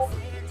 you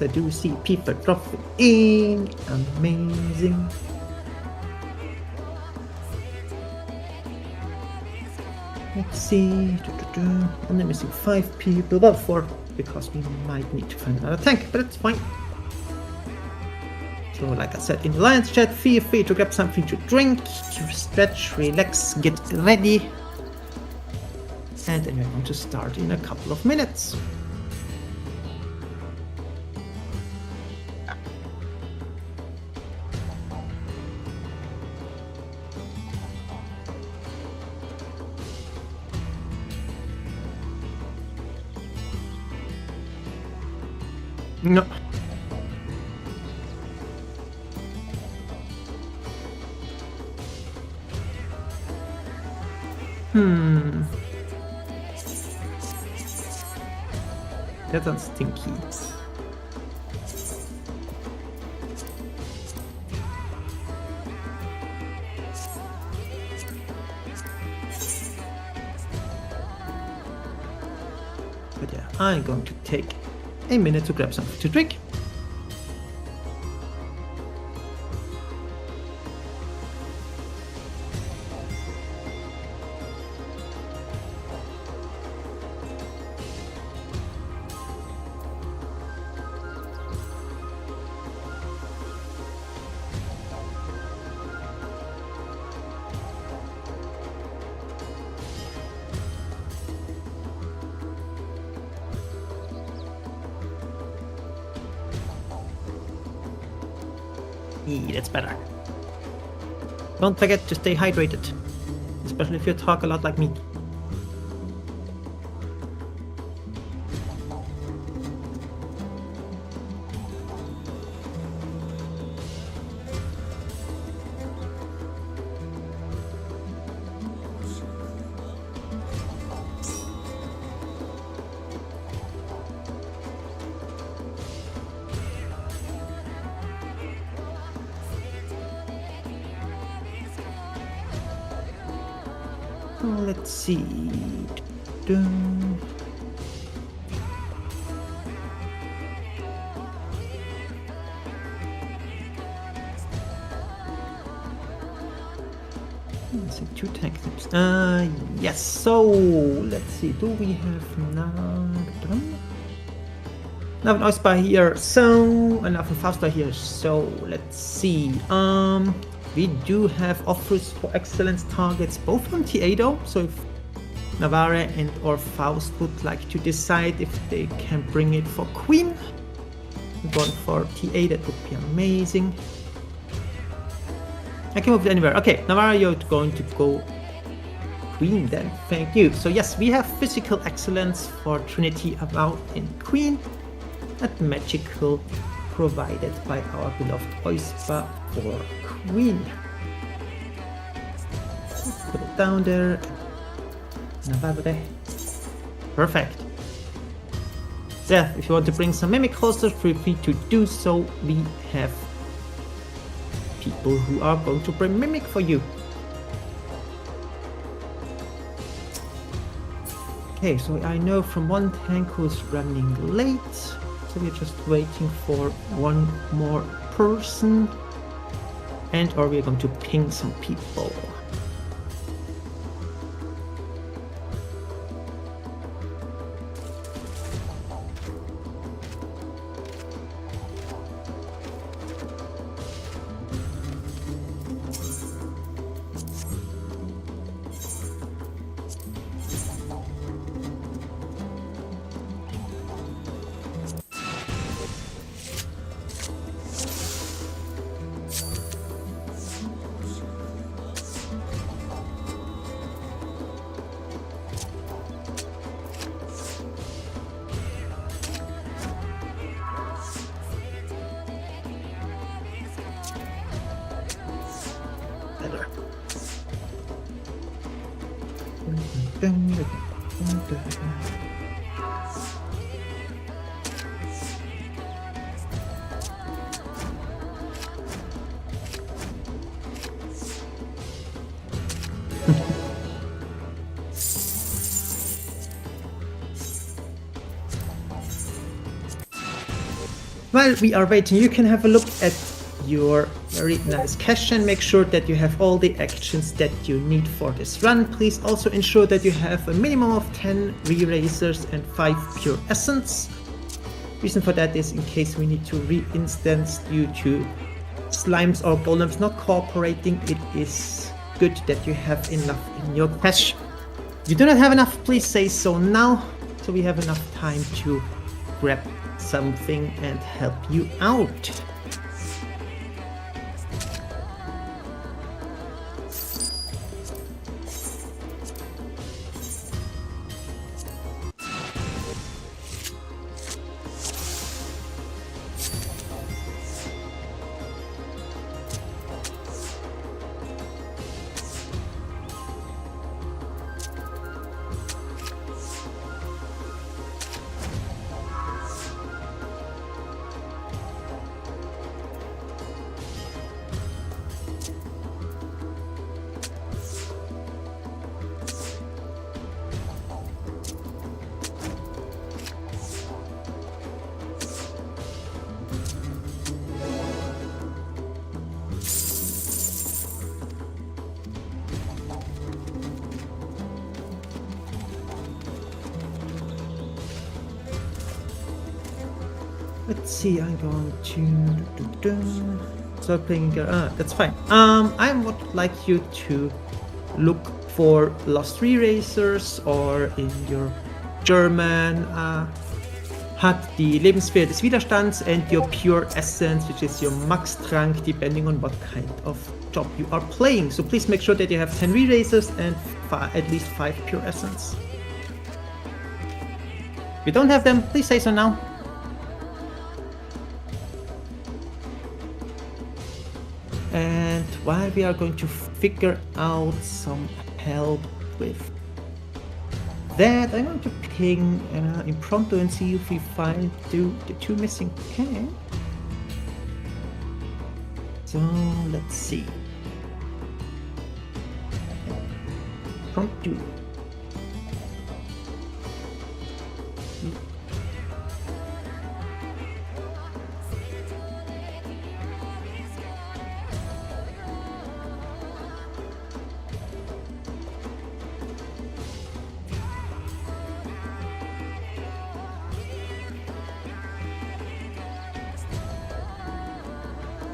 Yes, I do see people dropping in. Amazing. Let's see. Only missing 5 people. Well, 4, because we might need to find another tank, but it's fine. So, like I said in the Lions chat, feel free to grab something to drink, to stretch, relax, get ready. And then we're going to start in a couple of minutes. No. That sounds stinky. But yeah, I'm going to take a minute to grab something to drink. That's better. Don't forget to stay hydrated, especially if you talk a lot like me. Let's see. Let's see, 2 tank tips. Yes. So let's see. Do we have now an Eisbar here? So enough of Faustar here. So let's see. We do have offers for excellence targets both on TA though, so if Navarre and or Faust would like to decide if they can bring it for Queen, going for TA, that would be amazing. I can move it anywhere. Okay, Navarre, you're going to go Queen then, thank you. So yes, we have physical excellence for Trinity about in Queen, and magical provided by our beloved Eisbar for Queen. Put it down there. Navarre. Perfect. Yeah, if you want to bring some mimic holsters, feel free to do so. We have people who are going to bring mimic for you. Okay, so I know from one tank who's running late, so we're just waiting for one more person. And or we're going to ping some people. while we are waiting, you can have a look at your very nice cache and make sure that you have all the actions that you need for this run. Please also ensure that you have a minimum of 10 re-racers and 5 pure essence. Reason for that is in case we need to re-instance due to slimes or golems not cooperating, it is good that you have enough in your cache. If you do not have enough, please say so now, so we have enough time to grab something and help you out. Let's see, I'm going to start playing. That's fine. I would like you to look for Lost Re-Racers, or in your German hat die Lebenssphäre des Widerstands, and your Pure Essence, which is your Max Trank, depending on what kind of job you are playing. So please make sure that you have 10 Re-Racers and at least 5 Pure Essence. If you don't have them, please say so now. And while we are going to figure out some help with that, I'm going to ping Impromptu and see if we find the two missing cans. So let's see. Impromptu.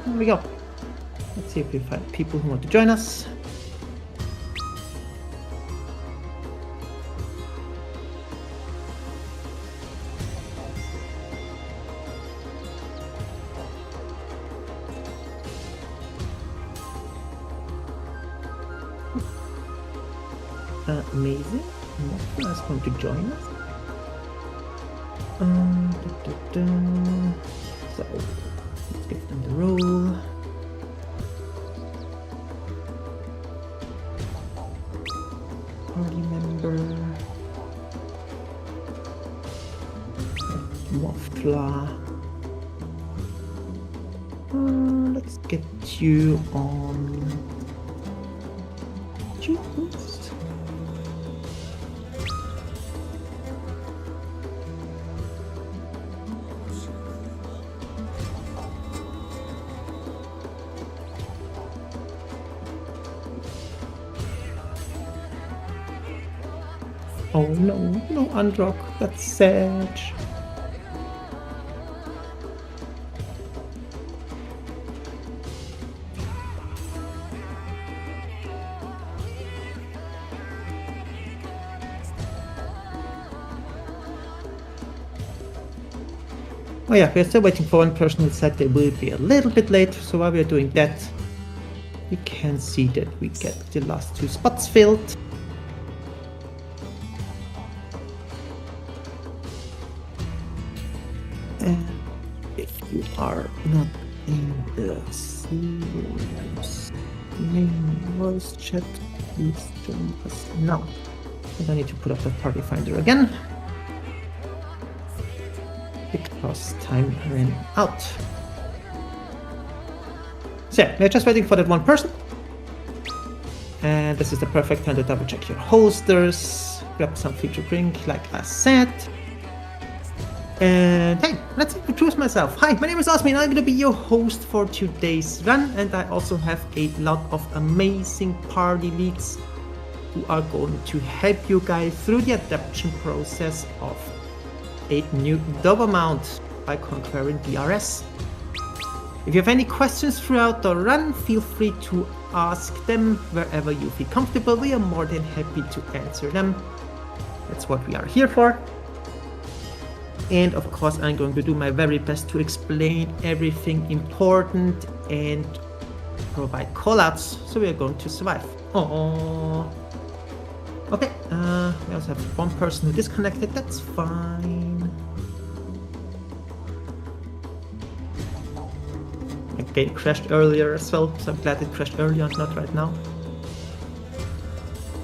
Here we go. Let's see if we find people who want to join us. Amazing. Mokka is going to join us. So let's give them the role. Party member. Waffler. Let's get you on juice. Oh no, no Unrock, that's sad. Oh yeah, we're still waiting for one person who said they will be a little bit late, so while we're doing that, we can see that we get the last 2 spots filled. And if you are not in the main voice chat, please join us now. I don't need to put up the party finder again, because time ran out. So yeah, we're just waiting for that one person. And this is the perfect time to double check your holsters, grab some food to drink like I said. And hey, let's introduce myself. Hi, my name is Osmi and I'm gonna be your host for today's run, and I also have a lot of amazing party leads who are going to help you guys through the adaptation process of a new double mount by conquering DRS. If you have any questions throughout the run, feel free to ask them wherever you feel comfortable. We are more than happy to answer them. That's what we are here for. And of course, I'm going to do my very best to explain everything important and provide callouts, so we are going to survive. Oh, okay. We also have one person who disconnected. That's fine. Okay, it crashed earlier as well, so I'm glad it crashed earlier and not right now.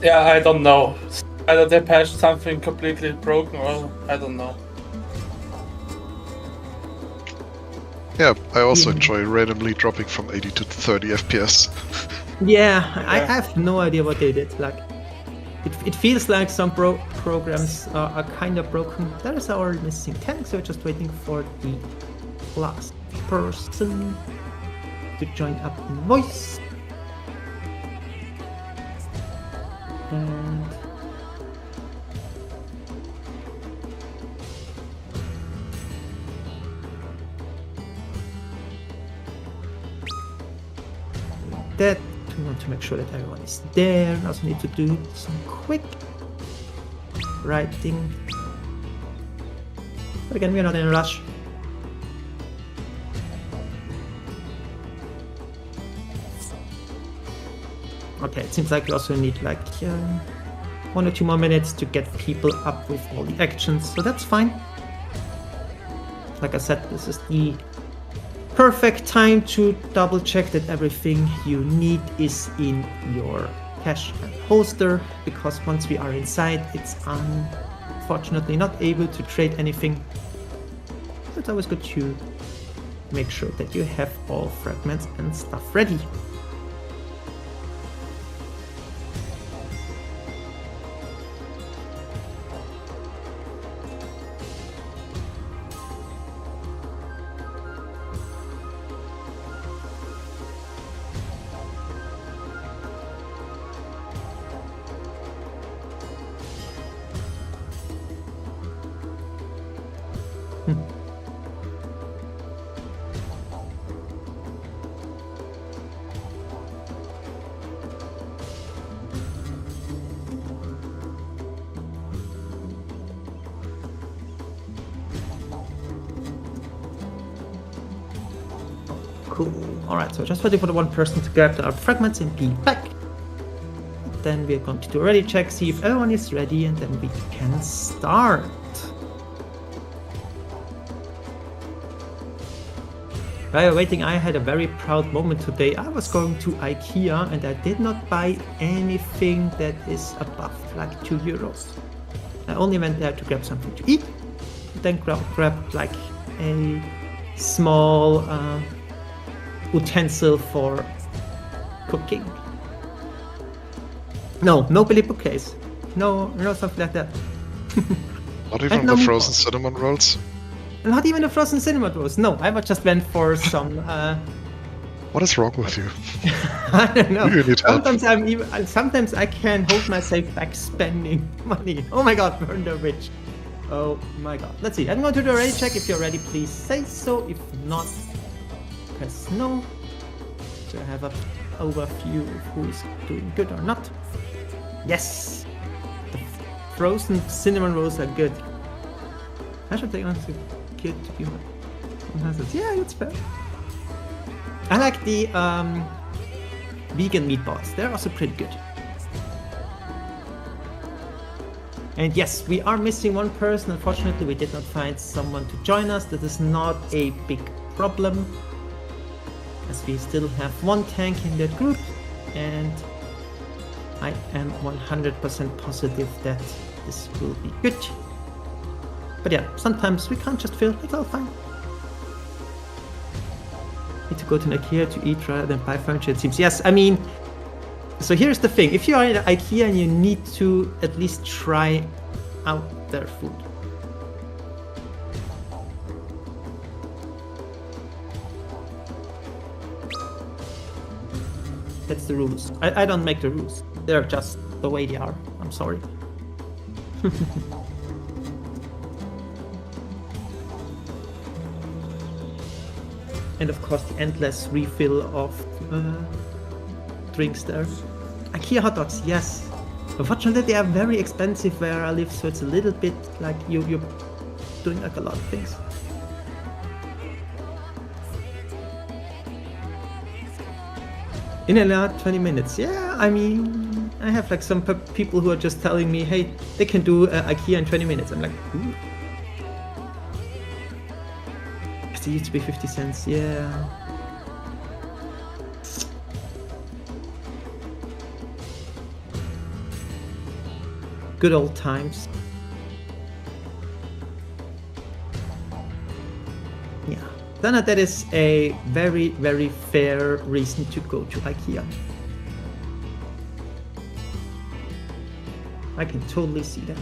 Yeah, I don't know. Either they patched something completely broken or I don't know. Yeah, I also enjoy randomly dropping from 80 to 30 FPS. Yeah, I have no idea what they did. Like, it feels like some programs are kind of broken. That is our missing tank, so we're just waiting for the last person to join up in voice. And that, we want to make sure that everyone is there. We also need to do some quick writing. But again, we are not in a rush. Okay, it seems like we also need like 1 or 2 more minutes to get people up with all the actions, so that's fine. Like I said, this is the perfect time to double check that everything you need is in your cache and holster, because once we are inside, it's unfortunately not able to trade anything. So it's always good to make sure that you have all fragments and stuff ready. Cool. Alright, so just waiting for the one person to grab the fragments and be back. Then we're going to do a ready check, see if everyone is ready, and then we can start. While waiting, I had a very proud moment today. I was going to IKEA and I did not buy anything that is above like €2. I only went there to grab something to eat, then grab like a small utensil for cooking. No Billy bookcase. No, something like that. Not even the frozen cinnamon rolls? Not even the frozen cinnamon rolls. No, I just went for some. What is wrong with you? I don't know. You need help. Sometimes I can hold myself back spending money. Oh my god, burn the witch. Oh my god. Let's see. I'm going to do a ready check. If you're ready, please say so. If not, press no. So I have an overview of who is doing good or not. Yes! The frozen cinnamon rolls are good. I should take on to kid to be honest. Yeah, it's fair. I like the vegan meatballs. They're also pretty good. And yes, we are missing one person. Unfortunately, we did not find someone to join us. That is not a big problem, as we still have one tank in that group, and I am 100% positive that this will be good. But yeah, sometimes we can't just fill. It's all fine. Need to go to an IKEA to eat rather than buy furniture, it seems. Yes, I mean, so here's the thing. If you are at IKEA and you need to at least try out their food, That's the rules. I don't make the rules. They're just the way they are. I'm sorry. And of course the endless refill of drinks there. IKEA hot dogs, yes. Unfortunately they are very expensive where I live, so it's a little bit like you're doing like a lot of things. In and out 20 minutes. Yeah, I mean, I have like some people who are just telling me, hey, they can do IKEA in 20 minutes. I'm like, ooh. It used to be 50 cents, yeah. Good old times. Yeah, then that is a very, very fair reason to go to IKEA. I can totally see that.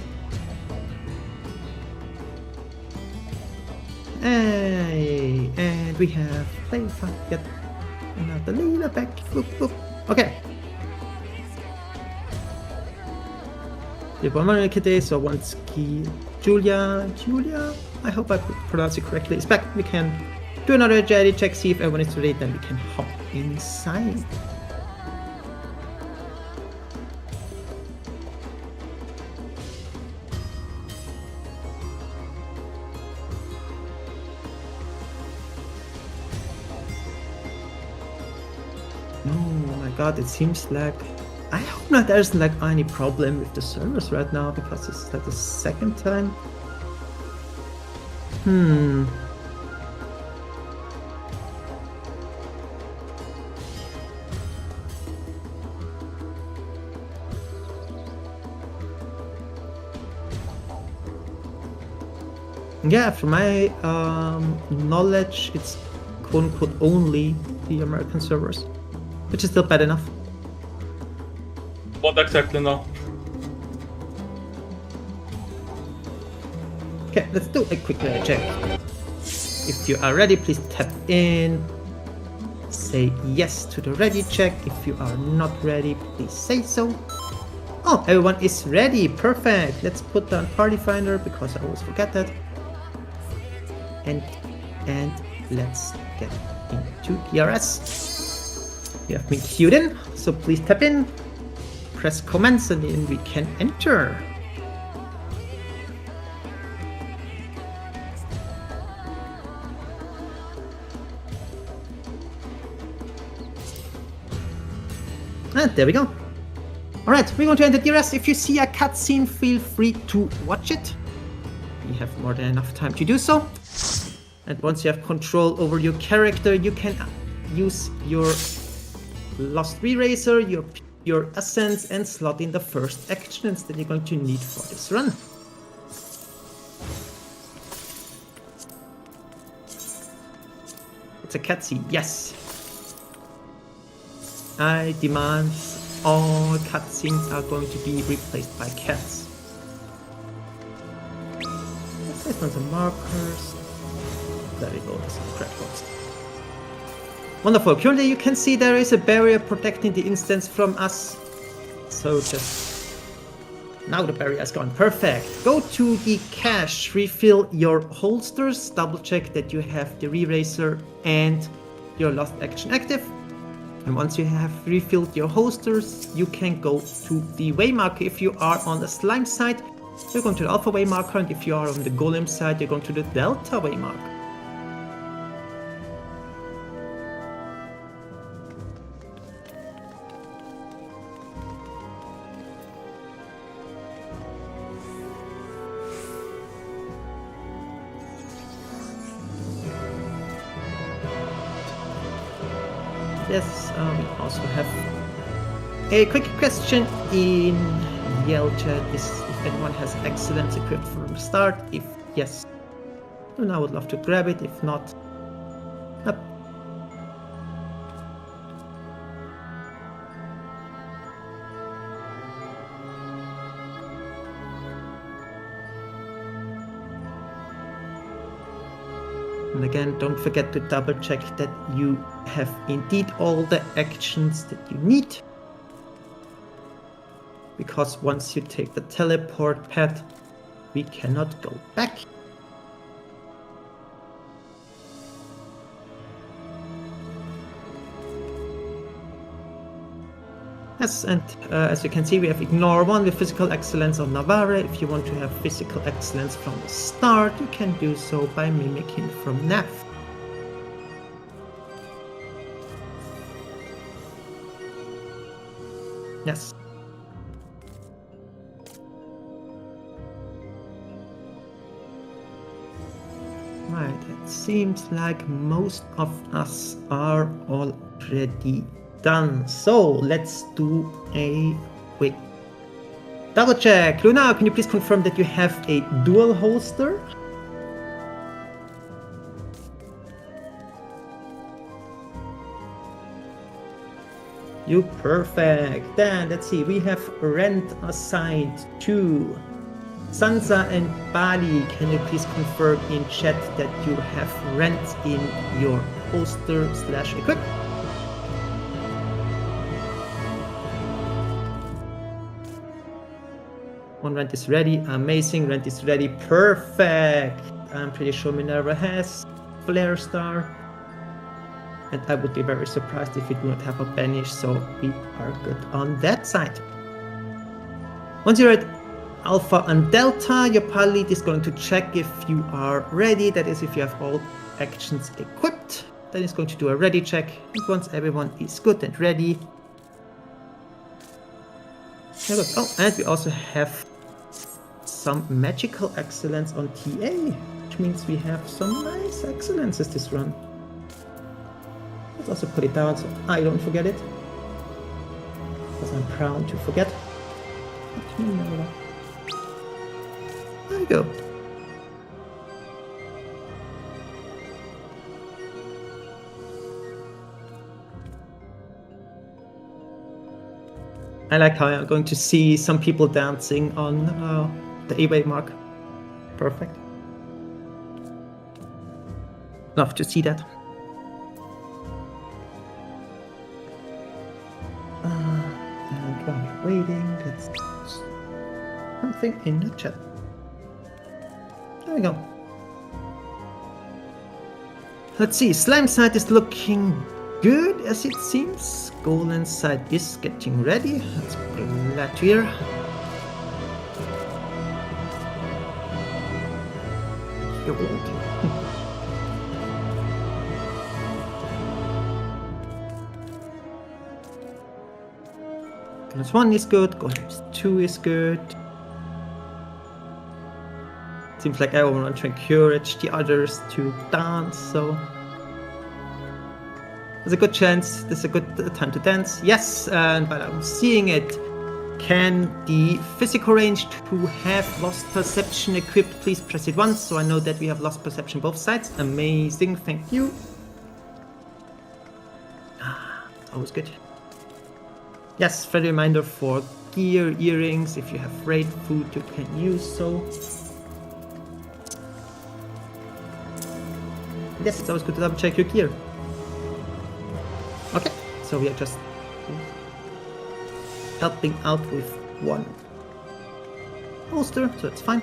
Hey, and we have play fun. Get another leader back. Boop, boop. Okay. The one today, so one ski. Julia, I hope I pronounced it correctly. It's back. We can do another agility check, see if everyone is ready, then we can hop inside. Oh my god, it seems like I hope not there's like any problem with the servers right now, because it's like the second time. Yeah, from my knowledge, it's quote-unquote only the American servers, which is still bad enough. What exactly now? Okay, let's do a quick check. If you are ready, please tap in. Say yes to the ready check. If you are not ready, please say so. Oh, everyone is ready. Perfect. Let's put down Party Finder because I always forget that. And let's get into DRS. You have been queued in, so please tap in. Press commence and then we can enter. And there we go. Alright, we're going to enter DRS. If you see a cutscene, feel free to watch it. You have more than enough time to do so. And once you have control over your character, you can use your Lost Eraser, your Essence, and slot in the first actions that you're going to need for this run. It's a cutscene, yes. I demand all cutscenes are going to be replaced by cats. Let's place on some markers. There we go, there's some crack box. Wonderful. Currently you can see there is a barrier protecting the instance from us. So just... now the barrier is gone. Perfect. Go to the cache, refill your holsters, double check that you have the eraser and your lost action active. And once you have refilled your holsters, you can go to the waymarker. If you are on the slime side, you're going to the alpha waymarker, and if you are on the golem side, you're going to the delta waymarker. Yes, we also have a quick question in Yell chat. Is if anyone has excellence equipped from the start? If yes, then I would love to grab it. If not, nope. And again, don't forget to double check that you have indeed all the actions that you need. Because once you take the teleport pad, we cannot go back. Yes, and as you can see, we have Ignore 1 with Physical Excellence on Navarre. If you want to have Physical Excellence from the start, you can do so by mimicking from Nav. Yes. Right, it seems like most of us are already done. So let's do a quick double check. Luna, can you please confirm that you have a dual holster? You perfect. Then let's see, we have rent assigned to Sansa and Bali. Can you please confirm in chat that you have rent in your holster / equip? One rent is ready. Amazing. Rent is ready. Perfect. I'm pretty sure Minerva has Flare Star. And I would be very surprised if we do not have a banish, so we are good on that side. Once you're at Alpha and Delta, your pilot is going to check if you are ready. That is, if you have all actions equipped. Then it's going to do a ready check. And once everyone is good and ready. Oh, and we also have some magical excellence on TA, which means we have some nice excellences this run. Let's also put it down so I don't forget it, because I'm proud to forget. There you go. I like how I'm going to see some people dancing on the eBay mark. Perfect. Love to see that. And while we're waiting, let's post something in the chat. There we go. Let's see, Slime side is looking good as it seems. Golden side is getting ready. Let's bring that here. Your world. Golems 1 is good, Golems 2 is good. Seems like I want to encourage the others to dance, so there's a good chance, there's a good time to dance. Yes, and while I'm seeing it, can the physical range to have Lost Perception equipped, please press it once, so I know that we have Lost Perception both sides. Amazing, thank you. Always good. Yes, friendly reminder for gear, earrings, if you have raid food you can use so. Yes, it's always good to double check your gear. Okay, so we are just helping out with one holster, so it's fine.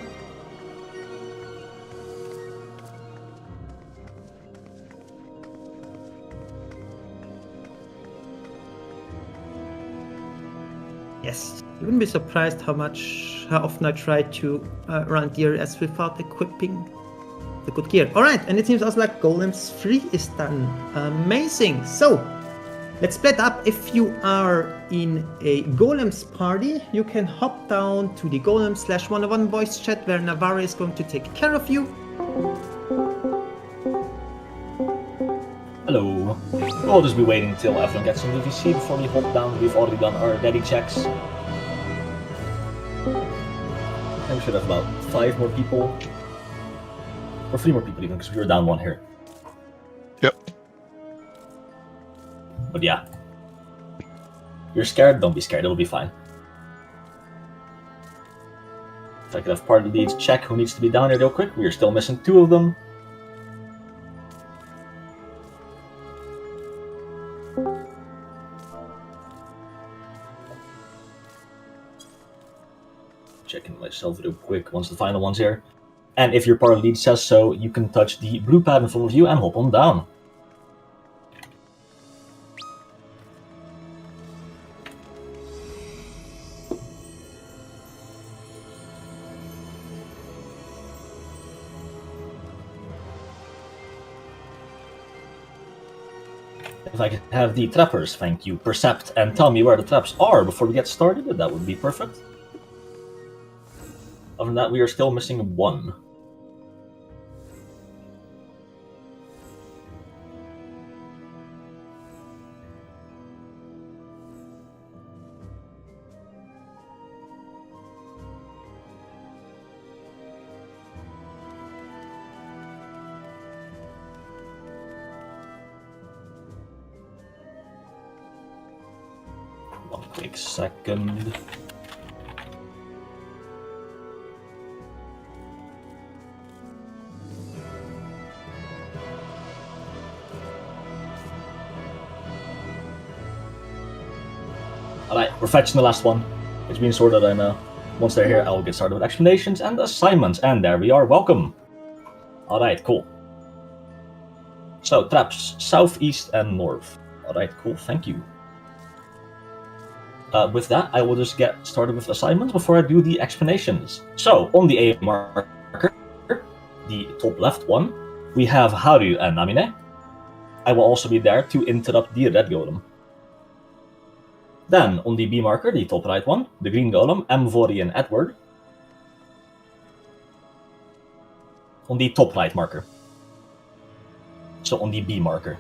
Yes, you wouldn't be surprised how often I try to run DRS without equipping the good gear. Alright, and it seems also like Golems 3 is done. Amazing. So, let's split up. If you are in a Golems party, you can hop down to the Golem /101 voice chat where Navarre is going to take care of you. Hello. We'll just be waiting until everyone gets some VC before we hop down. We've already done our ready checks. And we should have about 5 more people. Or 3 more people even, because we were down 1 here. Yep. But yeah. You're scared? Don't be scared, it'll be fine. If I could have part of the leads check who needs to be down here real quick. We are still missing 2 of them. checking myself real quick once the final one's here. And if your party lead says so, you can touch the blue pad in front of you and hop on down. If I could have the trappers, thank you, percept and tell me where the traps are before we get started, that would be perfect. Other than that, we are still missing one. One quick second. Alright, we're fetching the last one. It's being sorted right now. Once they're here, I will get started with explanations and assignments. And there we are, welcome! Alright, cool. So, traps, south, east, and north. Alright, cool, thank you. With that, I will just get started with assignments before I do the explanations. So, on the A marker, the top left one, we have Haru and Namine. I will also be there to interrupt the red golem. Then, on the B marker, the top right one, the green golem, Mvori and Edward. On the top right marker. So, on the B marker.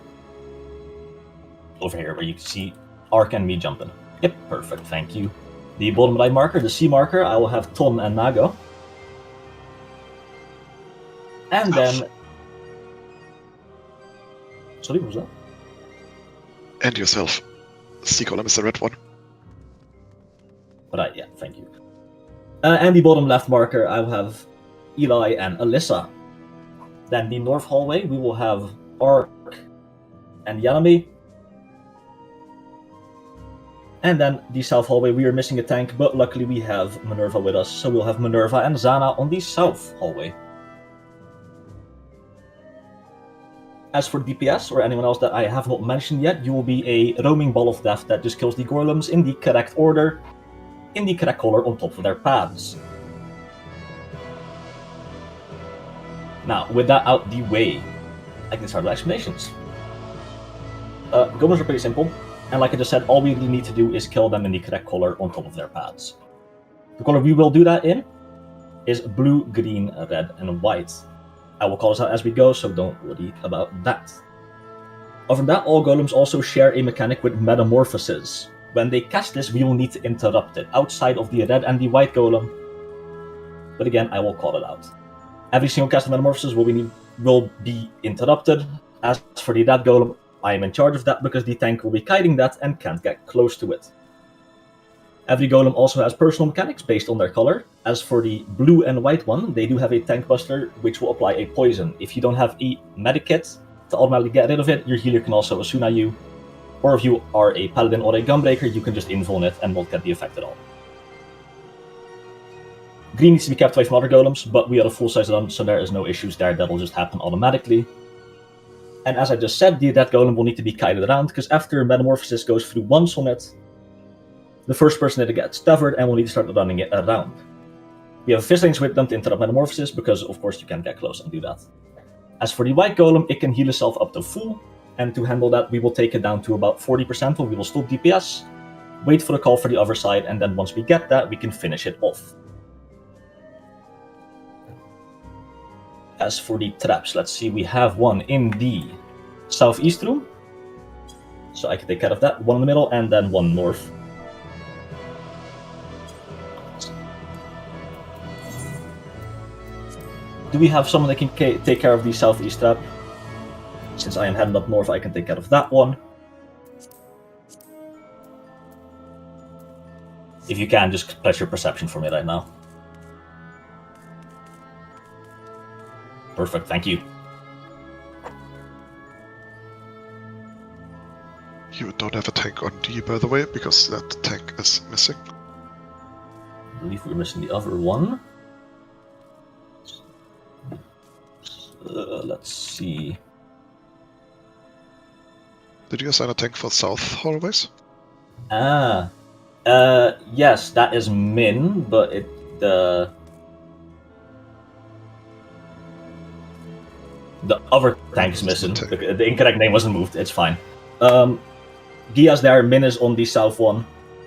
Over here, where you can see Ark and me jumping. Yep, perfect, thank you. The bottom right marker, the C marker, I will have Ton and Nago. And then... Sorry, what was that? And yourself. C column is the red one. Right, yeah, thank you. And the bottom left marker, I will have Eli and Alyssa. Then the north hallway, we will have Ark and Yanami. And then the south hallway, we are missing a tank, but luckily we have Minerva with us, so we'll have Minerva and Zana on the south hallway. As for DPS, or anyone else that I have not mentioned yet, you will be a roaming ball of death that just kills the golems in the correct order, in the correct color on top of their pads. Now, with that out the way, I can start with explanations. Golems are pretty simple, and like I just said, all we really need to do is kill them in the correct color on top of their pads. The color we will do that in is blue, green, red, and white. I will call this out as we go, so don't worry about that. Other than that, all golems also share a mechanic with metamorphosis. When they cast this, we will need to interrupt it, outside of the red and the white golem. But again, I will call it out. Every single cast of metamorphosis will be interrupted. As for the red golem, I am in charge of that because the tank will be kiting that and can't get close to it. Every golem also has personal mechanics based on their color. As for the blue and white one, they do have a tank buster which will apply a poison. If you don't have a medic kit to automatically get rid of it, your healer can also Asuna you. Or if you are a paladin or a gunbreaker, you can just invuln it and not get the effect at all. Green needs to be kept away from other golems, but we are a full size run, so there is no issues there, that'll just happen automatically. And as I just said, the red golem will need to be kited around, because after metamorphosis goes through once on it, the first person that gets tethered and will need to start running it around. We have Fizzlings with them to interrupt metamorphosis, because of course you can get close and do that. As for the white golem, it can heal itself up to full, and to handle that we will take it down to about 40%, or we will stop DPS, wait for the call for the other side, and then once we get that, we can finish it off. As for the traps, let's see, we have one in the southeast room, so I can take care of that, one in the middle, and then one north. Do we have someone that can take care of the southeast trap? Since I am heading up north, I can take care of that one. If you can, just press your perception for me right now. Perfect, thank you. You don't have a tank on D, by the way, because that tank is missing. believe we're missing the other one. Let's see. Did you assign a tank for south hallways? Yes, that is Min, but the other tank is missing. The incorrect name wasn't moved. It's fine. Gia's there. Min is on the south one,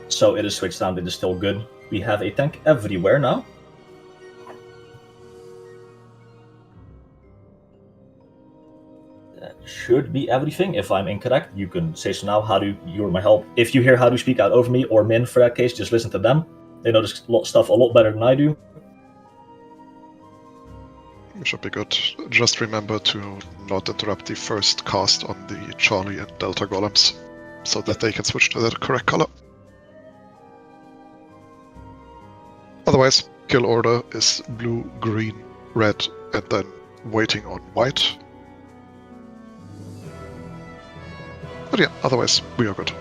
so it is switched down. It is still good. We have a tank everywhere now. That should be everything. If I'm incorrect, you can say so now. You're my help. If you hear how to speak out over me or Min for that case, just listen to them. They know this stuff a lot better than I do. Should be good. Just remember to not interrupt the first cast on the Charlie and Delta golems, so that they can switch to the correct color. Otherwise, kill order is blue, green, red, and then waiting on white. But yeah, otherwise we are good.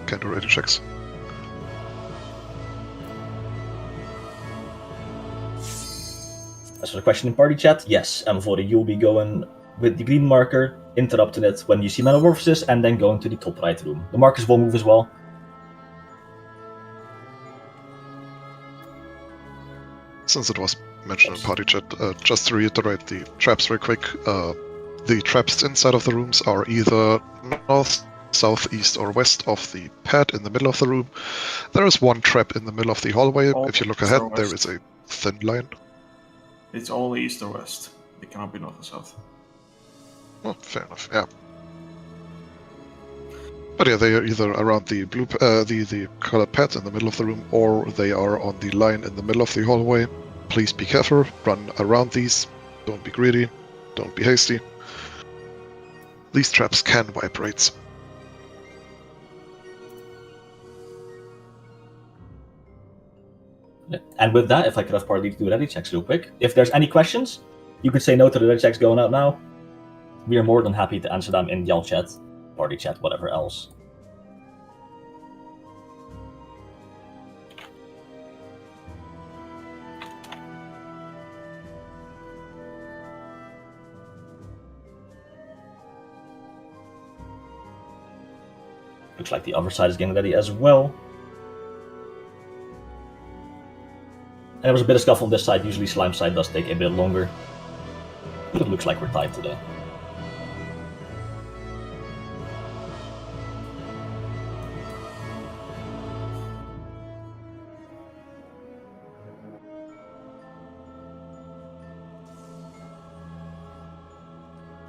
Can do ready checks. As for the question in party chat, yes, Amvori, you'll be going with the green marker, interrupting it when you see metamorphosis, and then going to the top right room. The markers will move as well. Since it was mentioned in party chat, just to reiterate the traps real quick, the traps inside of the rooms are either north, south, east, or west of the pad in the middle of the room. There is one trap in the middle of the hallway. If you look ahead, there is a thin line. It's all east or west. It cannot be north or south. Oh, fair enough, yeah. But yeah, they are either around the blue, the colored pad in the middle of the room, or they are on the line in the middle of the hallway. Please be careful, run around these, don't be greedy, don't be hasty. These traps can wipe raids. And with that, if I could have party to do ready checks real quick. If there's any questions, you could say no to the ready checks going out now. We are more than happy to answer them in Yell chat, party chat, whatever else. Looks like the other side is getting ready as well. And there was a bit of scuffle on this side. Usually slime side does take a bit longer. But it looks like we're tied today.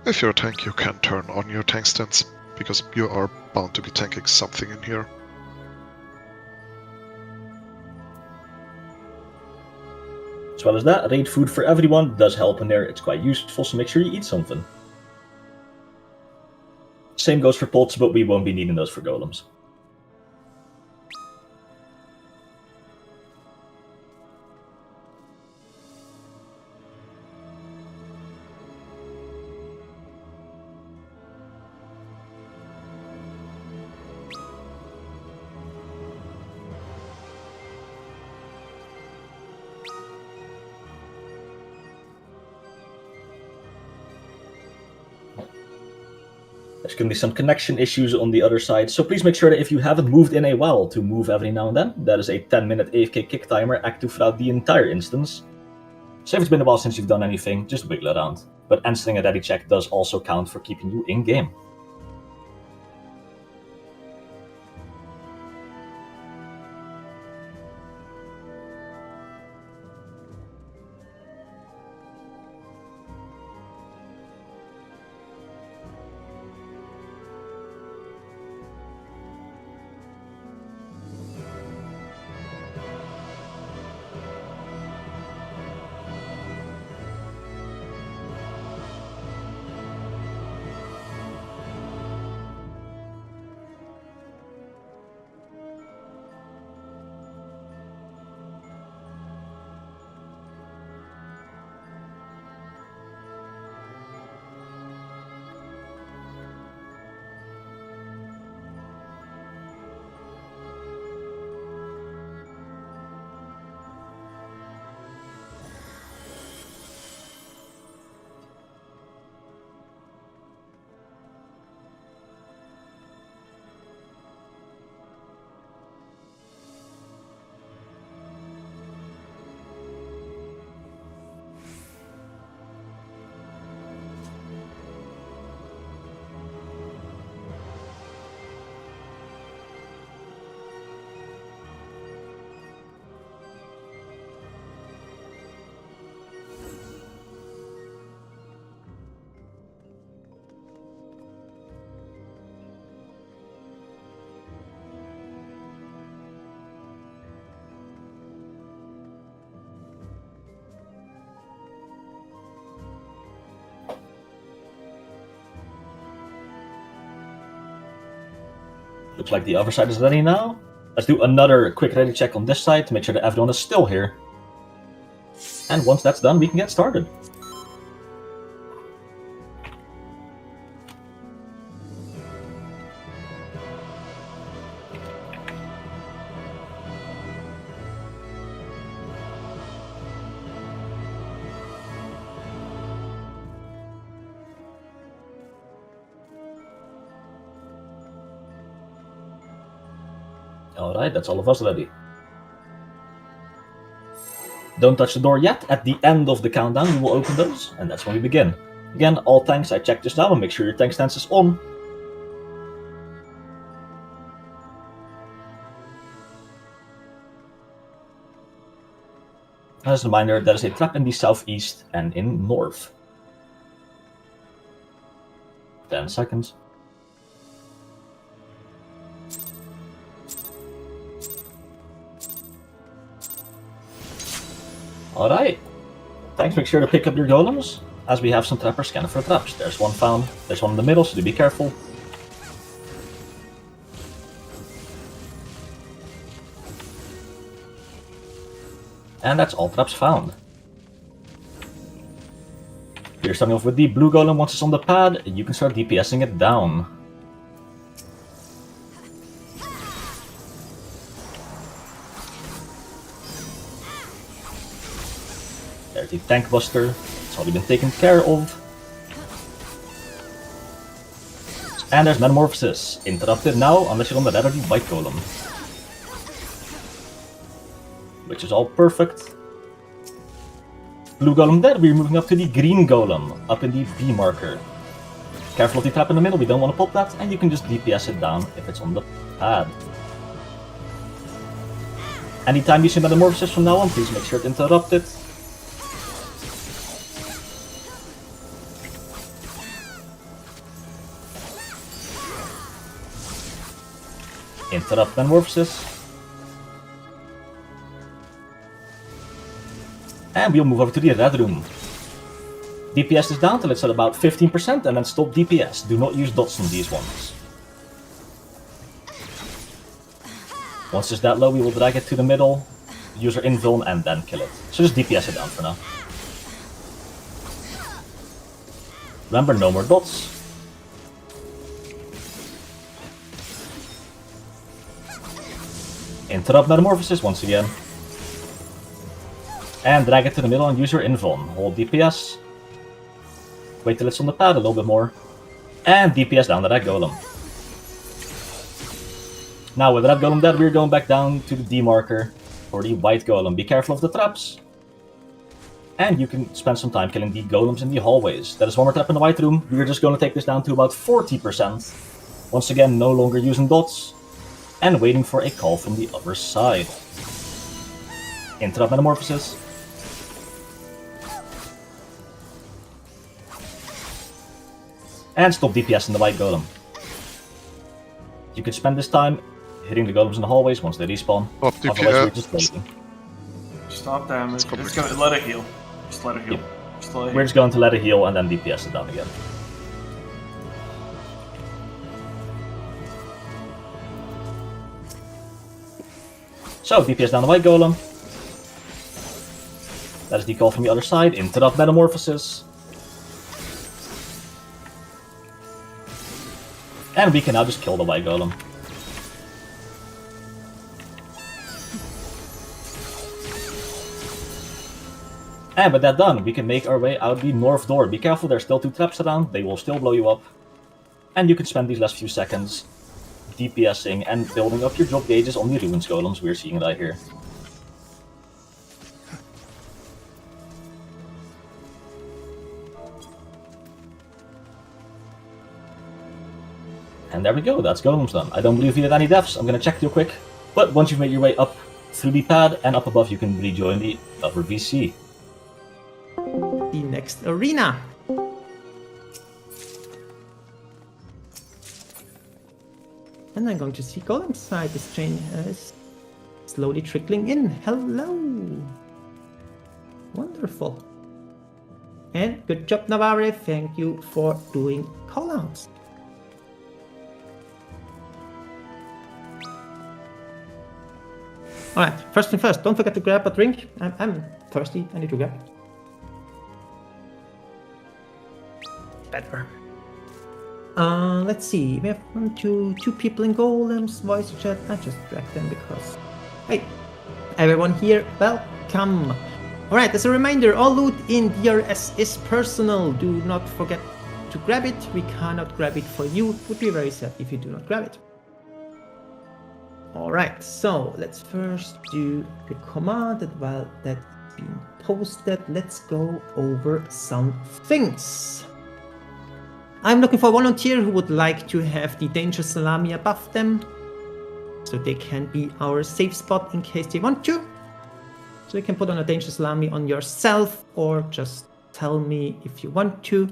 If you're a tank, you can turn on your tank stance, because you are bound to be tanking something in here. As well as that, raid food for everyone does help in there. It's quite useful, so make sure you eat something. Same goes for pots, but we won't be needing those for golems. There's going to be some connection issues on the other side, so please make sure that if you haven't moved in a while, to move every now and then. That is a 10-minute AFK kick timer active throughout the entire instance. So if it's been a while since you've done anything, just wiggle around. But answering a ready check does also count for keeping you in-game. Looks like the other side is ready now. Let's do another quick ready check on this side to make sure that everyone is still here. And once that's done, we can get started. Alright, that's all of us ready. Don't touch the door yet. At the end of the countdown, we will open those, and that's when we begin. Again, all tanks, I checked just now, and make sure your tank stance is on. As a reminder, there is a trap in the southeast and in north. 10 seconds. Alright. Thanks, make sure to pick up your golems, as we have some trappers scanning for traps. There's one found, there's one in the middle, so do be careful. And that's all traps found. We're starting off with the blue golem. Once it's on the pad, you can start DPSing it down. There's the tank buster. It's already been taken care of. And there's metamorphosis. Interrupted now, unless you're on the red or the white golem. Which is all perfect. Blue golem dead, we're moving up to the green golem, up in the B marker. Careful of the trap in the middle, we don't want to pop that, and you can just DPS it down if it's on the pad. Anytime you see metamorphosis from now on, please make sure to interrupt it. Interrupt metamorphosis. And we'll move over to the red room. DPS is down till it's at about 15% and then stop DPS. Do not use dots on these ones. Once it's that low, we will drag it to the middle, use our invuln and then kill it. So just DPS it down for now. Remember, no more dots. Interrupt metamorphosis once again. And drag it to the middle and use your invuln. Hold DPS. Wait till it's on the pad a little bit more. And DPS down to that golem. Now with that golem dead, we're going back down to the D marker for the white golem. Be careful of the traps. And you can spend some time killing the golems in the hallways. That is one more trap in the white room. We're just going to take this down to about 40%. Once again, no longer using dots. And waiting for a call from the other side. Interrupt metamorphosis. And stop DPS in the white golem. You can spend this time hitting the golems in the hallways once they respawn. Stop Otherwise, we're DPS. just waiting. Stop damage. Just go, let it heal. Just let it heal. Yep. Just let it We're heal. just going to let it heal and then DPS it down again. So, DPS down the white golem. That is the call from the other side. Interrupt metamorphosis. And we can now just kill the white golem. And with that done, we can make our way out the north door. Be careful, there's still two traps around. They will still blow you up. And you can spend these last few seconds DPSing and building up your drop gauges on the ruins golems. We're seeing right here. And there we go, that's golems done. I don't believe we had any deaths, I'm gonna check real quick. But once you've made your way up through the pad and up above, you can rejoin the upper VC. The next arena. And I'm going to see golem side. This chain is slowly trickling in. Hello. Wonderful. And good job, Navarre. Thank you for doing callouts. Alright, first thing first, don't forget to grab a drink. I'm thirsty, I need to grab it. Better. Let's see, we have two people in golems, voice chat. I just dragged them because... Hey, everyone here, welcome. Alright, as a reminder, all loot in DRS is personal. Do not forget to grab it. We cannot grab it for you. It would be very sad if you do not grab it. Alright, so let's first do the command, and while that's being posted, let's go over some things. I'm looking for a volunteer who would like to have the danger salami above them, so they can be our safe spot in case they want to. So you can put on a danger salami on yourself, or just tell me if you want to.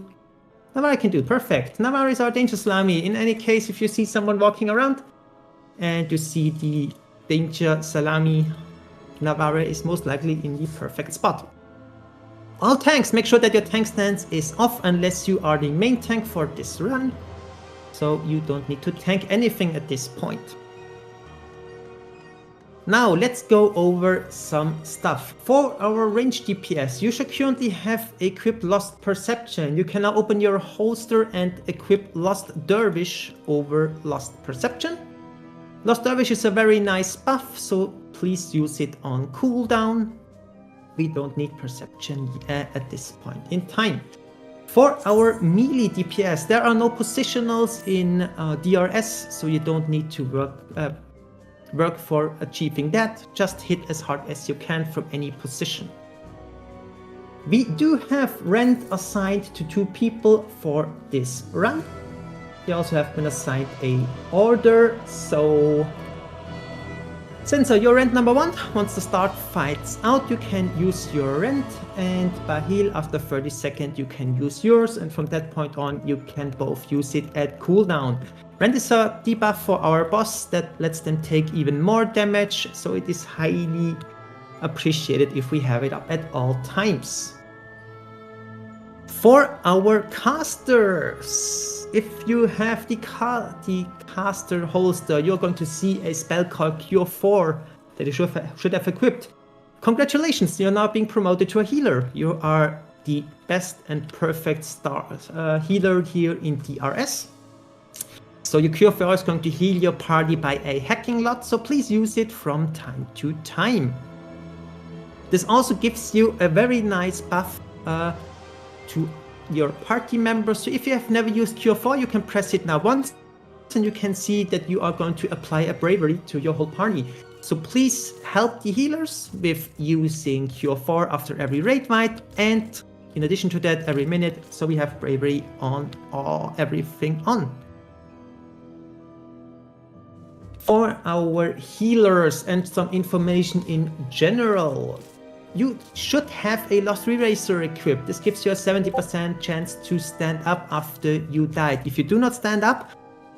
Navarre can do it, perfect. Navarre is our danger salami. In any case, if you see someone walking around, and you see the danger salami, Navarre is most likely in the perfect spot. All tanks, make sure that your tank stance is off unless you are the main tank for this run. So you don't need to tank anything at this point. Now let's go over some stuff. For our range DPS, you should currently have equipped Lost Perception. You can now open your holster and equip Lost Dervish over Lost Perception. Lost Dervish is a very nice buff, so please use it on cooldown. We don't need Perception at this point in time. For our melee DPS, there are no positionals in DRS, so you don't need to work for achieving that. Just hit as hard as you can from any position. We do have rend assigned to 2 people for this run. They also have been assigned a order, so Sensor, your rent number 1. Once the start fights out, you can use your rent, and Bahil, after 30 seconds, you can use yours, and from that point on, you can both use it at cooldown. Rent is a debuff for our boss that lets them take even more damage, so it is highly appreciated if we have it up at all times. For our casters, if you have the caster holster, you're going to see a spell called Cure 4 that you should have equipped. Congratulations, you're now being promoted to a healer. You are the best and perfect healer here in DRS. So your Cure 4 is going to heal your party by a hacking lot, so please use it from time to time. This also gives you a very nice buff to your party members. So if you have never used Cure 4, you can press it now once, and you can see that you are going to apply a bravery to your whole party. So please help the healers with using Cure 4 after every raid fight, and in addition to that, every minute, so we have bravery on everything on. For our healers and some information in general, you should have a Lost Eraser equipped. This gives you a 70% chance to stand up after you died. If you do not stand up,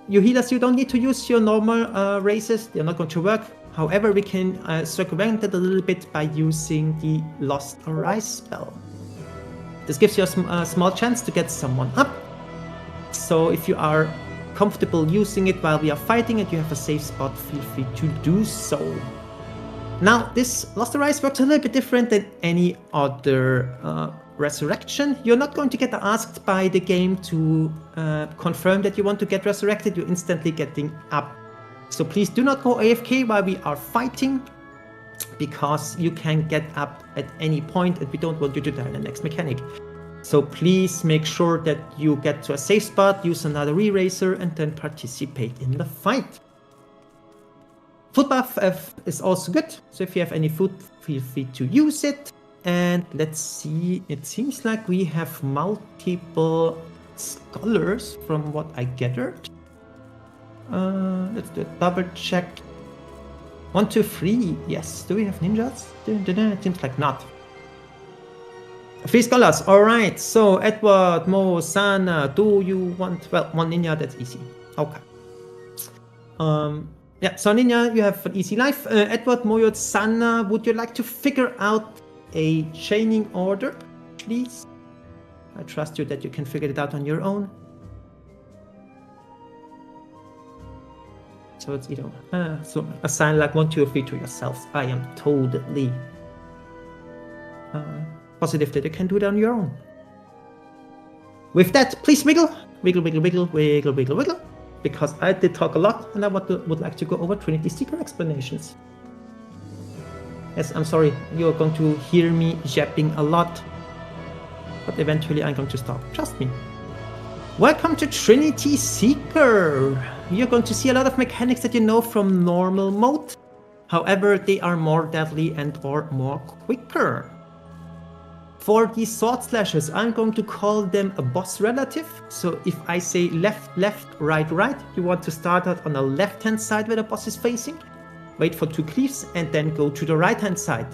your healers, you don't need to use your normal races. They're not going to work. However, we can circumvent it a little bit by using the Lost Arise spell. This gives you a small chance to get someone up. So if you are comfortable using it while we are fighting and you have a safe spot, feel free to do so. Now, this Lost Arise works a little bit different than any other resurrection. You're not going to get asked by the game to confirm that you want to get resurrected. You're instantly getting up. So please do not go AFK while we are fighting, because you can get up at any point and we don't want you to die in the next mechanic. So please make sure that you get to a safe spot, use another eraser, and then participate in the fight. Food buff is also good, so if you have any food, feel free to use it. And let's see, it seems like we have multiple scholars from what I gathered. Let's do a double check. 1, 2, 3, yes. Do we have ninjas? It seems like not. 3 scholars, alright. So Edward, Mo, Sana, do you want, well, 1 ninja, that's easy. Okay. Yeah, so ninja, you have an easy life. Edward, Moyot, Sana, would you like to figure out a chaining order, please? I trust you that you can figure it out on your own. So it's either so assign like 1, 2, or 3 to yourselves. I am totally positive that you can do it on your own. With that, please wiggle, wiggle, wiggle, wiggle, wiggle, wiggle, wiggle. Because I did talk a lot, and I would like to go over Trinity Seeker explanations. Yes, I'm sorry, you're going to hear me yapping a lot, but eventually I'm going to stop. Trust me. Welcome to Trinity Seeker. You're going to see a lot of mechanics that you know from normal mode. However, they are more deadly and or more quicker. For these sword slashes, I'm going to call them a boss relative. So if I say left, left, right, right, you want to start out on the left-hand side where the boss is facing, wait for 2 cleaves, and then go to the right-hand side.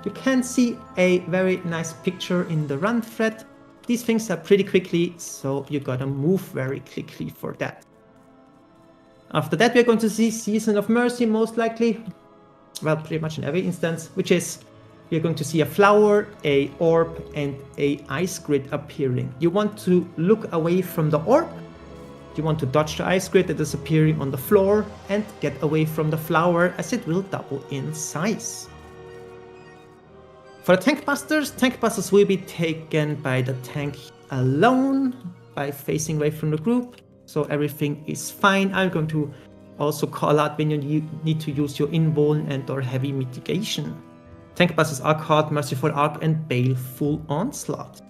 You can see a very nice picture in the run thread. These things are pretty quickly, so you gotta move very quickly for that. After that, we're going to see Season of Mercy, most likely. Well, pretty much in every instance, which is you're going to see a flower, a orb, and a ice grid appearing. You want to look away from the orb. You want to dodge the ice grid that is appearing on the floor and get away from the flower as it will double in size. For the tank busters will be taken by the tank alone by facing away from the group. So everything is fine. I'm going to also call out when you need to use your invuln and or heavy mitigation. Tank busters are called Merciful Arc and Baleful Onslaught.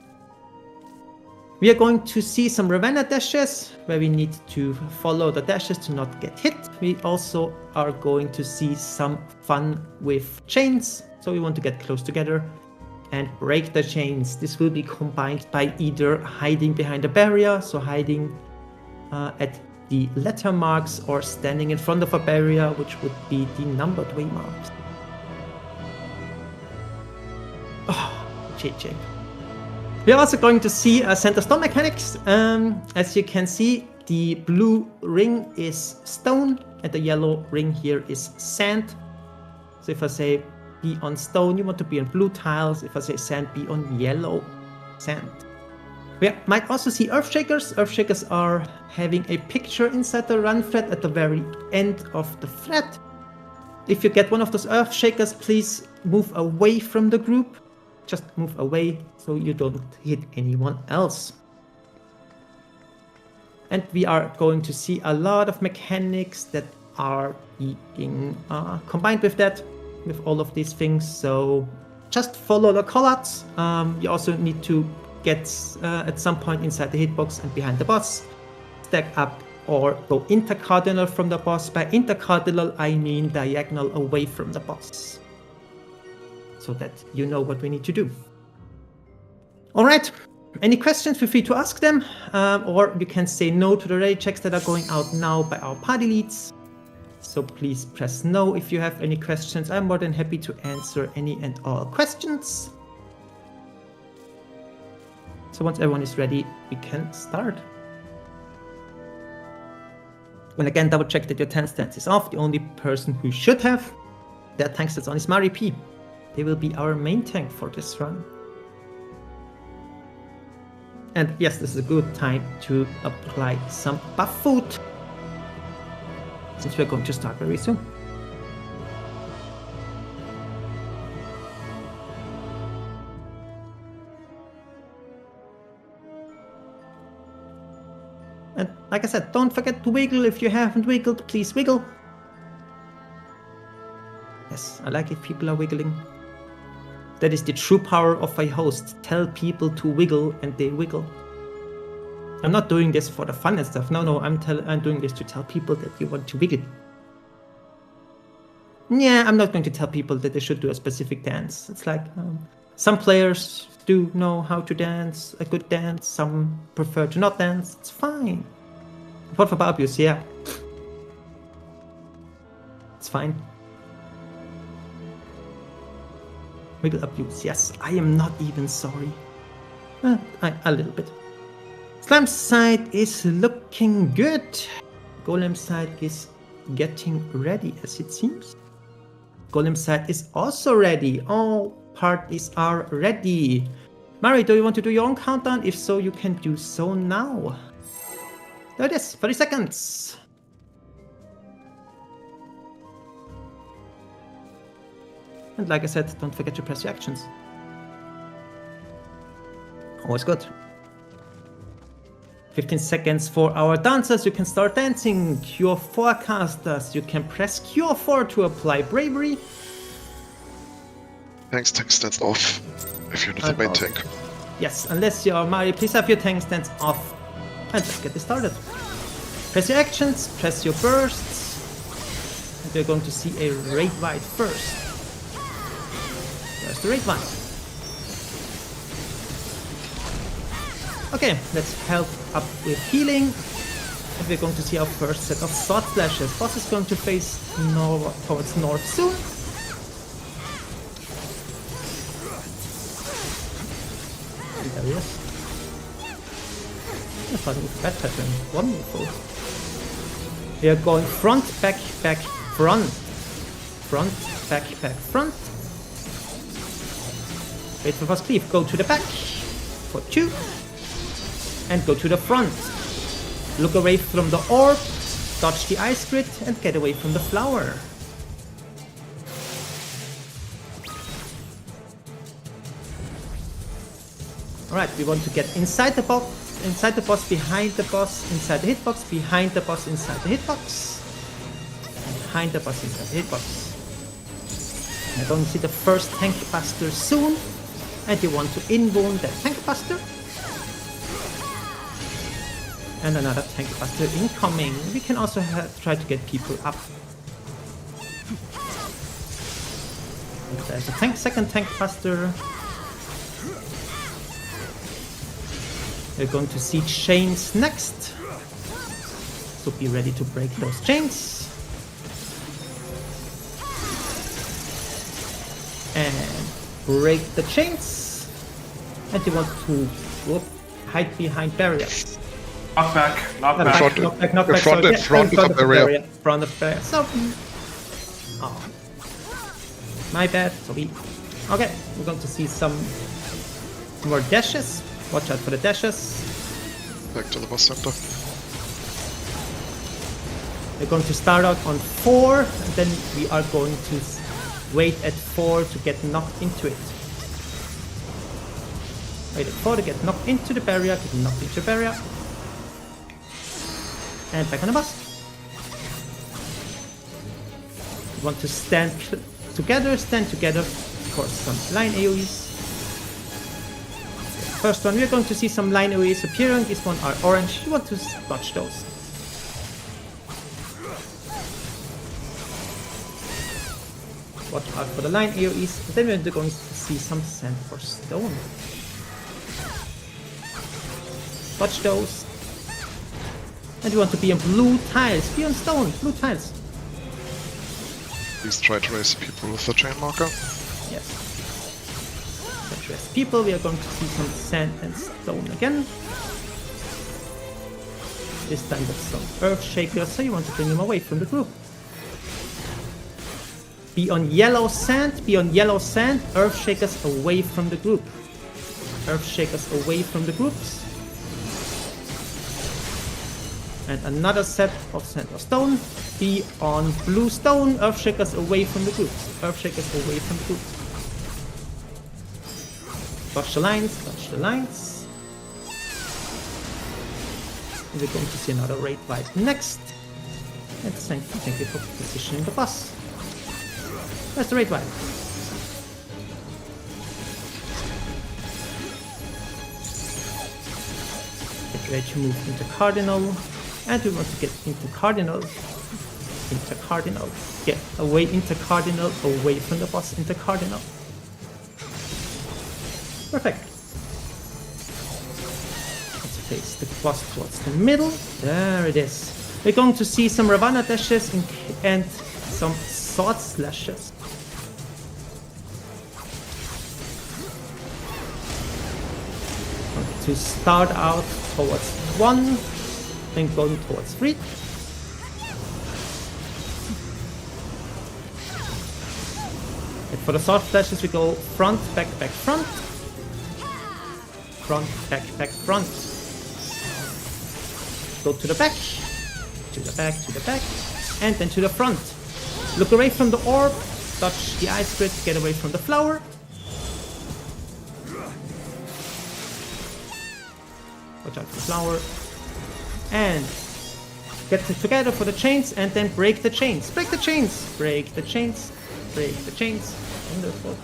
We are going to see some Ravenna dashes where we need to follow the dashes to not get hit. We also are going to see some fun with chains. So we want to get close together and break the chains. This will be combined by either hiding behind a barrier, so hiding at the letter marks, or standing in front of a barrier, which would be the numbered way marks. Oh, JJ. We're also going to see center stone mechanics. As you can see, the blue ring is stone and the yellow ring here is sand. So if I say be on stone, you want to be on blue tiles. If I say sand, be on yellow sand. We might also see Earthshakers. Earthshakers are having a picture inside the run thread at the very end of the thread. If you get one of those Earthshakers, please move away from the group. Just move away so you don't hit anyone else. And we are going to see a lot of mechanics that are being combined with that, with all of these things. So just follow the callouts. You also need to get at some point inside the hitbox and behind the boss, stack up or go intercardinal from the boss. By intercardinal, I mean diagonal away from the boss, so that you know what we need to do. All right, any questions, feel free to ask them, or you can say no to the ready checks that are going out now by our party leads. So please press no if you have any questions. I'm more than happy to answer any and all questions. So once everyone is ready, we can start. And again, double check that your tank stance is off. The only person who should have their tank stance on is Mari P. They will be our main tank for this run. And yes, this is a good time to apply some buff food, since we're going to start very soon. And like I said, don't forget to wiggle. If you haven't wiggled, please wiggle. Yes, I like it, people are wiggling. That is the true power of a host. Tell people to wiggle and they wiggle. I'm not doing this for the fun and stuff. No, I'm doing this to tell people that you want to wiggle. Yeah, I'm not going to tell people that they should do a specific dance. It's like some players do know how to dance a good dance. Some prefer to not dance. It's fine. What for abuse? Yeah, it's fine. Wiggle abuse, yes, I am not even sorry. A little bit. Slam's side is looking good. Golem's side is getting ready, as it seems. Golem's side is also ready. All parties are ready. Mari, do you want to do your own countdown? If so, you can do so now. There it is, 30 seconds. And like I said, don't forget to press your actions. Always good. 15 seconds for our dancers. You can start dancing. Cure forecasters. You can press Q4 to apply bravery. Tank stands off if you're not the main tank. Yes, unless you're Mari, please have your tank stands off. And let's get this started. Press your actions, press your bursts. And we're going to see a raid wide first. There's the raid wide. Okay, let's help up with healing. And we're going to see our first set of sword slashes. Boss is going to face towards north soon. And there he is. I'm starting with that pattern. Wonderful. We are going front, back, back, front. Front, back, back, front. Wait for first cleave. Go to the back for 2. And go to the front. Look away from the orb, dodge the ice grid, and get away from the flower. Alright, we want to get inside the box, behind the boss, inside the hitbox, behind the boss, inside the hitbox, behind the boss, inside the hitbox. We're going to see the first tank buster soon, and you want to in-wound that tank buster. And another tank buster incoming. We can also try to get people up. And there's a second tank buster. We're going to see chains next. So be ready to break those chains. And break the chains. And you want to hide behind barriers. Knock back, knock back. Knock back. Front of the barrier. Front of the barrier. So, oh, my bad. Sorry. Okay, we're going to see some more dashes. Watch out for the dashes. Back to the boss center. We're going to start out on 4, and then we are going to wait at 4 to get knocked into it. Wait at 4 to get knocked into the barrier, get knocked into the barrier. And back on the boss. We want to stand together for some line AoEs. First one, we're going to see some line AoEs appearing. These ones are orange. You want to dodge those. Watch out for the line AoEs. Then we're going to see some sand or stone. Dodge those. And you want to be on blue tiles. Be on stone, blue tiles. Please try to raise people with the chain marker. Yes. Address people. We are going to see some sand and stone again. This time with some earth shakers, so you want to bring them away from the group. Be on yellow sand, earth shakers away from the group. Earth shakers away from the groups. And another set of sand or stone. Be on blue stone, earth shakers away from the groups. Earth shakers away from the groups. Dodge the lines, And we're going to see another raid fight next. And thank you for positioning the boss. That's the raid fight. Get ready to move into Cardinal. And we want to get into Cardinal. Get away into Cardinal, away from the boss, into Cardinal. Perfect. Let's face the boss towards the middle. There it is. We're going to see some Ravana dashes and some sword slashes. To start out towards 1, then going towards 3. And for the sword slashes, we go front, back, back, front. Front, back, back, front. Go to the back, to the back, to the back, and then to the front. Look away from the orb, dodge the ice grid, get away from the flower. Watch out for the flower. And get together for the chains and then break the chains. Break the chains! Break the chains. Break the chains. Wonderful.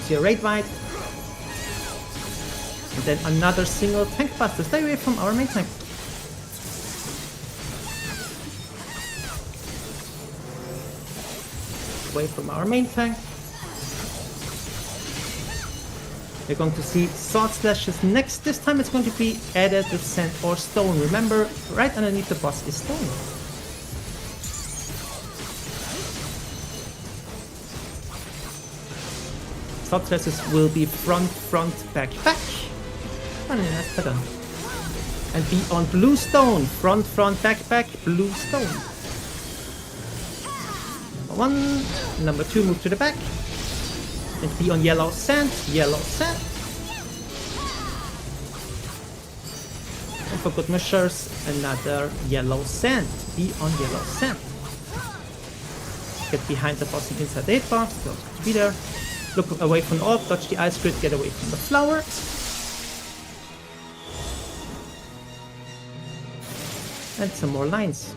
See a raid white. And then another single tank buster. Stay away from our main tank. Away from our main tank. We're going to see sword slashes next. This time it's going to be added with sand or stone. Remember, right underneath the boss is stone. Sword slashes will be front, back, back. Funny, nice pattern. And be on blue stone. Front, back, blue stone. Number 1. Number 2, move to the back. And be on yellow sand, yellow sand. And for good measures, another yellow sand. Be on yellow sand. Get behind the boss and inside the hitbox. Don't be there. Look away from the orb, dodge the ice grid, get away from the flower. And some more lines.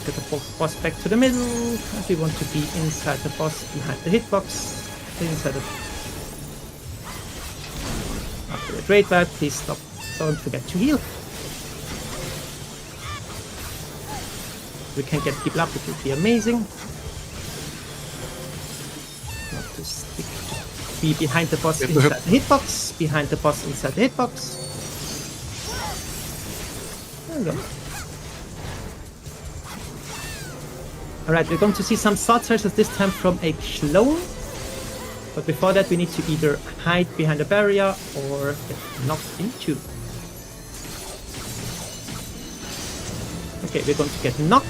Get the boss back to the middle, and we want to be inside the boss, behind the hitbox, inside the... After the raid bag, please stop, don't forget to heal. We can get people up, it would be amazing. Not to stick to be behind the boss inside the hitbox, behind the boss inside the hitbox. There we go. Alright, we're going to see some sword slashes this time from a clone. But before that we need to either hide behind a barrier or get knocked into. Okay, we're going to get knocked.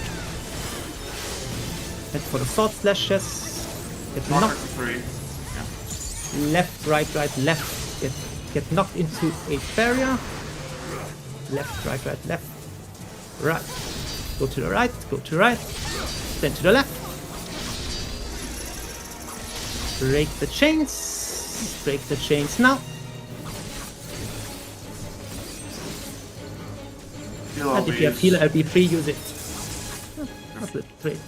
And for the sword slashes, get knocked. Left, right, left. Get knocked into a barrier. Left, right, left. Right. Go to the right, go to the right. Then to the left. Break the chains. Break the chains now. And if you have healer LB3, use it. That's it. Great.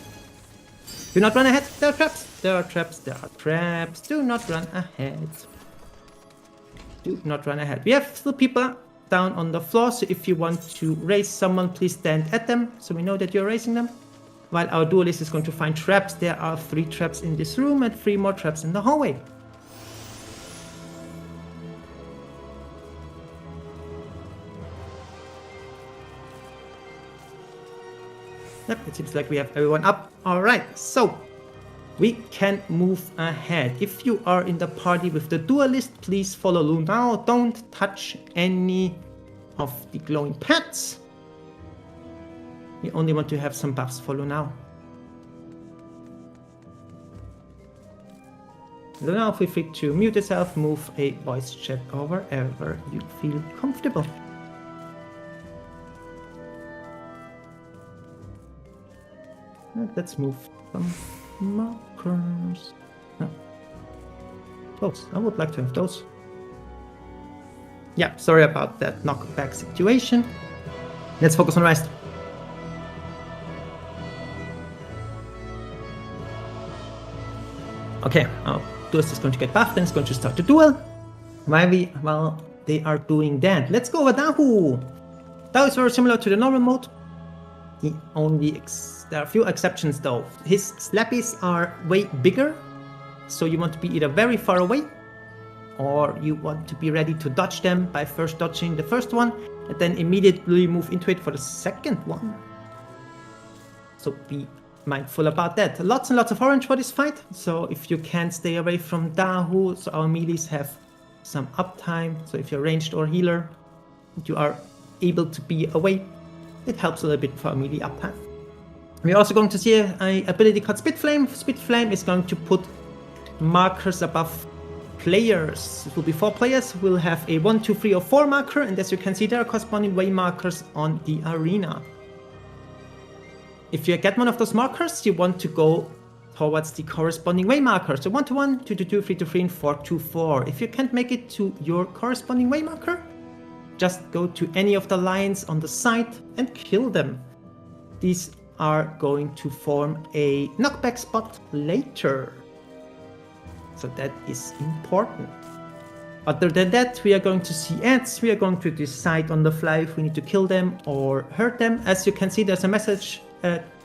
Do not run ahead. There are traps. There are traps. There are traps. Do not run ahead. Do not run ahead. We have still people down on the floor, so if you want to raise someone, please stand at them so we know that you're raising them. While our duelist is going to find traps, there are 3 traps in this room and 3 more traps in the hallway. Yep, it seems like we have everyone up. Alright, so we can move ahead. If you are in the party with the duelist, please follow Lu now. Don't touch any of the glowing pads. We only want to have some buffs for Lu now. Lu now, feel free to mute yourself, move a voice chat or wherever you feel comfortable. And let's move some markers. No. Those. I would like to have those. Yeah, sorry about that knockback situation. Let's focus on rest. Okay, our duelist is going to get buffed and it's going to start the duel. While they are doing that, let's go over Dahu. Dahu is very similar to the normal mode. There are a few exceptions though. His slappies are way bigger, so you want to be either very far away or you want to be ready to dodge them by first dodging the first one and then immediately move into it for the second one. So be mindful about that. Lots and lots of orange for this fight, so if you can stay away from Dahu, so our melees have some uptime, so if you're ranged or healer, you are able to be away, it helps a little bit for our melee uptime. We're also going to see an ability called Spit Flame. Spit Flame is going to put markers above players. It will be 4 players. We'll have a 1, 2, 3 or 4 marker, and as you can see there are corresponding way markers on the arena. if you get one of those markers, you want to go towards the corresponding way marker. So 1 to 1, 2 to 2, 3 to 3, and 4 to 4. If you can't make it to your corresponding way marker, just go to any of the lines on the side and kill them. These are going to form a knockback spot later. So that is important. Other than that, we are going to see ads. We are going to decide on the fly if we need to kill them or hurt them. As you can see, there's a message.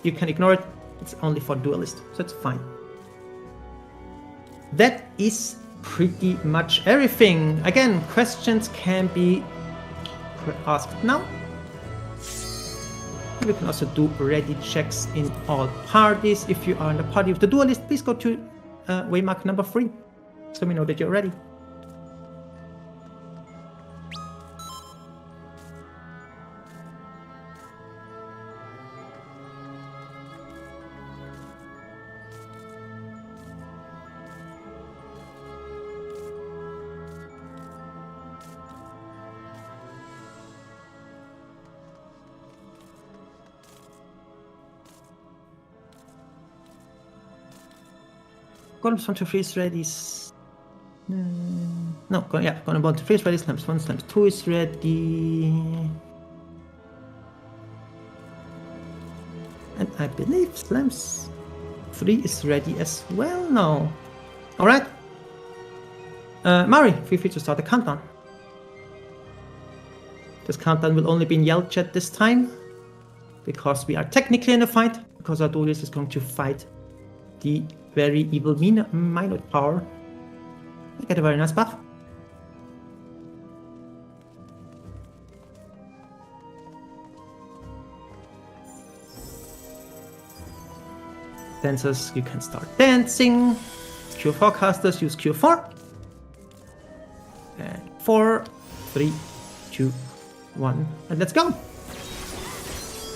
You can ignore it. It's only for duelist, so it's fine. That is pretty much everything. Again, questions can be asked now. We can also do ready checks in all parties. If you are in the party of the duelist, please go to waymark number 3, so we know that you're ready. Columns 1 to 3 is ready. No, column 1 to 3 is ready. Slams 1, slams 2 is ready. And I believe slams 3 is ready as well now. Alright. Mari, feel free to start the countdown. This countdown will only be in yell chat this time, because we are technically in a fight, because our duelist is going to fight the very evil Minot power. I get a very nice buff. Dancers, you can start dancing. Q4 casters, use Q4. And 4, 3, 2, 1, and let's go.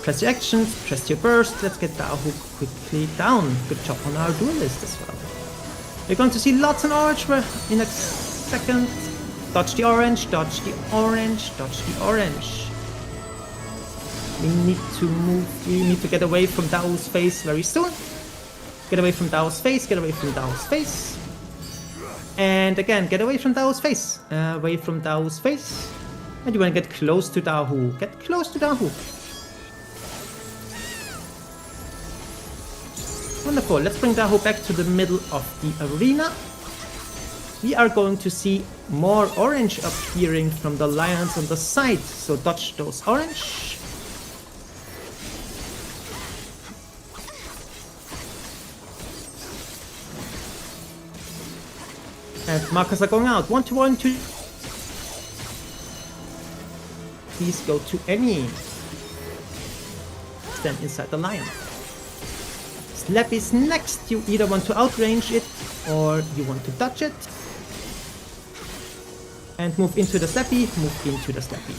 Press your actions, press your burst. Let's get Dahu quickly down. Good job on our duelist as well. We're going to see lots of orange in a second. Dodge the orange, dodge the orange, dodge the orange. We need to move, we need to get away from Dahu's face very soon. Get away from Dahu's face, get away from Dahu's face. And again, get away from Dahu's face. Away from Dahu's face. And you want to get close to Dahu. Get close to Dahu. Wonderful. Let's bring Dahu back to the middle of the arena. We are going to see more orange appearing from the lions on the side. So dodge those orange. And markers are going out. 1 to 1, 2. Please go to any. Stand inside the lion. Slap is next. You either want to outrange it or you want to dodge it. And move into the slappy, move into the slappy.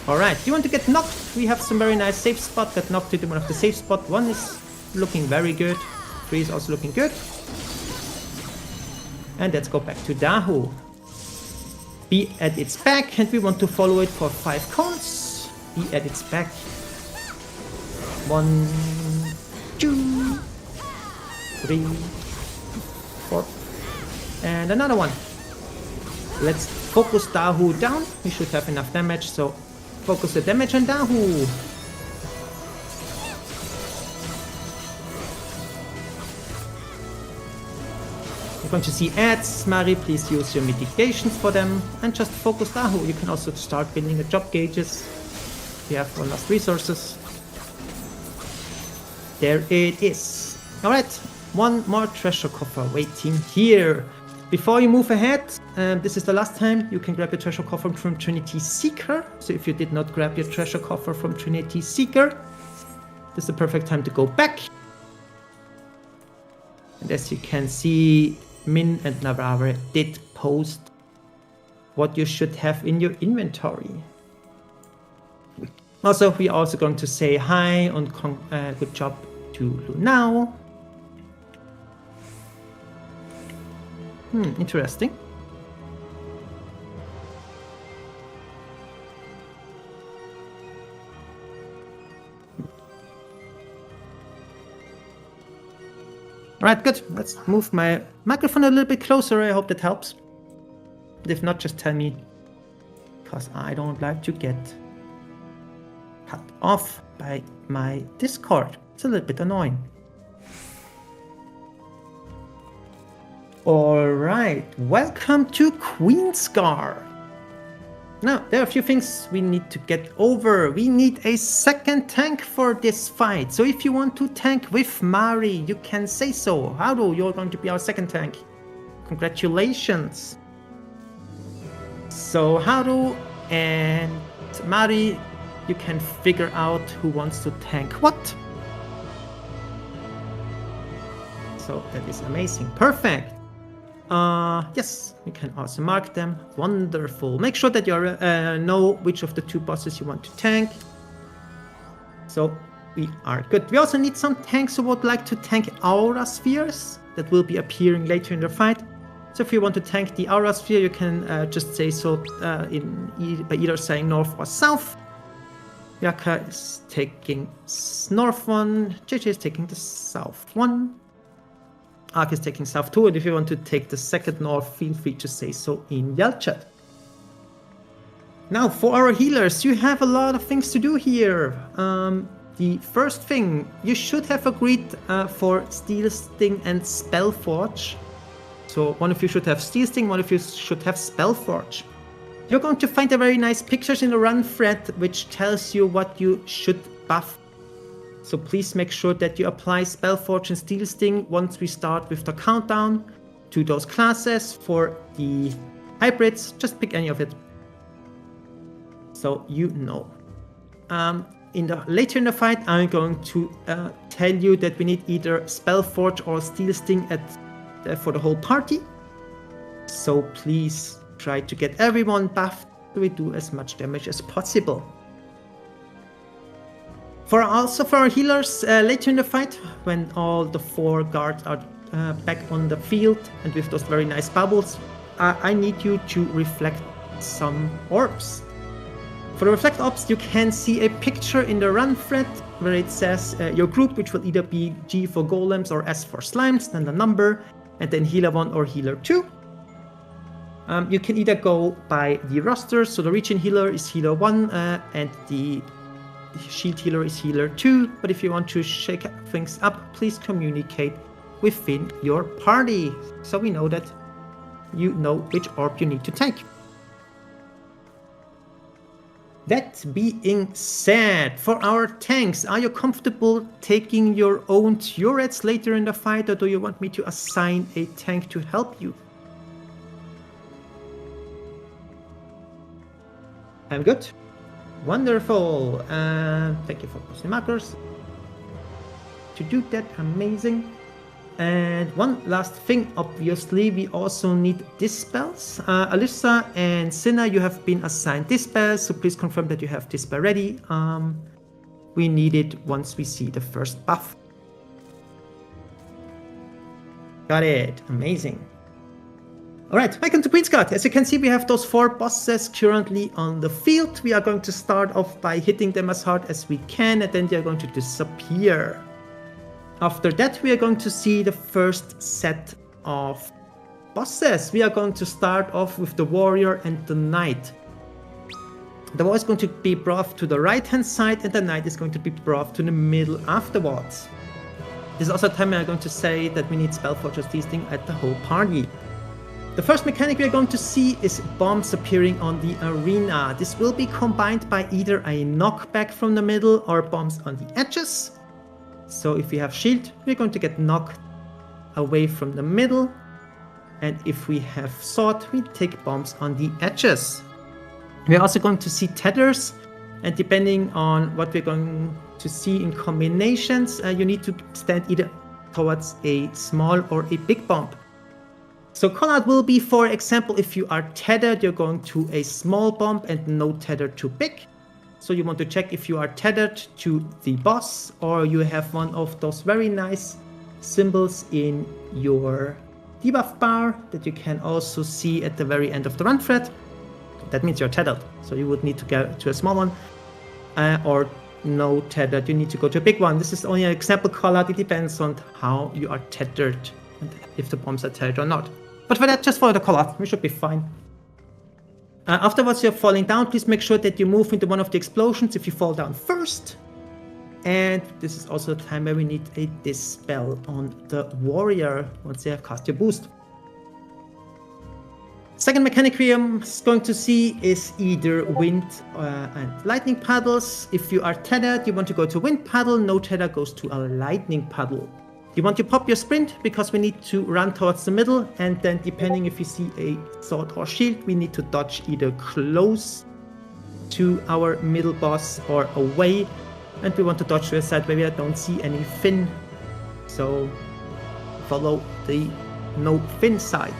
Alright, you want to get knocked? We have some very nice safe spot. Get knocked into one of the safe spot. 1 is looking very good. 3 is also looking good. And let's go back to Dahu. Be at its back, and we want to follow it for 5 cones. Be at its back. 1, 2, 3, 4, and another one. Let's focus Dahu down. We should have enough damage, so focus the damage on Dahu. You're going to see ads. Mari, please use your mitigations for them and just focus Dahu. You can also start building the job gauges. We have one last resources. There it is. Alright, 1 more treasure coffer waiting here. Before you move ahead, this is the last time you can grab your treasure coffer from Trinity Seeker. So if you did not grab your treasure coffer from Trinity Seeker, this is the perfect time to go back. And as you can see, Min and Navarre did post what you should have in your inventory. Also, we are also going to say hi and good job to Lunao. Interesting. Alright, good. Let's move my microphone a little bit closer. I hope that helps. But if not, just tell me. Because I don't like to get cut off by my Discord. It's a little bit annoying. Alright, welcome to Queenscar. Now, there are a few things we need to get over. We need a second tank for this fight. So if you want to tank with Mari, you can say so. Haru, you're going to be our second tank. Congratulations. So Haru and Mari, you can figure out who wants to tank what. So that is amazing. Perfect. Yes, you can also mark them. Wonderful. Make sure that you know which of the two bosses you want to tank. So we are good. We also need some tanks who would like to tank aura spheres that will be appearing later in the fight. So if you want to tank the aura sphere, you can just say so by either saying north or south. Yaka is taking north one. JJ is taking the south one. Ark is taking south 2, and if you want to take the second north, feel free to say so in Yell chat. Now, for our healers, you have a lot of things to do here. The first thing, you should have agreed for Steel Sting and Spellforge. So one of you should have Steel Sting, one of you should have Spellforge. You're going to find a very nice pictures in the run thread, which tells you what you should buff. So please make sure that you apply Spellforge and Steel Sting once we start with the countdown to those classes. For the hybrids, just pick any of it. So you know. Later in the fight, I'm going to tell you that we need either Spellforge or Steel Sting for the whole party. So please try to get everyone buffed so we do as much damage as possible. For our healers, later in the fight, when all the 4 guards are back on the field and with those very nice bubbles, I need you to reflect some orbs. For the reflect orbs, you can see a picture in the run thread where it says your group, which will either be G for golems or S for slimes, then the number, and then healer 1 or healer 2. You can either go by the roster, so the region healer is healer 1 and the shield healer is healer 2, but if you want to shake things up, please communicate within your party so we know that you know which orb you need to take. That being said, for our tanks, are you comfortable taking your own turrets later in the fight, or do you want me to assign a tank to help you? I'm good. Wonderful. Thank you for posting markers. To do that, amazing. And one last thing, obviously, we also need dispels. Alyssa and Cinna, you have been assigned dispels, so please confirm that you have dispel ready. We need it once we see the first buff. Got it. Amazing. Alright, welcome to Queensguard. As you can see, we have those 4 bosses currently on the field. We are going to start off by hitting them as hard as we can, and then they are going to disappear. After that, we are going to see the first set of bosses. We are going to start off with the warrior and the knight. The warrior is going to be brought to the right hand side, and the knight is going to be brought to the middle afterwards. This is also a time we are going to say that we need Spellforge or Steel Sting at the whole party. The first mechanic we are going to see is bombs appearing on the arena. This will be combined by either a knockback from the middle or bombs on the edges. So if we have shield, we're going to get knocked away from the middle. And if we have sword, we take bombs on the edges. We're also going to see tethers. And depending on what we're going to see in combinations, you need to stand either towards a small or a big bomb. So callout will be, for example, if you are tethered, you're going to a small bomb and no tether too big. So you want to check if you are tethered to the boss, or you have one of those very nice symbols in your debuff bar that you can also see at the very end of the run thread. That means you're tethered. So you would need to go to a small one, or no tethered, you need to go to a big one. This is only an example callout. It depends on how you are tethered and if the bombs are tethered or not. But for that, just follow the callout. We should be fine. Afterwards, you're falling down. Please make sure that you move into one of the explosions if you fall down first. And this is also the time where we need a dispel on the warrior once they have cast your boost. Second mechanic we are going to see is either wind and lightning paddles. If you are tethered, you want to go to wind paddle. No tether goes to a lightning paddle. You want to pop your sprint because we need to run towards the middle, and then depending if you see a sword or shield, we need to dodge either close to our middle boss or away, and we want to dodge to a side where we don't see any fin. So follow the no fin side.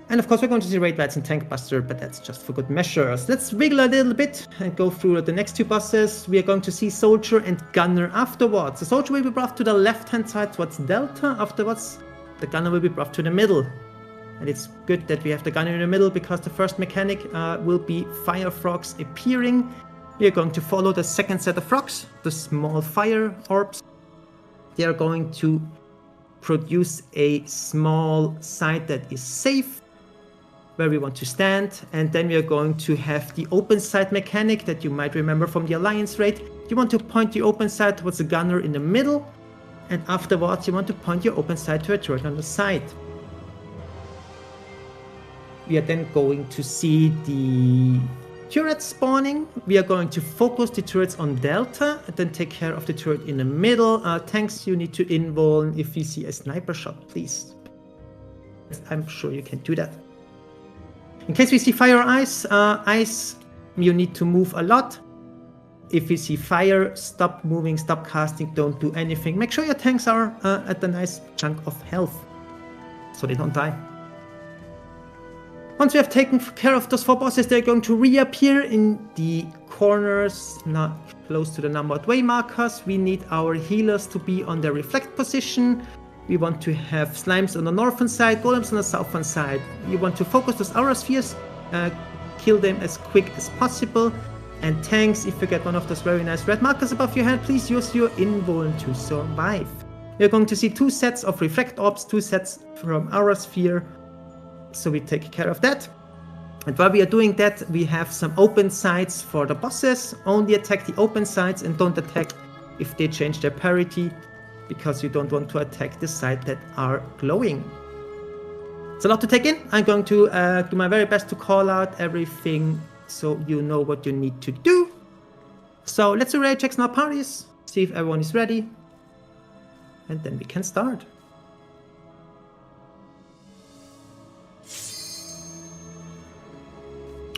And of course we're going to see Raid Rats and Tank Buster, but that's just for good measures. Let's wiggle a little bit and go through the next two bosses. We are going to see Soldier and Gunner afterwards. The Soldier will be brought to the left-hand side towards Delta. Afterwards, the Gunner will be brought to the middle. And it's good that we have the Gunner in the middle because the first mechanic will be Fire Frogs appearing. We are going to follow the second set of frogs, the small fire orbs. They are going to produce a small site that is safe, where we want to stand, and then we are going to have the open sight mechanic that you might remember from the Alliance raid. You want to point the open sight towards the gunner in the middle, and afterwards you want to point your open sight to a turret on the side. We are then going to see the turrets spawning. We are going to focus the turrets on Delta and then take care of the turret in the middle. Tanks, you need to invuln if you see a sniper shot, please. I'm sure you can do that. In case we see fire or ice, you need to move a lot. If you see fire, stop moving, stop casting, don't do anything. Make sure your tanks are at a nice chunk of health, so they don't die. Once we have taken care of those four bosses, they're going to reappear in the corners, not close to the numbered way markers. We need our healers to be on their reflect position. We want to have slimes on the northern side, golems on the southern side. You want to focus those aura spheres, kill them as quick as possible. And tanks, if you get one of those very nice red markers above your head, please use your invuln to survive. You're going to see two sets of reflect orbs, two sets from aura sphere. So we take care of that. And while we are doing that, we have some open sides for the bosses. Only attack the open sides and don't attack if they change their parity, because you don't want to attack the side that are glowing. It's a lot to take in. I'm going to do my very best to call out everything so you know what you need to do. So let's do raid checks in our parties, see if everyone is ready, and then we can start.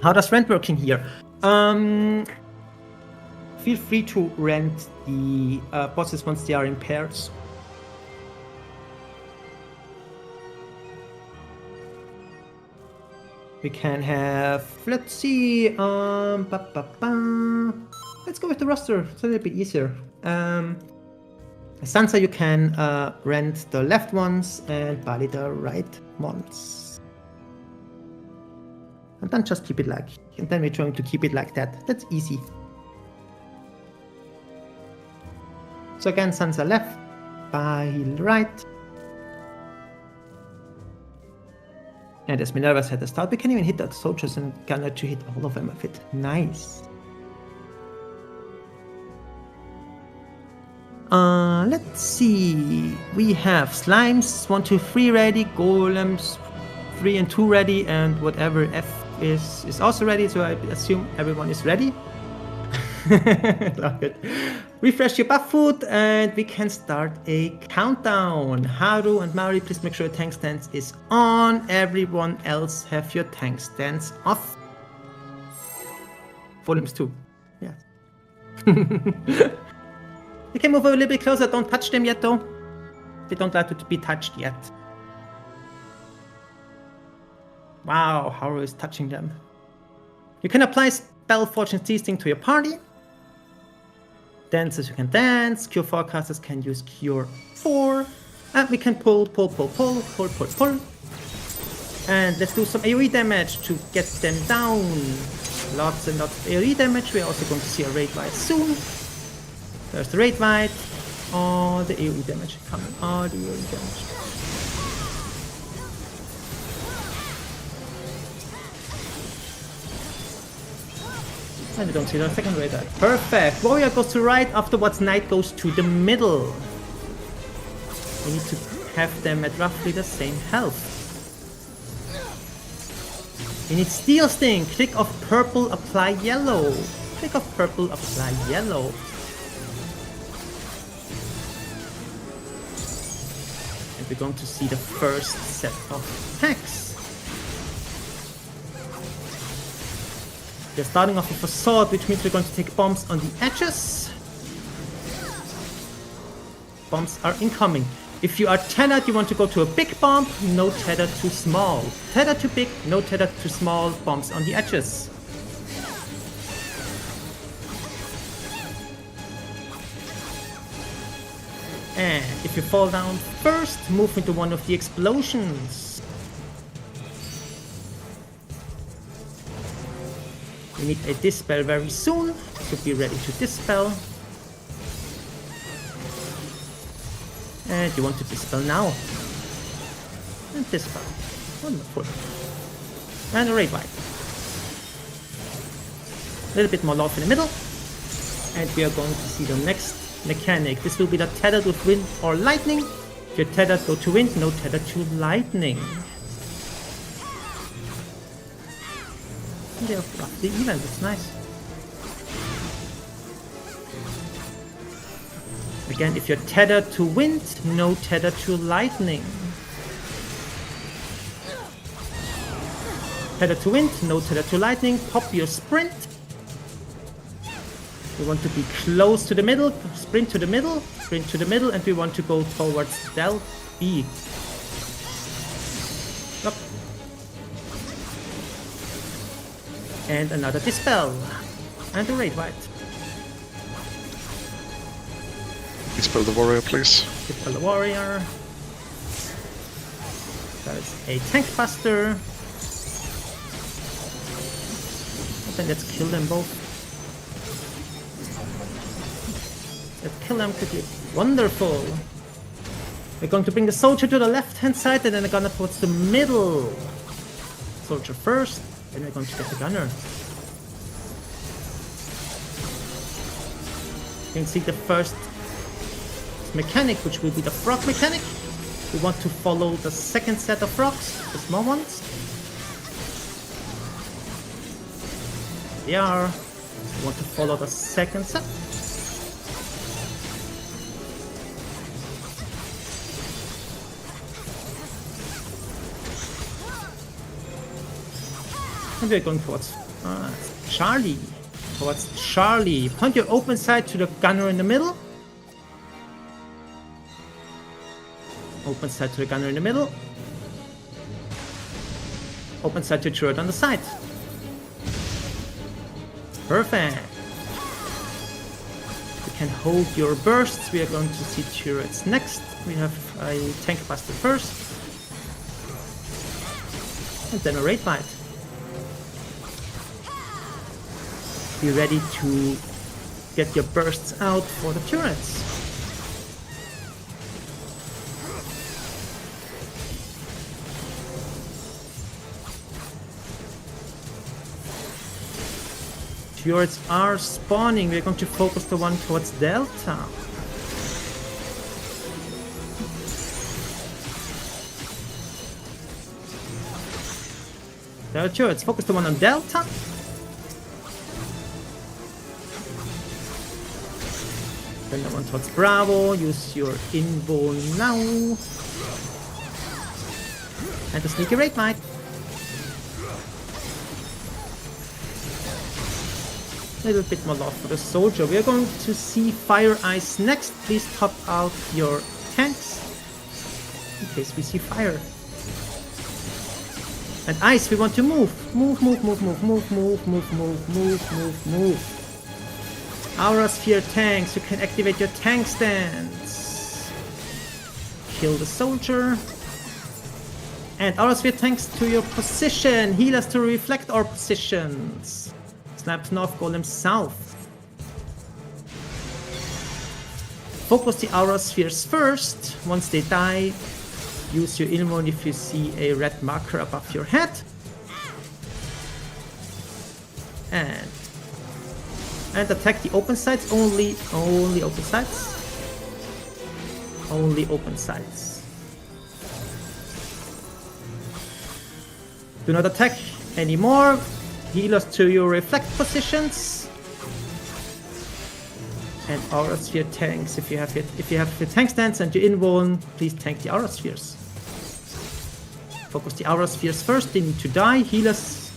How does rent working here? Feel free to rent the bosses once they are in pairs. We can have, let's see, let's go with the roster, it's a little bit easier. Sansa, you can rent the left ones and Bali the right ones. And then just keep it like, and then we're trying to keep it like that. That's easy. So again, Sansa left, Bali right. And as Minerva said at the start, we can even hit the soldiers and Gunner to hit all of them with it. Nice. Let's see. We have slimes 1, 2, 3 ready, golems 3 and 2 ready, and whatever F is also ready. So I assume everyone is ready. Love it. Refresh your buff food and we can start a countdown. Haru and Maori, please make sure your tank stance is on. Everyone else have your tank stance off. Volumes 2. Yeah. You can move a little bit closer. Don't touch them yet though. They don't like to be touched yet. Wow, Haru is touching them. You can apply spell Fortune Seizing to your party. Dancers, you can dance. Cure forecasters can use Cure 4. And we can pull. And let's do some AoE damage to get them down. Lots and lots of AoE damage. We're also going to see a raid fight soon. There's the raid fight. All the AoE damage coming. All the AoE damage. And we don't see the second raid fight. Perfect. Warrior goes to right. Afterwards, Knight goes to the middle. We need to have them at roughly the same health. We need Steel Sting. Click of purple, apply yellow. Click of purple, apply yellow. And we're going to see the first set of attacks. We're starting off with a sword, which means we're going to take bombs on the edges. Bombs are incoming. If you are tethered, you want to go to a big bomb, no tether too small. Tether too big, no tether too small, bombs on the edges. And if you fall down first, move into one of the explosions. We need a dispel very soon, so be ready to dispel. And you want to dispel now. And dispel. Wonderful. And a raid fight. A little bit more love in the middle. And we are going to see the next mechanic. This will be the tethered with wind or lightning. If you're tethered, go to wind, no tether to lightning. And they're roughly even, that's nice. Again, if you're tethered to wind, no tether to lightning. Tether to wind, no tether to lightning. Pop your sprint. We want to be close to the middle, sprint to the middle, and we want to go towards Del B. Up. And another dispel. And a raid fight. Dispel the warrior, please. Dispel the warrior. There's a tank buster. And then let's kill them both. Let's kill them quickly. Wonderful. We're going to bring the soldier to the left hand side and then the gunner towards the middle. Soldier first, then we're going to get the gunner. You can see the first mechanic, which will be the frog mechanic. We want to follow the second set of frogs, the small ones. They are. We want to follow the second set. And we're going towards Charlie. Towards Charlie. Point your open sight to the gunner in the middle. Open sight to the gunner in the middle. Open sight to turret on the side. Perfect. You can hold your bursts. We are going to see turrets next. We have a tank buster first. And then a raid fight. Be ready to get your bursts out for the turrets. Turrets are spawning. We're going to focus the one towards Delta. There are turrets. Focus the one on Delta. Then the one towards Bravo. Use your invo now. And the sneaky raid might. A little bit more love for the soldier. We are going to see Fire Ice next. Please top out your tanks in case we see fire. And ice, we want to move. Move. Aura Sphere tanks, you can activate your tank stance. Kill the soldier. And Aura Sphere tanks to your position. Healers to reflect our positions. Slabs north, golems south. Focus the aura spheres first. Once they die, use your Ilmon if you see a red marker above your head. And attack the open sides only. Only open sides. Only open sides. Do not attack anymore. Heal us to your reflect positions. And aura sphere tanks. If you have your tank stance and your invuln, please tank the aura spheres. Focus the aura spheres first. They need to die. Heal us.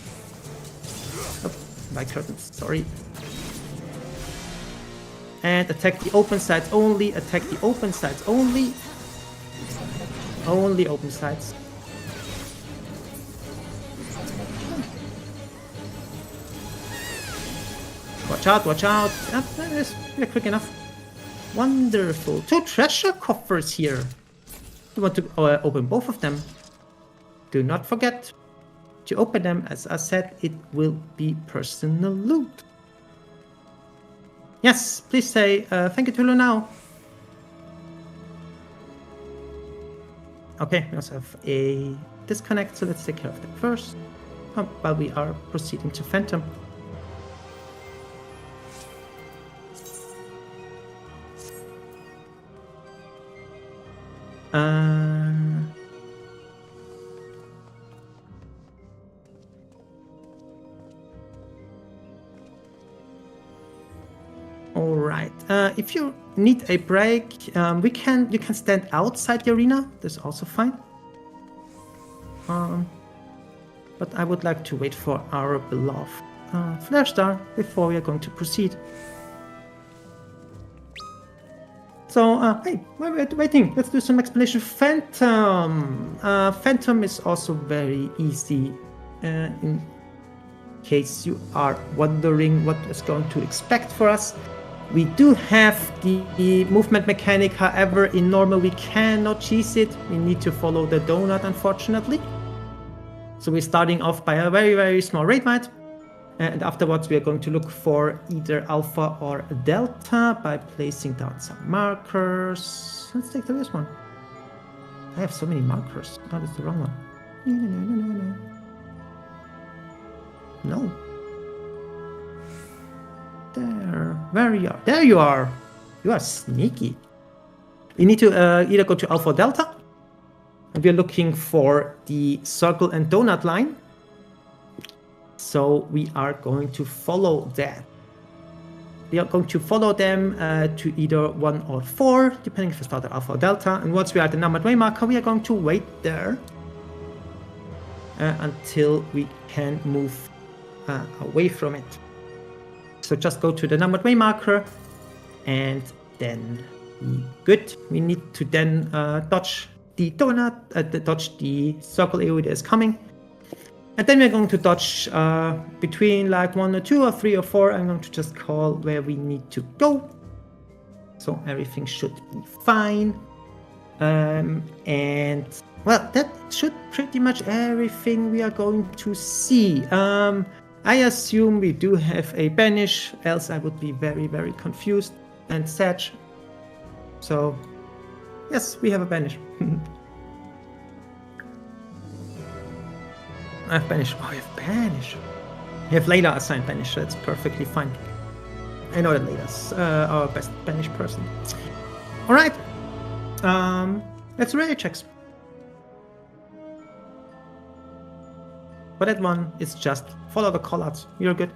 Oh, my curtains. Sorry. And attack the open sides only. Attack the open sides only. Only open sides. Watch out, watch out. We're quick enough. Wonderful. 2 treasure coffers here. You want to open both of them. Do not forget to open them. As I said, it will be personal loot. Yes, please say thank you to Lu now. Okay, we also have a disconnect, so let's take care of that first. While we are proceeding to Phantom. All right. If you need a break, you can stand outside the arena. That's also fine. But I would like to wait for our beloved Flare Star before we are going to proceed. So, hey, while we're waiting, let's do some explanation. Phantom. Phantom is also very easy. In case you are wondering what is going to expect for us. We do have the movement mechanic, however, in normal we cannot cheese it. We need to follow the donut, unfortunately. So we're starting off by a very, very small raid might. And afterwards we are going to look for either alpha or delta by placing down some markers. Let's take this one. I have so many markers. Oh, that's the wrong one. No. There you are. There you are. You are sneaky. We need to either go to alpha or delta. And we're looking for the circle and donut line. So we are going to follow that. We are going to follow them to either 1 or 4, depending if we start at alpha or delta. And once we are at the numbered way marker, we are going to wait there until we can move away from it. So just go to the numbered way marker and then be good. We need to then dodge the donut, dodge the circle AoE that is coming. And then we're going to dodge between like 1 or 2 or 3 or 4. I'm going to just call where we need to go. So everything should be fine. And well, that should pretty much everything we are going to see. I assume we do have a banish, else I would be very, very confused and sad. So yes, we have a banish. I have banish. Oh, you have banish. You have Layla assigned banish, so that's perfectly fine. I know that Layla's our best banish person. Alright. Let's do radio checks. For that one, it's just follow the callouts. You're good.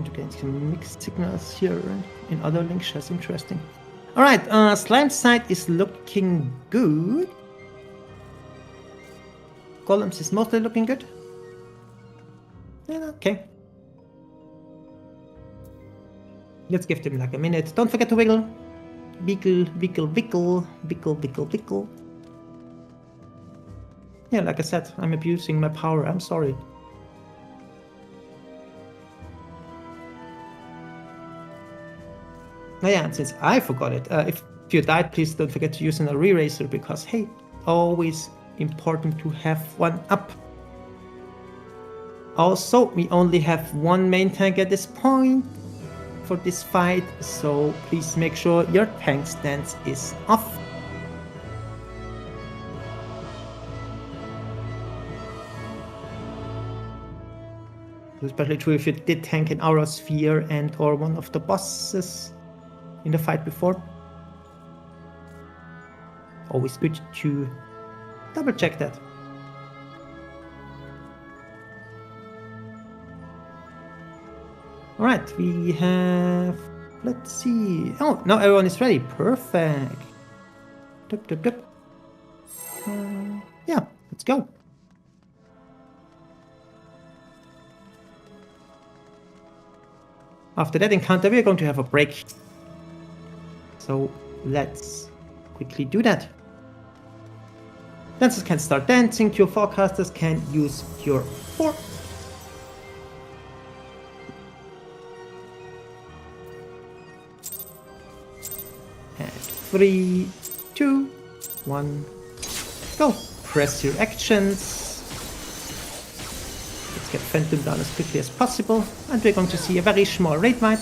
To get some mixed signals here in other links. That's interesting. Alright, slime side is looking good. Golems is mostly looking good. Yeah, okay. Let's give them like a minute. Don't forget to wiggle. Wiggle, wiggle, wiggle, wiggle, wiggle, wiggle. Yeah, like I said, I'm abusing my power. I'm sorry. Oh yeah, and since I forgot it, if you died, please don't forget to use an re-racer because, hey, always important to have one up. Also, we only have one main tank at this point for this fight, so please make sure your tank stance is off. Especially true if you did tank an Aura Sphere and or one of the bosses in the fight before. Always good to double check that. Alright, we have... let's see... oh, now everyone is ready. Perfect. Dup, dup, dup. Yeah, let's go. After that encounter, we are going to have a break. So let's quickly do that. Dancers can start dancing, Cure Forecasters can use Cure 4. And 3, 2, 1, go. Press your actions. Let's get Phantom down as quickly as possible. And we're going to see a very small raid fight.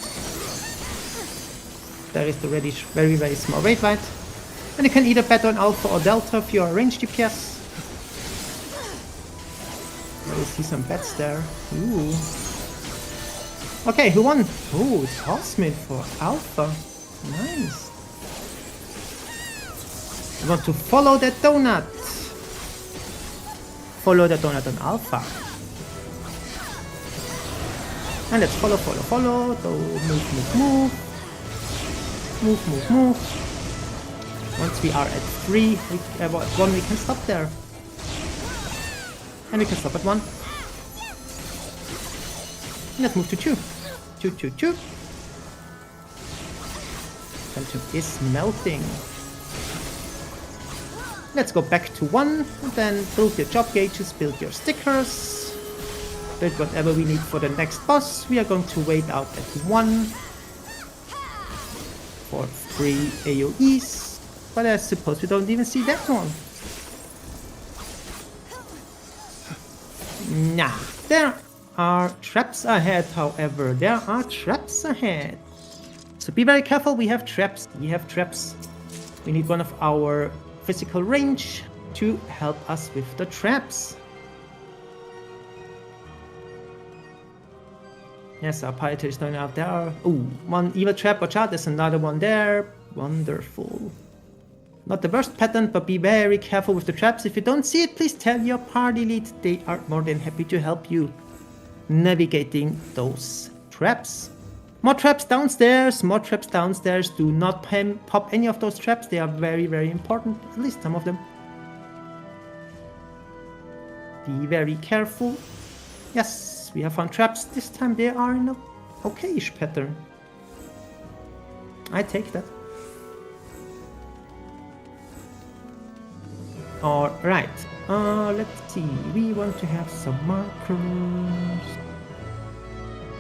There is the very, very small raid fight. And you can either bet on Alpha or Delta if you are ranged DPS. I see some bets there. Ooh. Okay, who won? Ooh, Tossmid for Alpha. Nice. You want to follow that donut. Follow the donut on Alpha. And let's follow. So move. Move. Once we are at 3, at 1 we can stop there. And we can stop at 1. Let's move to 2. 2. Phantom is melting. Let's go back to 1, and then build your job gauges, build your stickers, build whatever we need for the next boss. We are going to wait out at 1 for 3 AoEs. But I suppose we don't even see that one. Nah, there are traps ahead, however. There are traps ahead. So be very careful, we have traps. We need one of our physical range to help us with the traps. Yes, our pirate is going out there. Ooh, one evil trap, watch out, there's another one there. Wonderful. Not the worst pattern, but be very careful with the traps. If you don't see it, please tell your party lead. They are more than happy to help you navigating those traps. More traps downstairs. Do not pop any of those traps. They are very, very important. At least some of them. Be very careful. Yes, we have found traps. This time they are in a okayish pattern. I take that. Alright, let's see, we want to have some markers.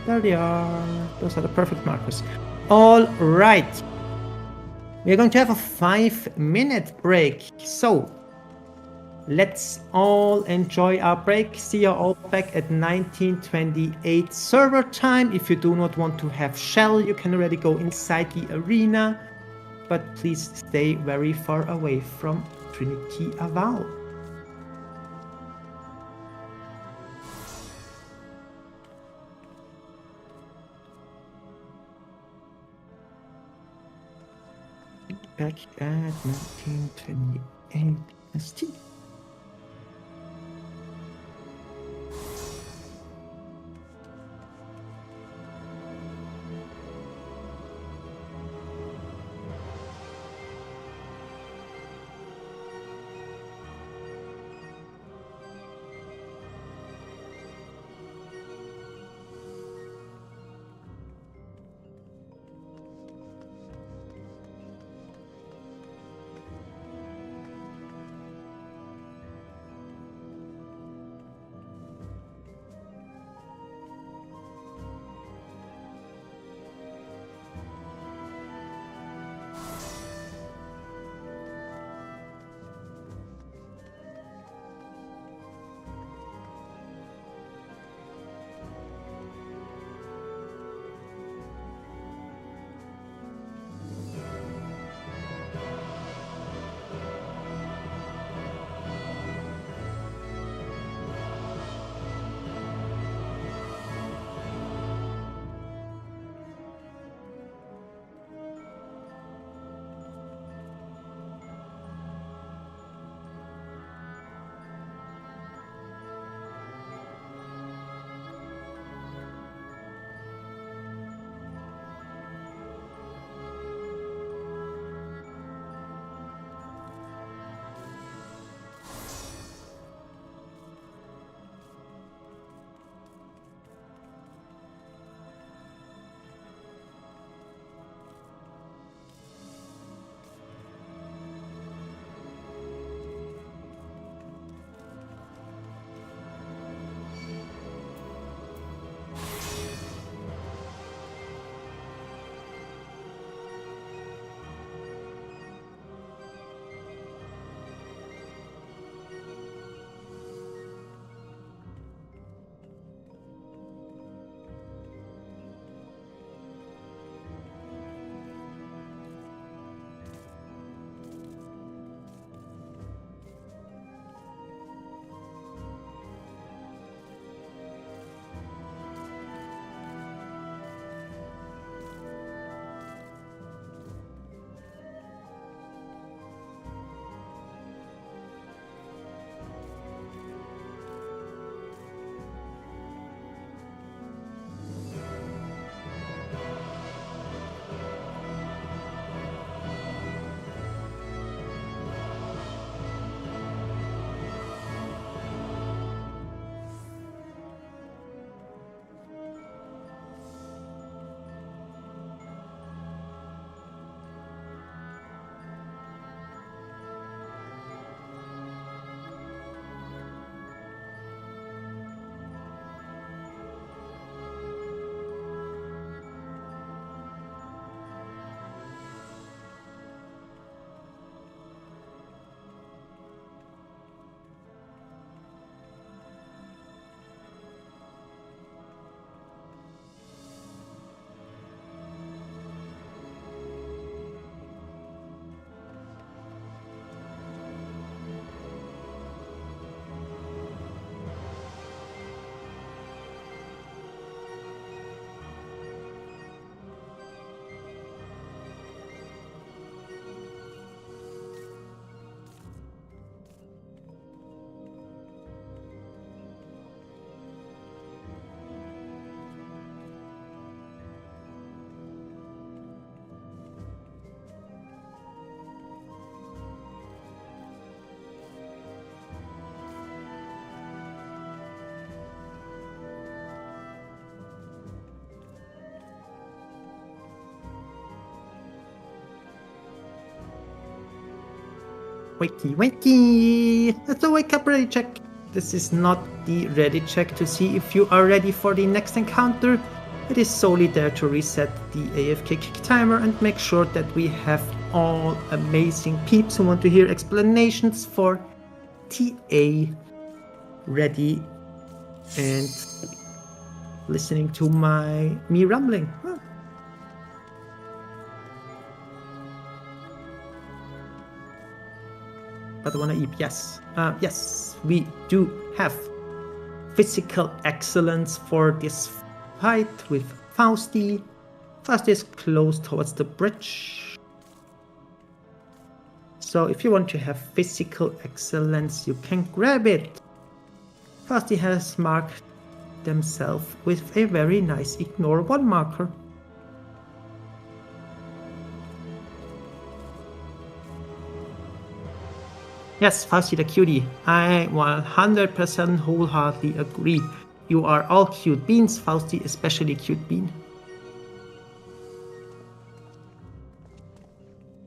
There they are, those are the perfect markers. Alright, we're going to have a 5-minute break, so let's all enjoy our break. See you all back at 1928 server time. If you do not want to have shell, you can already go inside the arena, but please stay very far away from Trinity Aval. Back at 1928 ST. Wakey. That's a wake up ready check. This is not the ready check to see if you are ready for the next encounter. It is solely there to reset the AFK kick timer and make sure that we have all amazing peeps who want to hear explanations for TA ready and listening to me rambling. Huh. But I wanna eat, yes. Yes, we do have physical excellence for this fight with Fausti. Fausti is close towards the bridge. So if you want to have physical excellence, you can grab it. Fausti has marked themselves with a very nice ignore 1 marker. Yes, Fausti the cutie, I 100% wholeheartedly agree. You are all cute beans, Fausti especially cute bean.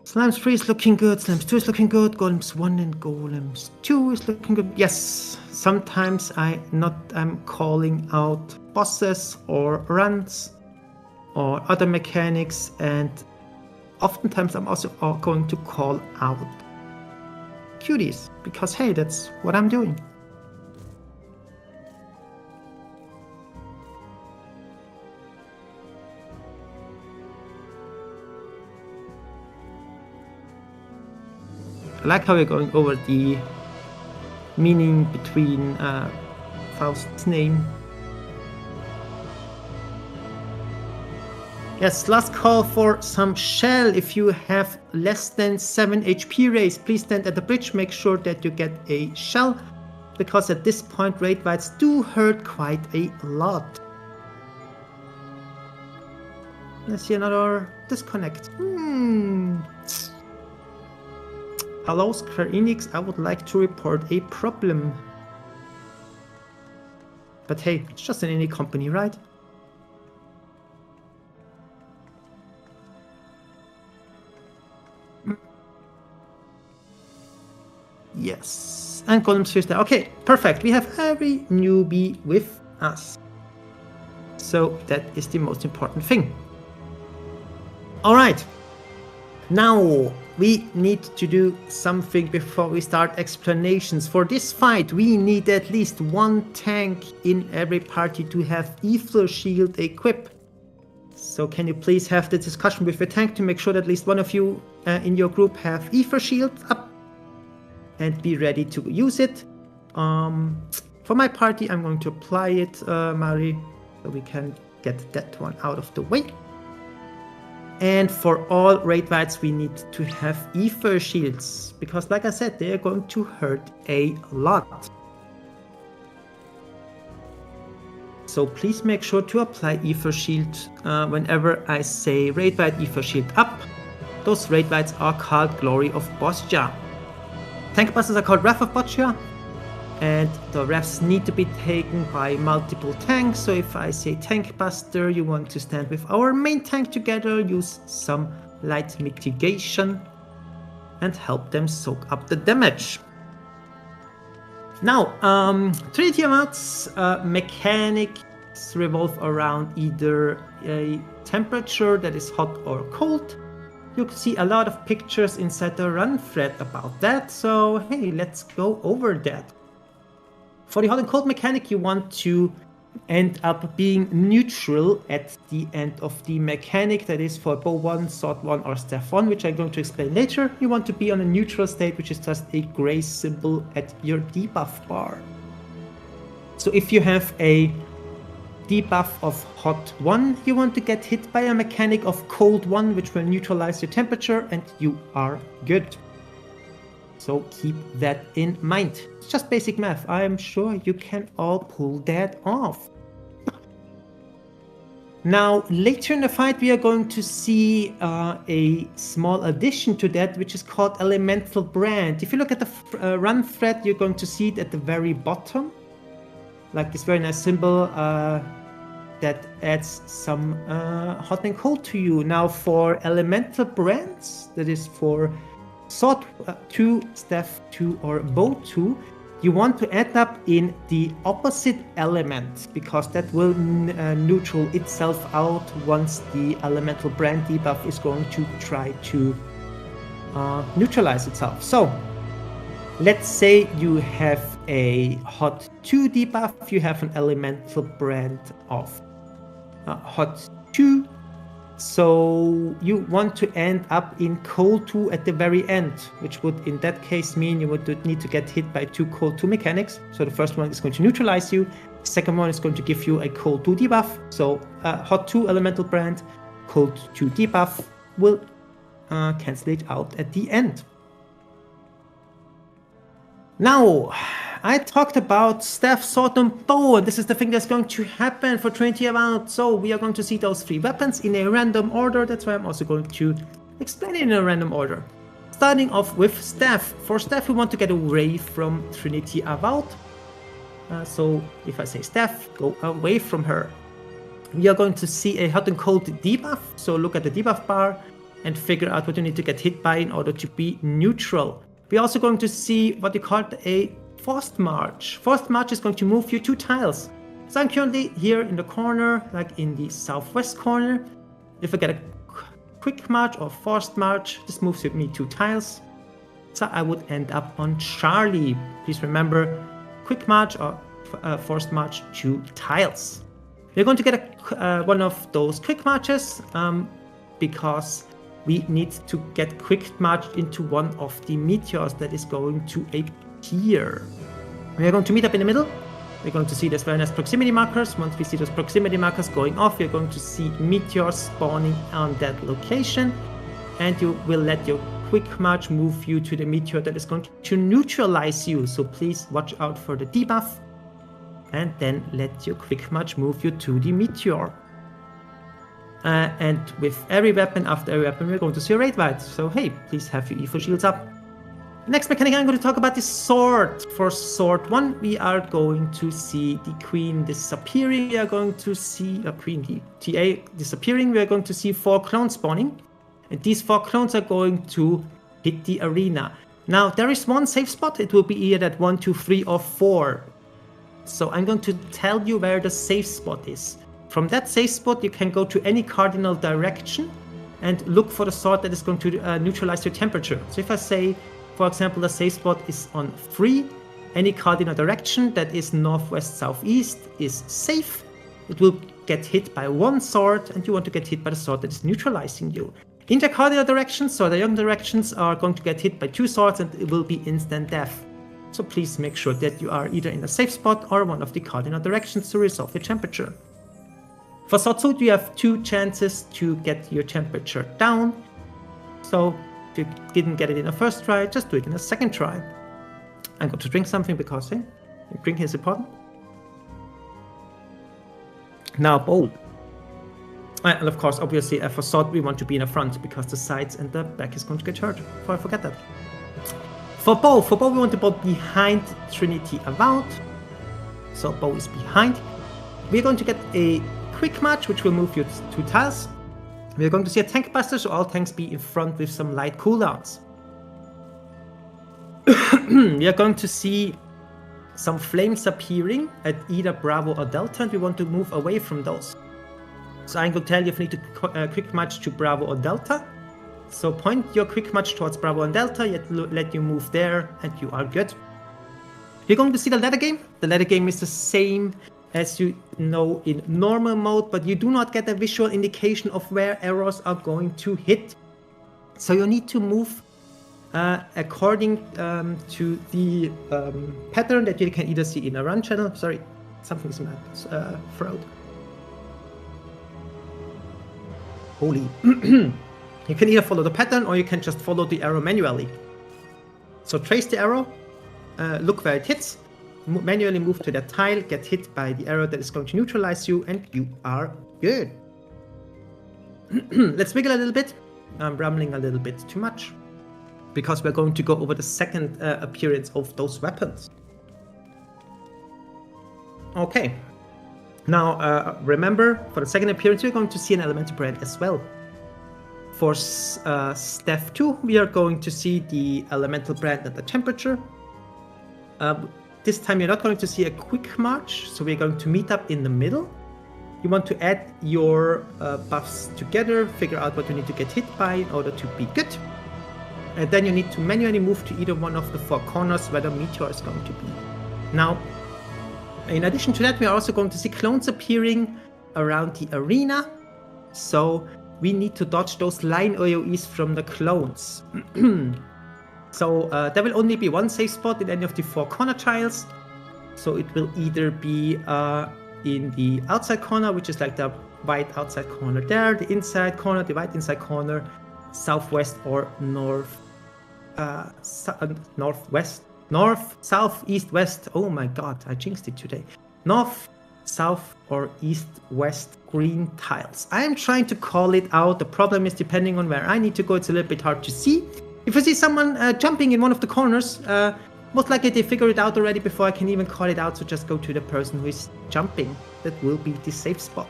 Slimes 3 is looking good, Slimes 2 is looking good, Golems 1 and Golems 2 is looking good. Yes, sometimes I'm calling out bosses or runs or other mechanics, and oftentimes I'm also going to call out cuties, because hey, that's what I'm doing. I like how we're going over the meaning between Faust's name. Yes, last call for some shell. If you have less than 7 HP raise, please stand at the bridge. Make sure that you get a shell, because at this point raid bites do hurt quite a lot. Let's see another disconnect. Hello Square Enix, I would like to report a problem. But hey, it's just an indie company, right? Yes, and Golem Spheres there. Okay, perfect. We have every newbie with us. So that is the most important thing. Alright, now we need to do something before we start explanations. For this fight, we need at least 1 tank in every party to have Ether Shield equipped. So can you please have the discussion with the tank to make sure that at least one of you in your group have Ether Shield up and be ready to use it. For my party, I'm going to apply it, Mari, so we can get that one out of the way. And for all raid bites, we need to have Ether Shields, because like I said, they are going to hurt a lot. So please make sure to apply Ether Shield whenever I say raid bite Ether Shield up. Those raid bites are called Glory of Bosja. Tank busters are called Wrath of Bosja, and the refs need to be taken by multiple tanks. So if I say tank buster, you want to stand with our main tank together, use some light mitigation, and help them soak up the damage. Now, Trinity amounts mechanics revolve around either a temperature that is hot or cold. You can see a lot of pictures inside the run thread about that, so hey, let's go over that. For the hot and cold mechanic, you want to end up being neutral at the end of the mechanic. That is for bow 1, sword 1 or staff 1, which I'm going to explain later. You want to be on a neutral state, which is just a gray symbol at your debuff bar. So if you have a debuff of hot 1, you want to get hit by a mechanic of cold 1, which will neutralize your temperature, and you are good. So keep that in mind. It's just basic math. I am sure you can all pull that off. Now, later in the fight, we are going to see a small addition to that, which is called Elemental Brand. If you look at the run thread, you're going to see it at the very bottom, like this very nice symbol that adds some hot and cold to you. Now, for Elemental Brands, that is for Sword 2, Staff 2, or Bow 2, you want to end up in the opposite element, because that will neutral itself out once the elemental brand debuff is going to try to neutralize itself. So let's say you have a hot 2 debuff, you have an elemental brand of hot 2, so you want to end up in cold 2 at the very end, which would in that case mean you would need to get hit by 2 cold 2 mechanics. So the first one is going to neutralize you, the second one is going to give you a cold 2 debuff. So hot 2 elemental brand, cold 2 debuff will cancel it out at the end. Now, I talked about Staff, Sword, and Bow, and this is the thing that's going to happen for Trinity Avowed. So we are going to see those 3 weapons in a random order. That's why I'm also going to explain it in a random order. Starting off with Staff. For Staff, we want to get away from Trinity Avowed. So if I say Staff, go away from her. We are going to see a hot and cold debuff. So look at the debuff bar and figure out what you need to get hit by in order to be neutral. We're also going to see what we call a Forced March. Forced March is going to move you 2 tiles. So I'm currently here in the corner, like in the southwest corner. If I get a Quick March or Forced March, this moves with me 2 tiles. So I would end up on Charlie. Please remember, Quick March or Forced March 2 tiles. We're going to get one of those Quick Marches because we need to get Quick March into one of the meteors that is going to appear. We are going to meet up in the middle. We're going to see those very nice proximity markers. Once we see those proximity markers going off, you're going to see meteors spawning on that location. And you will let your Quick March move you to the meteor that is going to neutralize you. So please watch out for the debuff. And then let your Quick March move you to the meteor. And with every weapon, after every weapon, we're going to see a raid wight. So hey, please have your Evo shields up. Next mechanic, I'm going to talk about the sword. For sword 1, we are going to see the queen disappearing. We are going to see a queen, the TA disappearing. We are going to see 4 clones spawning. And these 4 clones are going to hit the arena. Now, there is one safe spot. It will be either at 1, 2, 3, or 4. So I'm going to tell you where the safe spot is. From that safe spot, you can go to any cardinal direction and look for the sword that is going to neutralize your temperature. So if I say, for example, the safe spot is on 3, any cardinal direction that is northwest, southeast is safe. It will get hit by 1 sword, and you want to get hit by the sword that is neutralizing you. Intercardinal directions, so the young directions, are going to get hit by 2 swords, and it will be instant death. So please make sure that you are either in a safe spot or one of the cardinal directions to resolve your temperature. For sword 2, you have 2 chances to get your temperature down. So if you didn't get it in the first try, just do it in the second try. I'm going to drink something because drinking is important. Now bow. And of course, obviously, for sword, we want to be in the front because the sides and the back is going to get hurt. Before I forget that. For bow, we want to bow behind Trinity Avowed. So bow is behind. We're going to get a Quick March, which will move you 2 tiles. We're going to see a Tank Buster, so all tanks be in front with some light cooldowns. We are going to see some flames appearing at either Bravo or Delta, and we want to move away from those. So I'm going to tell you if you need to Quick March to Bravo or Delta. So point your Quick March towards Bravo and Delta, yet let you move there, and you are good. You're going to see the ladder game. The ladder game is the same as you know in normal mode, but you do not get a visual indication of where arrows are going to hit. So you need to move according to the pattern that you can either see in a run channel. Sorry, something's in my throat. Holy. You can either follow the pattern or you can just follow the arrow manually. So trace the arrow, look where it hits, manually move to that tile, get hit by the arrow that is going to neutralize you, and you are good. Let's wiggle a little bit. I'm rambling a little bit too much because we're going to go over the second appearance of those weapons. Okay. Now, remember, for the second appearance, we're going to see an elemental brand as well. For Steph 2, we are going to see the elemental brand at the temperature. This time you're not going to see a quick march, so we're going to meet up in the middle. You want to add your buffs together, figure out what you need to get hit by in order to be good. And then you need to manually move to either one of the 4 corners where the meteor is going to be. Now, in addition to that, we are also going to see clones appearing around the arena. So we need to dodge those line AoEs from the clones. So there will only be one safe spot in any of the 4 corner tiles. So it will either be in the outside corner, which is like the white outside corner there, the inside corner, the white inside corner, southwest or north, northwest, north, south, east, west. Oh my god, I jinxed it today. North, south, or east, west green tiles. I am trying to call it out. The problem is, depending on where I need to go, it's a little bit hard to see. If I see someone jumping in one of the corners, most likely they figure it out already before I can even call it out, so just go to the person who is jumping. That will be the safe spot.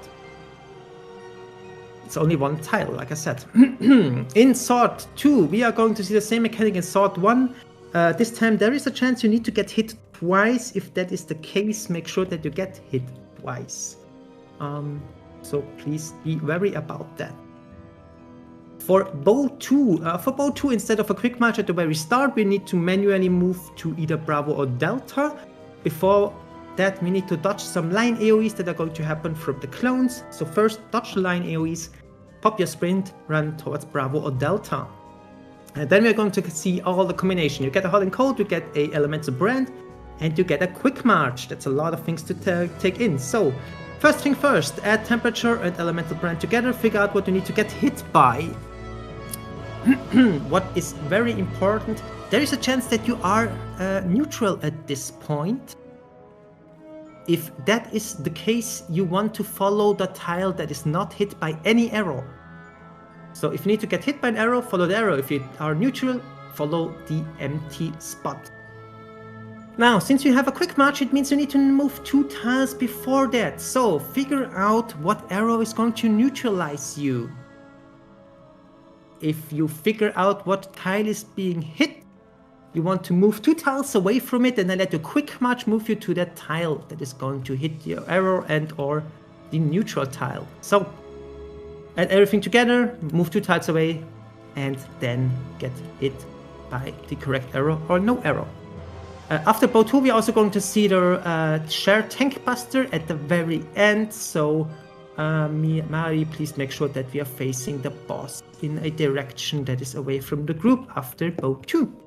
It's only one tile, like I said. In Sword 2, we are going to see the same mechanic in Sword 1. This time there is a chance you need to get hit twice. If that is the case, make sure that you get hit twice. So please be wary about that. For bow 2, instead of a quick march at the very start, we need to manually move to either Bravo or Delta. Before that, we need to dodge some line AoEs that are going to happen from the clones. So first, dodge the line AoEs, pop your sprint, run towards Bravo or Delta. And then we're going to see all the combination. You get a hot and cold, you get a elemental brand, and you get a quick march. That's a lot of things to take in. So first thing first, add temperature and elemental brand together, figure out what you need to get hit by. What is very important, there is a chance that you are neutral at this point. If that is the case, you want to follow the tile that is not hit by any arrow. So if you need to get hit by an arrow, follow the arrow. If you are neutral, follow the empty spot. Now, since you have a quick march, it means you need to move 2 tiles before that. So figure out what arrow is going to neutralize you. If you figure out what tile is being hit, you want to move 2 tiles away from it and then let your quick march move you to that tile that is going to hit your arrow and or the neutral tile. So add everything together, move 2 tiles away, and then get hit by the correct arrow or no arrow. After bow 2, we're also going to see the shared tank buster at the very end. So Mari, please make sure that we are facing the boss in a direction that is away from the group after bow 2.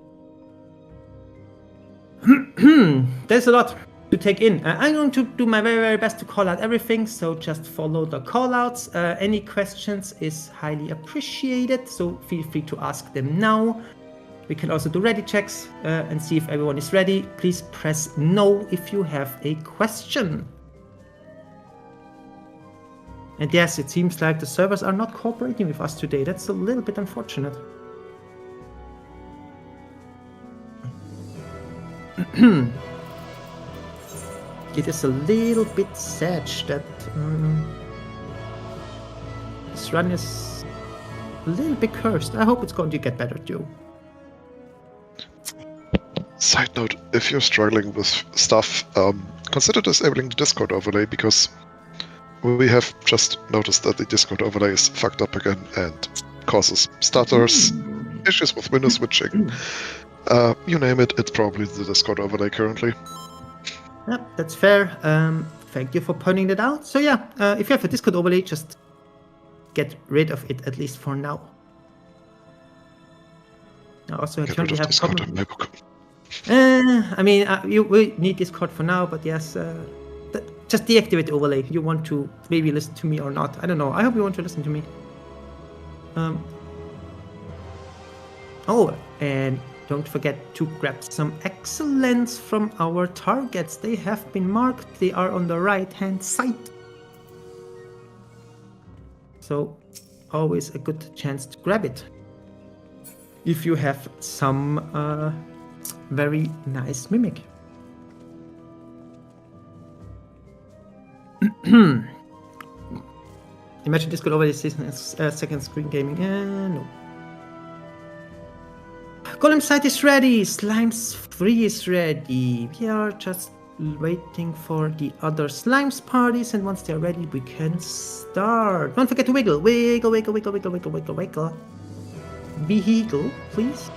There's a lot to take in. I'm going to do my very, very best to call out everything, so just follow the callouts. Any questions is highly appreciated, so feel free to ask them now. We can also do ready checks and see if everyone is ready. Please press no if you have a question. And yes, it seems like the servers are not cooperating with us today. That's a little bit unfortunate. It is a little bit sad that this run is a little bit cursed. I hope it's going to get better too. Side note, if you're struggling with stuff, consider disabling the Discord overlay, because we have just noticed that the Discord overlay is fucked up again and causes stutters, issues with window switching. You name it, it's probably the Discord overlay currently. Yep, that's fair. Thank you for pointing that out. So yeah, if you have a Discord overlay, just get rid of it, at least for now. Also, I currently have Discord on my book. I mean, you will need Discord for now, but yes, just deactivate the overlay. You want to maybe listen to me or not. I don't know. I hope you want to listen to me. Oh, and don't forget to grab some excellence from our targets. They have been marked. They are on the right-hand side. So, always a good chance to grab it. If you have some very nice mimic. Imagine this could already see second screen gaming. No. Golem site is ready. Slimes 3 is ready. We are just waiting for the other Slimes parties, and once they're ready, we can start. Don't forget to wiggle. Wiggle, wiggle, wiggle, wiggle, wiggle, wiggle, wiggle. Vehicle, please.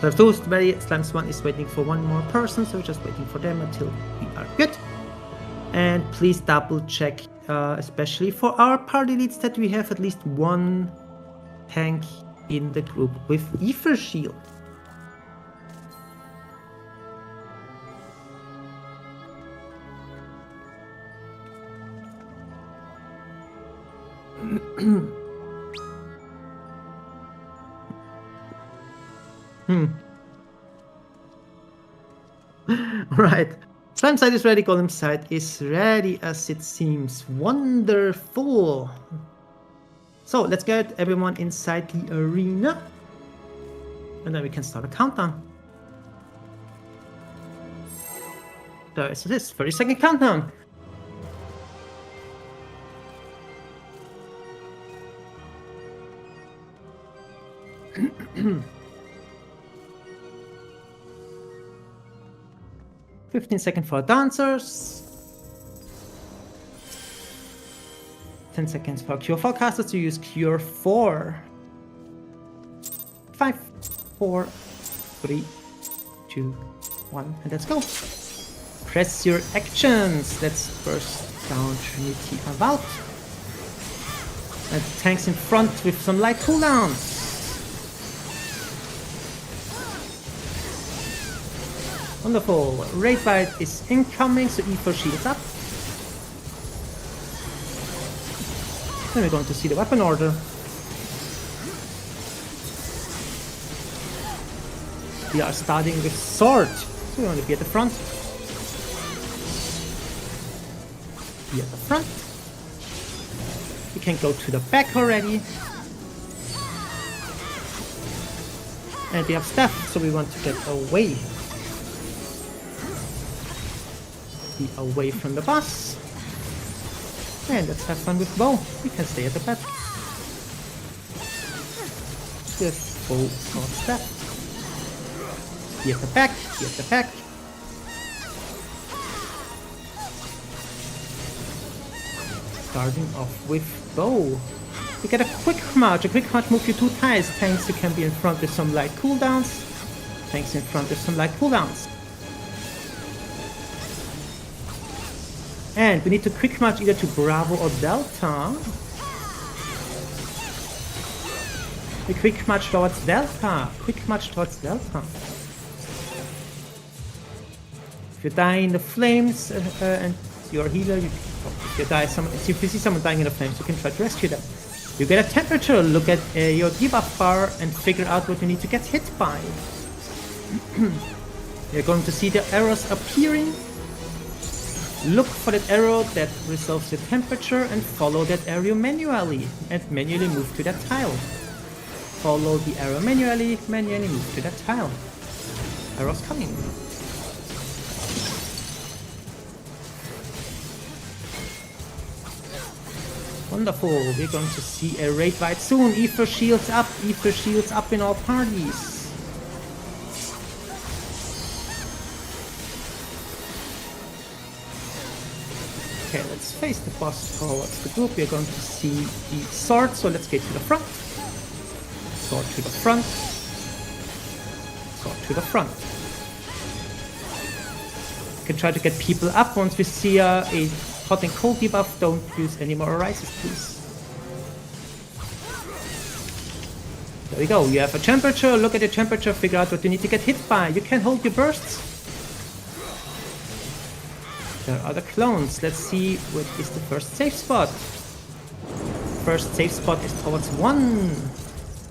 So those very Slimes 1 is waiting for one more person, so we're just waiting for them until we are good. And please double check, especially for our party leads, that we have at least one tank in the group with Ether Shield. Right. Slime side is ready, Golem side is ready as it seems. Wonderful. So let's get everyone inside the arena. And then we can start a countdown. There it is, 30-second countdown. $15 for dancers. 10 seconds for Cure forecasters to use Cure 4. 5, 4, 3, 2, 1, and let's go. Press your actions. Let's burst down Trinity about. And tanks in front with some light cooldowns. Wonderful. Raid Bite is incoming, so E4 shields up. Then we're going to see the weapon order. We are starting with sword, so we want to be at the front. Be at the front. We can go to the back already. And we have staff, so we want to get away. Be away from the boss. And let's have fun with bow. We can stay at the back. With bow sword step. Be at the back, be at the back. Starting off with bow. You get a quick march. A quick march moves you 2 tiles. Tanks, you can be in front with some light cooldowns. Tanks in front with some light cooldowns. And we need to quick march either to Bravo or Delta. We quick march towards Delta. Quick march towards Delta. If you die in the flames and you're a healer, if you see someone dying in the flames, you can try to rescue them. You get a temperature, look at your debuff bar and figure out what you need to get hit by. You're going to see the arrows appearing. Look for that arrow that resolves your temperature and follow that arrow manually. And manually move to that tile. Follow the arrow manually move to that tile. Arrow's coming. Wonderful, we're going to see a raid fight soon. Ether shields up in all parties. Okay, let's face the boss towards the group. We're going to see the sword, so let's get to the front. Sword to the front. Sword to the front. We can try to get people up once we see a hot and cold debuff. Don't use any more arises, please. There we go. You have a temperature. Look at the temperature. Figure out what you need to get hit by. You can hold your bursts. There are the clones. Let's see what is the first safe spot. First safe spot is towards 1.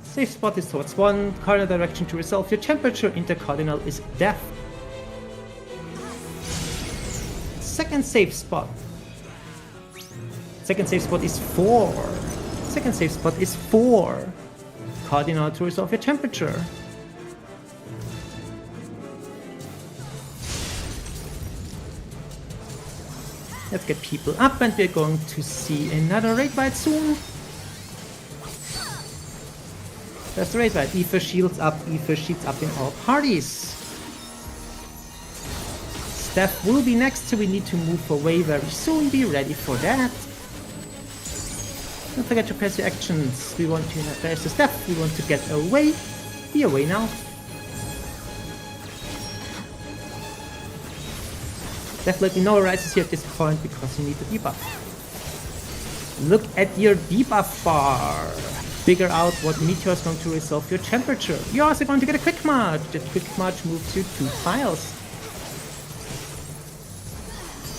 Safe spot is towards 1. Cardinal direction to resolve your temperature. Intercardinal is death. Second safe spot. Second safe spot is 4. Second safe spot is 4. Cardinal to resolve your temperature. Let's get people up, and we're going to see another raid fight soon. There's the raid fight. Ether shields up in all parties. Steph will be next, so we need to move away very soon. Be ready for that. Don't forget to press your actions. We want to, there's the step. We want to get away. Be away now. Definitely no rises here at this point because you need the debuff. Look at your debuff bar. Figure out what meteor is going to resolve your temperature. You're also going to get a quick march. The quick march moves you 2 tiles.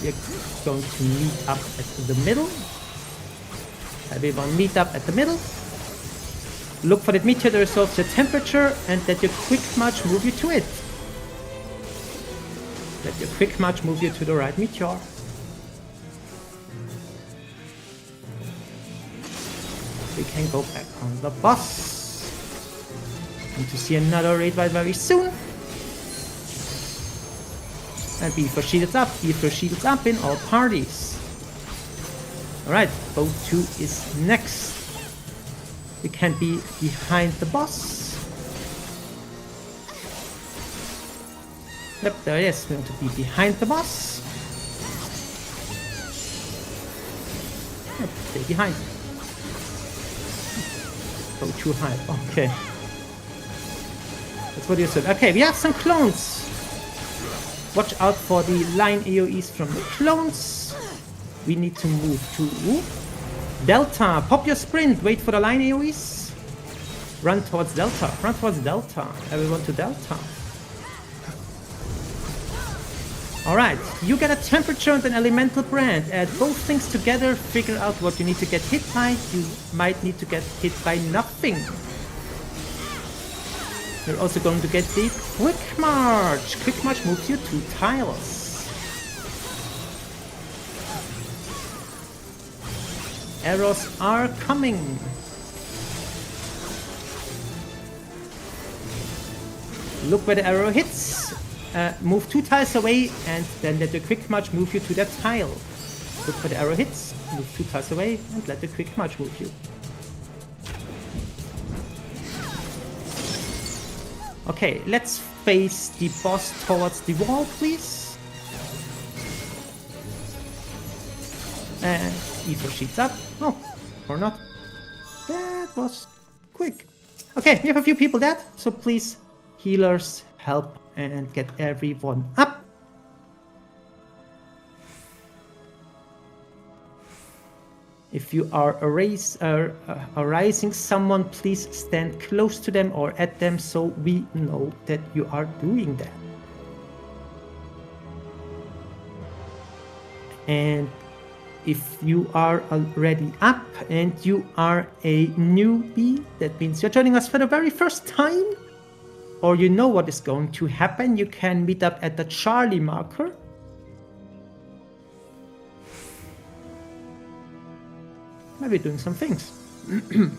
We're going to meet up at the middle. Everyone meet up at the middle. Look for that meteor that resolves your temperature and let your quick march move you to it. Let your quick march move you to the right meteor. We can go back on the boss. Need to see another raid fight very soon. And Beaver shields up in all parties. Alright, boat 2 is next. We can be behind the boss. Yep, there it is. We want to be behind the boss. Yep, stay behind. Go too high. Okay. That's what you said. Okay, we have some clones. Watch out for the line AoEs from the clones. We need to move to Delta. Pop your sprint. Wait for the line AoEs. Run towards Delta. Run towards Delta. Everyone to Delta. Alright, you get a temperature and an elemental brand. Add both things together, figure out what you need to get hit by. You might need to get hit by nothing. You're also going to get the Quick March. Quick March moves you 2 tiles. Arrows are coming. Look where the arrow hits. Move 2 tiles away and then let the quick march move you to that tile. Look where the arrow hits, move 2 tiles away and let the quick march move you. Okay, let's face the boss towards the wall, please. And Ether sheets up. Oh, or not. That was quick. Okay, we have a few people dead, so please, healers, help and get everyone up. If you are erasing someone, please stand close to them or at them so we know that you are doing that. And if you are already up and you are a newbie, that means you're joining us for the very first time, or you know what is going to happen, you can meet up at the Charlie marker. Maybe doing some things.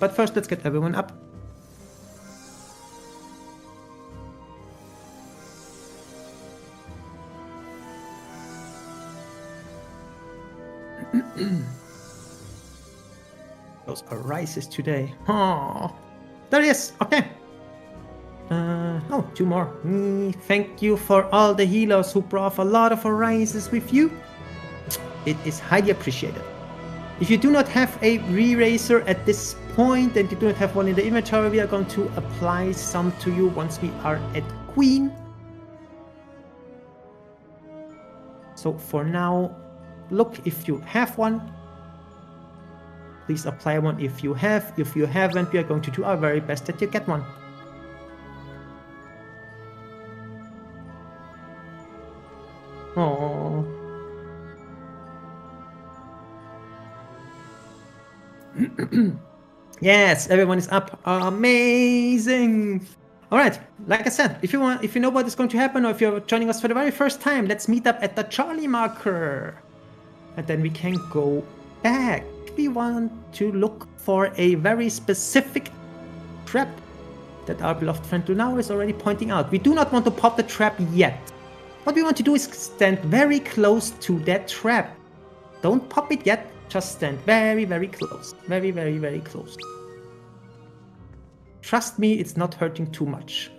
But first, let's get everyone up. Those are rises today. Oh, there it is. Okay. Oh, 2 more. Thank you for all the healers who brought a lot of rises with you. It is highly appreciated. If you do not have a re-racer at this point and you do not have one in the inventory, we are going to apply some to you once we are at Queen. So for now, look if you have one. Please apply one if you have. If you haven't, we are going to do our very best that you get one. Oh. Yes, everyone is up. Amazing. All right, like I said, if you know what is going to happen, or if you're joining us for the very first time, let's meet up at the Charlie marker, and then we can go back. We want to look for a very specific trap that our beloved friend Lunao is already pointing out. We do not want to pop the trap yet. What we want to do is stand very close to that trap. Don't pop it yet. Just stand very, very close. Very, very, very close. Trust me, it's not hurting too much.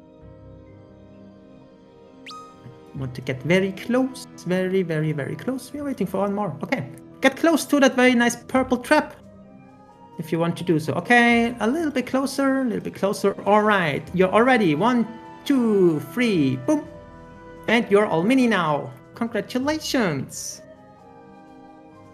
Want to get very close. Very, very, very close. We're waiting for one more. Okay. Get close to that very nice purple trap. If you want to do so. Okay, a little bit closer, a little bit closer. All right, you're all ready. 1, 2, 3, boom. And you're all mini now. Congratulations.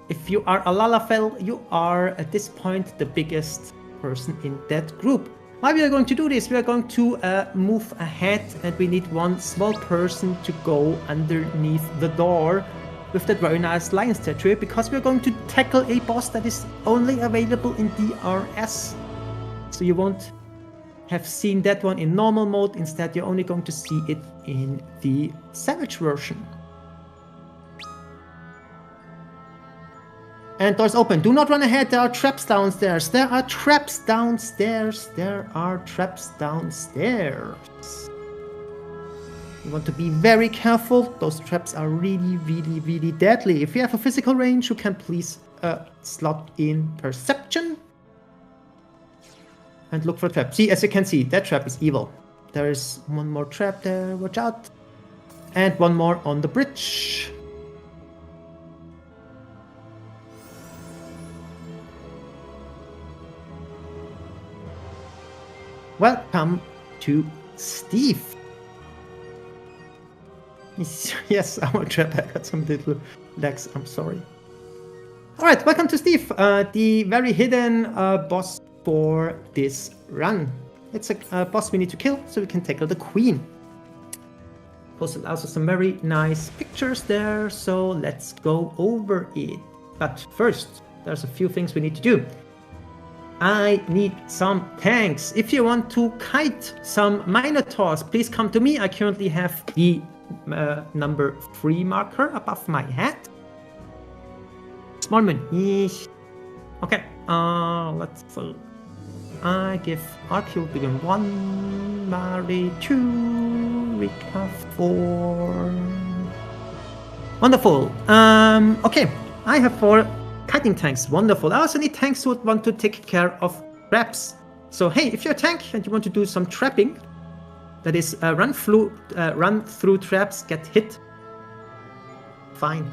If you are a Lalafell, you are at this point the biggest person in that group. Why we are going to do this? We are going to move ahead, and we need one small person to go underneath the door with that very nice lion statue, because we're going to tackle a boss that is only available in DRS. So you won't have seen that one in normal mode. Instead, you're only going to see it in the Savage version. And doors open. Do not run ahead. There are traps downstairs. There are traps downstairs. There are traps downstairs. You want to be very careful. Those traps are really, really, really deadly. If you have a physical range, you can please slot in perception and look for a trap. See, as you can see, that trap is evil. There is one more trap there. Watch out. And one more on the bridge. Welcome to Steve. Yes, I'm a trap. I got some little legs. I'm sorry. Alright, welcome to Steve, the very hidden boss for this run. It's a boss we need to kill so we can tackle the queen. Posted also some very nice pictures there, so let's go over it. But first, there's a few things we need to do. I need some tanks. If you want to kite some Minotaurs, please come to me. I currently have the number 3 marker above my head. Smallman. Okay, let's see. I give RQ begin 1, Mari 2, Rika 4. Wonderful. Okay, I have 4 kiting tanks. Wonderful. I also need tanks who want to take care of traps. So hey, if you're a tank and you want to do some trapping, that is run through traps, get hit, fine.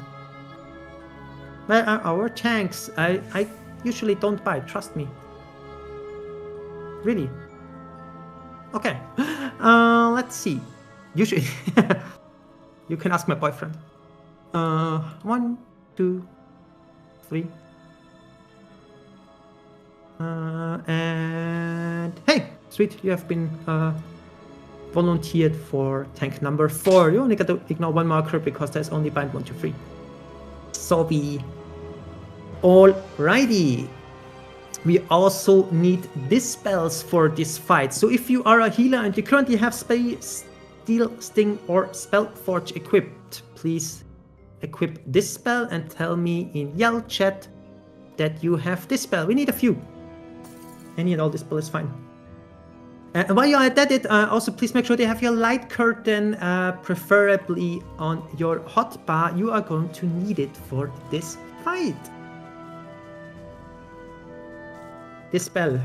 Where are our tanks? I usually don't buy, trust me. Really. Okay. Let's see. Usually you can ask my boyfriend. 1, 2, 3. And hey, sweet, you have been volunteered for tank number 4. You only got to ignore 1 marker because there's only bind 1, 2, 3. So alrighty. We also need dispels for this fight. So if you are a healer and you currently have Steel Sting or Spellforge equipped, please equip Dispel and tell me in Yell chat that you have Dispel. We need a few. Any and all Dispel is fine. And while you're at it, also please make sure they have your light curtain, preferably on your hotbar. You are going to need it for this fight. Dispel,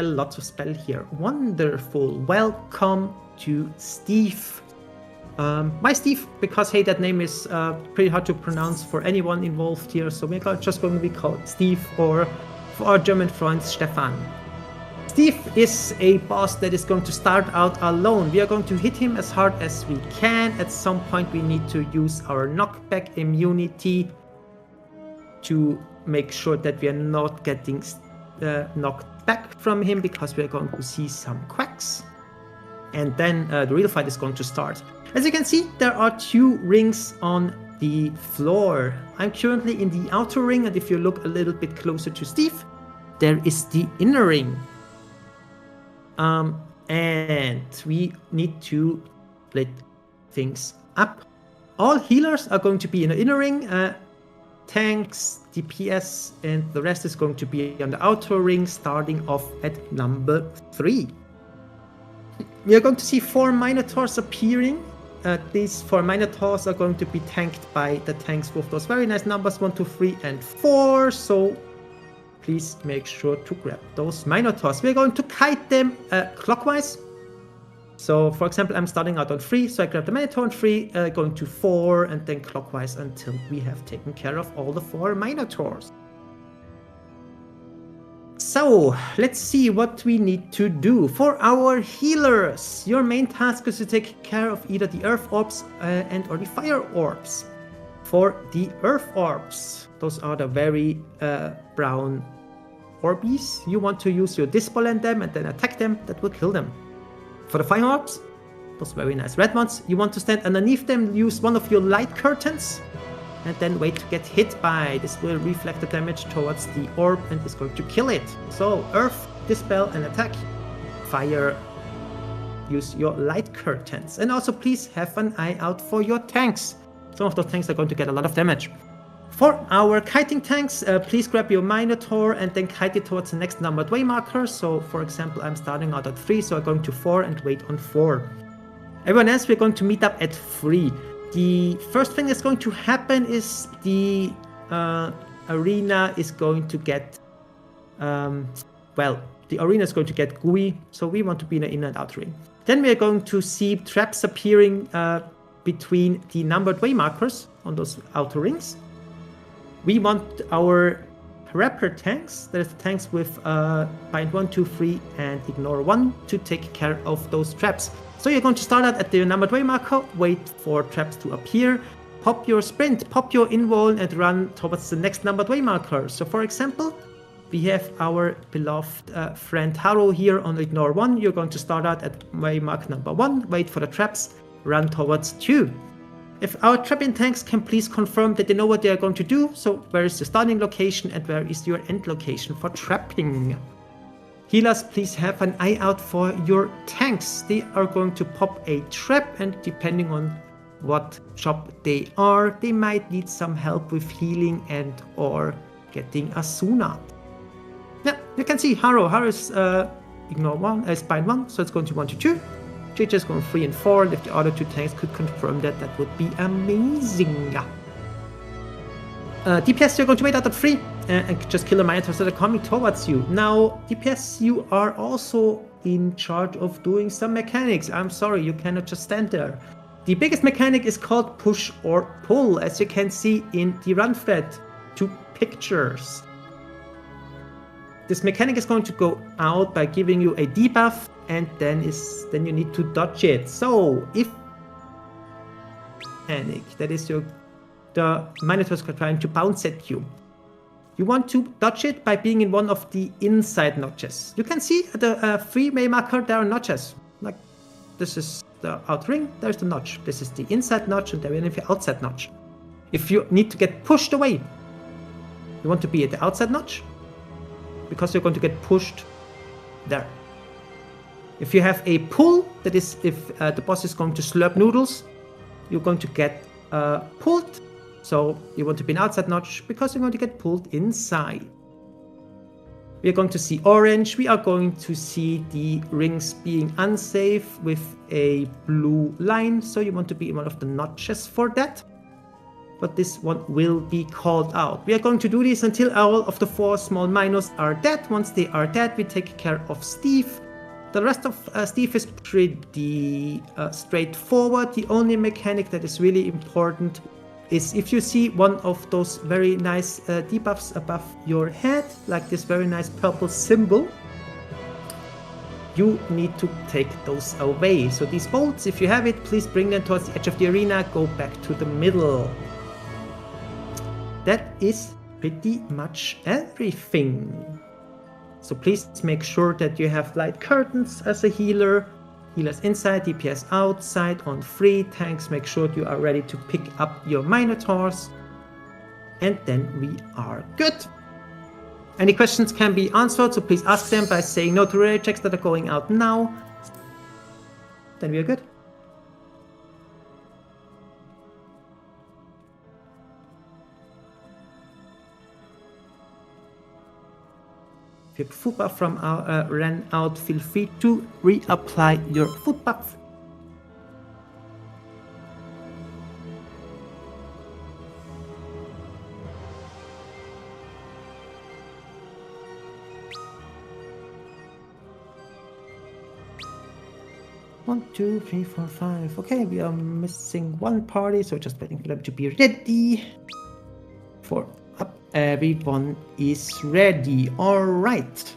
lots of spell here. Wonderful. Welcome to Steve. Why Steve? Because hey, that name is pretty hard to pronounce for anyone involved here, so we're just going to be called Steve, or for our German friends, Stefan. Steve is a boss that is going to start out alone. We are going to hit him as hard as we can. At some point we need to use our knockback immunity to make sure that we are not getting knocked back from him, because we are going to see some quacks. And then the real fight is going to start. As you can see, there are 2 rings on the floor. I'm currently in the outer ring, and if you look a little bit closer to Steve, there is the inner ring. And we need to split things up. All healers are going to be in the inner ring, tanks, DPS, and the rest is going to be on the outer ring, starting off at number 3. We are going to see 4 Minotaurs appearing these 4 Minotaurs are going to be tanked by the tanks with those very nice numbers 1, 2, 3, and 4. So please make sure to grab those Minotaurs. We're going to kite them clockwise. So for example, I'm starting out on 3, so I grab the Minotaur on 3, going to 4, and then clockwise until we have taken care of all the 4 Minotaurs. So let's see what we need to do. For our healers, your main task is to take care of either the Earth Orbs and or the Fire Orbs. For the Earth Orbs, those are the very brown Orbies. You want to use your Dispel on them and then attack them, that will kill them. For the Fire Orbs, those very nice red ones, you want to stand underneath them, use one of your light curtains, and then wait to get hit by. This will reflect the damage towards the orb and is going to kill it. So Earth, Dispel and attack. Fire, use your light curtains. And also please have an eye out for your tanks. Some of those tanks are going to get a lot of damage. For our kiting tanks, please grab your Minotaur and then kite it towards the next numbered way marker. So for example, I'm starting out at 3, so I'm going to 4 and wait on 4. Everyone else, we're going to meet up at 3. The first thing that's going to happen is the arena is going to get, the arena is going to get gooey, so we want to be in an in and out ring. Then we are going to see traps appearing between the numbered way markers on those outer rings. We want our Rapper tanks, that is the tanks with bind 1, 2, 3 and ignore 1 to take care of those traps. So you're going to start out at the numbered way marker, wait for traps to appear, pop your sprint, pop your invuln and run towards the next numbered way marker. So for example, we have our beloved friend Haro here on ignore 1. You're going to start out at way mark number 1, wait for the traps, run towards 2. If our trapping tanks can please confirm that they know what they are going to do, so where is the starting location and where is your end location for trapping. Healers, please have an eye out for your tanks. They are going to pop a trap, and depending on what job they are, they might need some help with healing and or getting a Suna. Yeah, you can see Haro is ignore 1, bind 1, so it's going to 1 to 2. JJ is going 3 and 4, and if the other 2 tanks could confirm that, that would be amazing. DPS, you're going to wait out at 3 and just kill the Minotaurs that are coming towards you. Now, DPS, you are also in charge of doing some mechanics. I'm sorry, you cannot just stand there. The biggest mechanic is called push or pull, as you can see in the run thread 2 pictures. This mechanic is going to go out by giving you a debuff, and then you need to dodge it. So if panic, that is the Minotaurs are trying to bounce at you. You want to dodge it by being in one of the inside notches. You can see at the 3-way marker there are notches. Like this is the out ring, there's the notch. This is the inside notch, and there is the outside notch. If you need to get pushed away, you want to be at the outside notch, because you're going to get pushed there. If you have a pull, that is if the boss is going to slurp noodles, you're going to get pulled. So you want to be an outside notch because you're going to get pulled inside. We are going to see orange. We are going to see the rings being unsafe with a blue line. So you want to be in one of the notches for that. But this one will be called out. We are going to do this until all of the 4 small minors are dead. Once they are dead, we take care of Steve. The rest of Steve is pretty straightforward. The only mechanic that is really important is if you see one of those very nice debuffs above your head, like this very nice purple symbol, you need to take those away. So these bolts, if you have it, please bring them towards the edge of the arena, go back to the middle. That is pretty much everything. So please make sure that you have light curtains as a healer. Healers inside, DPS outside on 3. Tanks, make sure you are ready to pick up your Minotaurs. And then we are good. Any questions can be answered, so please ask them by saying no to rare checks that are going out now. Then we are good. If your food buff from our ran out, feel free to reapply your food buff. 1, 2, 3, 4, 5. Okay, we are missing one party, so just waiting for them to be ready. Everyone is ready. All right.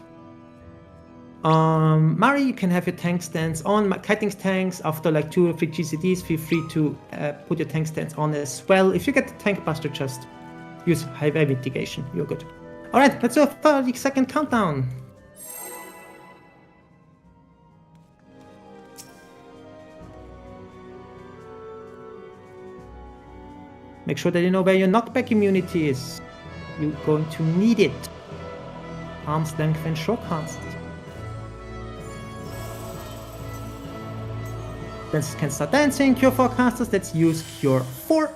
Mari, you can have your tank stands on. Kiting tanks, after like 2 or 3 GCDs, feel free to put your tank stands on as well. If you get the tank buster, just use highway mitigation. You're good. All right, let's do a 30-second countdown. Make sure that you know where your knockback immunity is. You're going to need it. Arm's length and shortcast. Dancers can start dancing. Cure forecasters, let's use Cure 4.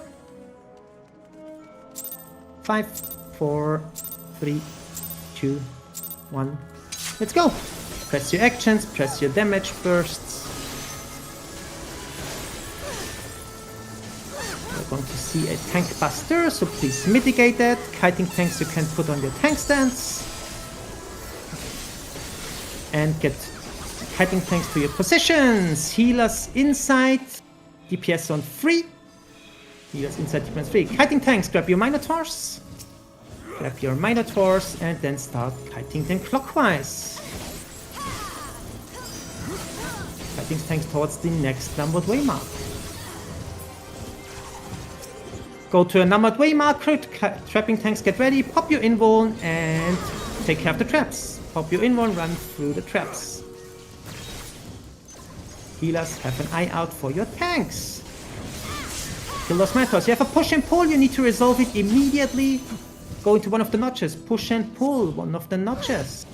5, 4, 3, 2, 1. Let's go. Press your actions, press your damage bursts. We're going to see a tank buster, so please mitigate that. Kiting tanks you can put on your tank stands. And get kiting tanks to your positions. Healers inside. DPS on 3. Healers inside, DPS 3. Kiting tanks, grab your Minotaurs. Grab your Minotaurs and then start kiting them clockwise. Kiting tanks towards the next numbered waymark. Go to a numbered waymarker. Trapping tanks, get ready. Pop your invuln and take care of the traps. Pop your invuln, run through the traps. Healers, have an eye out for your tanks. Kill those Minotaurs. You have a push and pull. You need to resolve it immediately. Go into one of the notches. Push and pull one of the notches.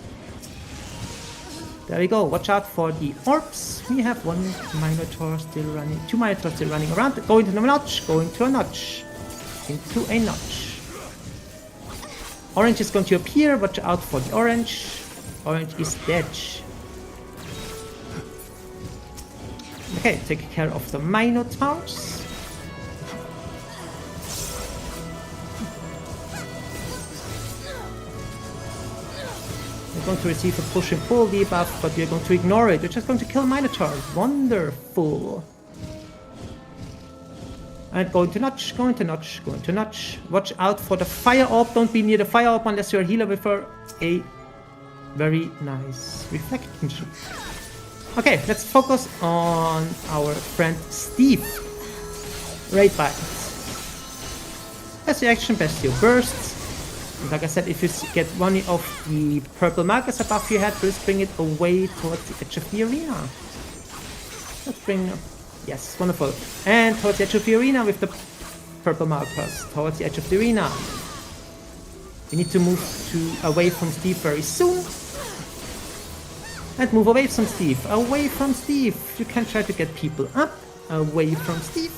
There we go. Watch out for the orbs. We have 1 Minotaur still running. 2 Minotaurs still running around. Go into a notch. Go into a notch. Into a notch. Orange is going to appear. Watch out for the orange. Orange is dead. Okay, take care of the Minotaurs. You're going to receive a push and pull debuff, but you're going to ignore it. You're just going to kill Minotaurs. Wonderful. And go into notch, go into notch, go into notch. Watch out for the fire orb. Don't be near the fire orb unless you're a healer with a very nice reflection. Okay, let's focus on our friend Steve. Raid Bites. Best reaction, best your bursts. And like I said, if you get one of the purple markers above your head, please bring it away towards the edge of the arena. Let's bring... Yes, wonderful. And towards the edge of the arena with the purple markers. Towards the edge of the arena. We need to move away from Steve very soon. And move away from Steve. Away from Steve. You can try to get people up. Away from Steve.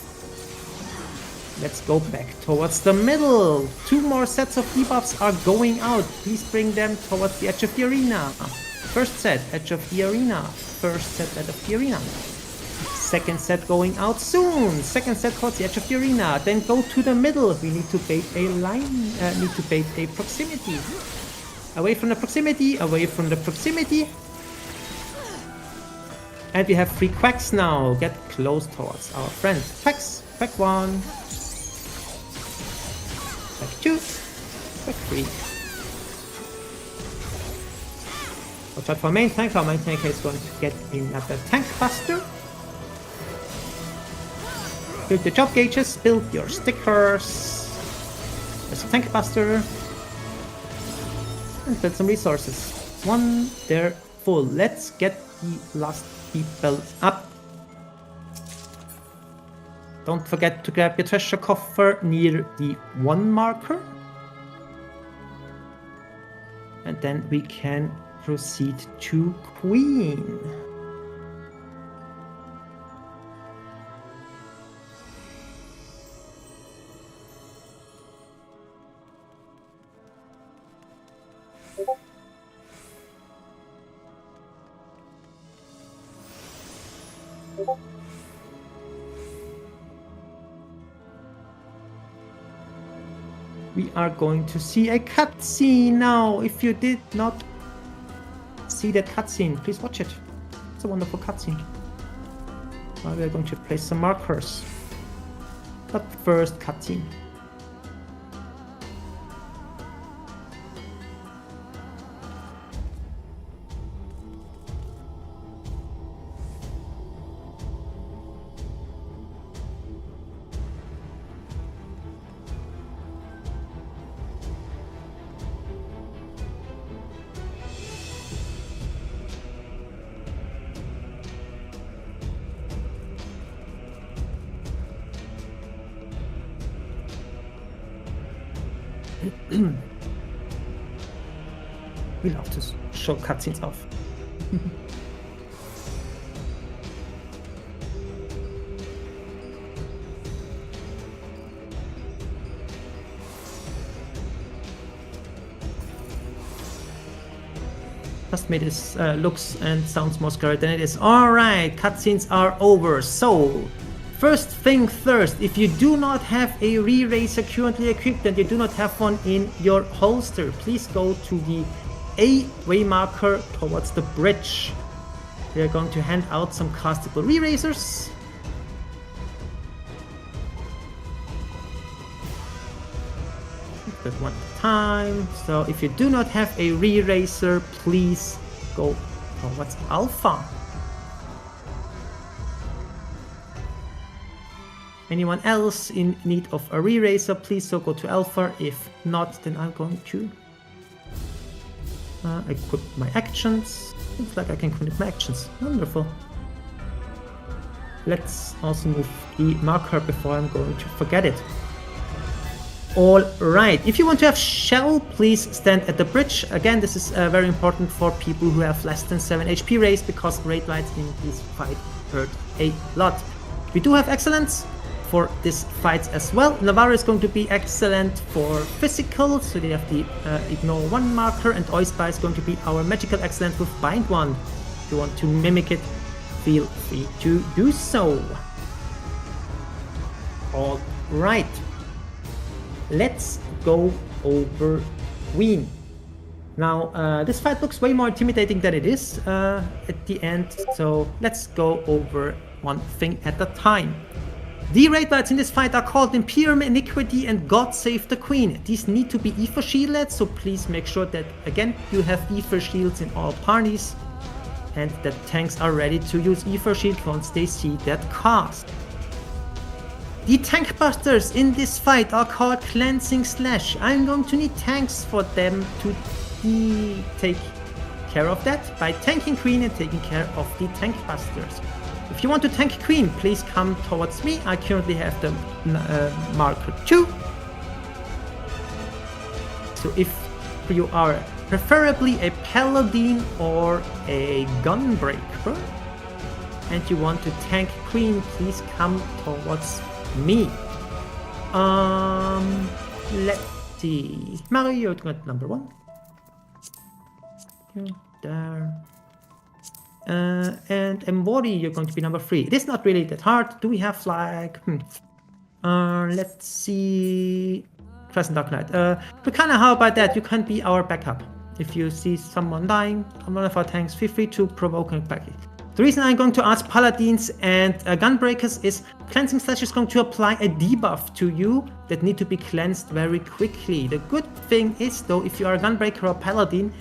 Let's go back towards the middle. 2 more sets of debuffs are going out. Please bring them towards the edge of the arena. First set, edge of the arena. First set, edge of the arena. Second set going out soon. Second set towards the edge of the arena. Then go to the middle. We need to bait a line. Need to bait a proximity. Away from the proximity. Away from the proximity. And we have 3 quacks now. Get close towards our friend. Quacks. Quack 1. Quack 2. Quack 3. Watch out for main tank. Our main tank is going to get another tank buster. Build the job gauges. Build your stickers. There's a tank buster. And build some resources. 1. They're full. Let's get the last people up. Don't forget to grab your treasure coffer near the 1 marker. And then we can proceed to Queen. We are going to see a cutscene now. If you did not see that cutscene, please watch it. It's a wonderful cutscene. we are going to place some markers. But first, cutscene. We love to show cutscenes off. Trust me, this looks and sounds more scary than it is. Alright, cutscenes are over. So, first thing first, if you do not have a re-racer currently equipped and you do not have one in your holster, please go to the A way marker towards the bridge. We are going to hand out some castable re-racers. That one at a time. So if you do not have a re-racer, please go towards Alpha. Anyone else in need of a re-racer, please so go to Alpha. If not, then I'm going to equip my actions. Looks like I can equip my actions. Wonderful. Let's also move the marker before I'm going to forget it. Alright, if you want to have shell, please stand at the bridge. Again, this is very important for people who have less than 7 HP raise, because raid lights in this fight hurt a lot. We do have excellence for this fight as well. Navarro is going to be excellent for physical, so they have the ignore 1 marker, and Oispa is going to be our magical excellence with bind 1. If you want to mimic it, feel free to do so. Alright, let's go over Queen. Now, this fight looks way more intimidating than it is at the end, so let's go over one thing at a time. The raid lights in this fight are called Imperium, Iniquity, and God Save the Queen. These need to be ether shielded, so please make sure that, again, you have ether shields in all parties, and that tanks are ready to use ether shield once they see that cast. The tank busters in this fight are called Cleansing Slash. I'm going to need tanks for them to take care of that by tanking Queen and taking care of the tank busters. If you want to tank Queen, please come towards me. I currently have the marker 2. So if you are preferably a paladin or a gunbreaker and you want to tank Queen, please come towards me. Let's see. Mario, you're at number 1. There. And Embody, you're going to be number 3. It is not really that hard. Do we have like... let's see... Crescent Dark Knight. Bukana, how about that? You can be our backup. If you see someone dying on one of our tanks, feel free to provoke him back. The reason I'm going to ask Paladins and Gunbreakers is Cleansing Slash is going to apply a debuff to you that need to be cleansed very quickly. The good thing is, though, if you are a Gunbreaker or Paladin,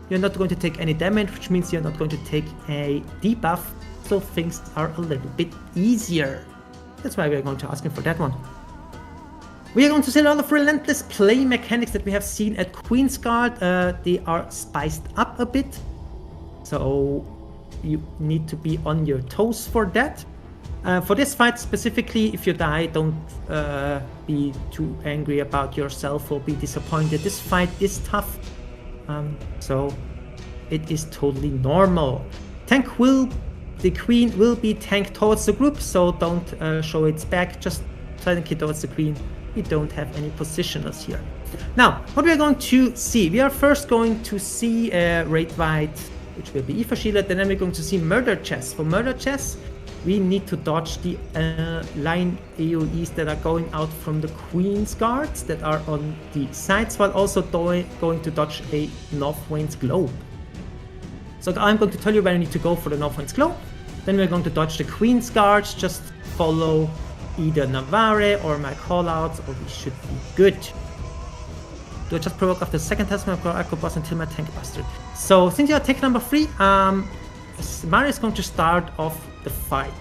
you're not going to take any damage, which means you're not going to take a debuff, so things are a little bit easier. That's why we're going to ask him for that one. We are going to see a lot of relentless play mechanics that we have seen at Queensguard. They are spiced up a bit, so you need to be on your toes for that. For this fight specifically, if you die, don't be too angry about yourself or be disappointed. This fight is tough. So it is totally normal. The Queen will be tanked towards the group, so don't show its back, just tank it towards the Queen. We don't have any positioners here. Now, what we are going to see, we are first going to see Raid White, which will be ether shielded, and then we're going to see Murder Chess. For Murder Chess, we need to dodge the line AoEs that are going out from the Queen's guards that are on the sides, while also going to dodge a Northwind's Globe. So I'm going to tell you where you need to go for the Northwind's Globe. Then we're going to dodge the Queen's Guards, just follow either Navarre or my callouts, or we should be good. Do I just provoke after the second test my Echo Boss until my tank busted? So since you are take number 3, Mari is going to start off the fight.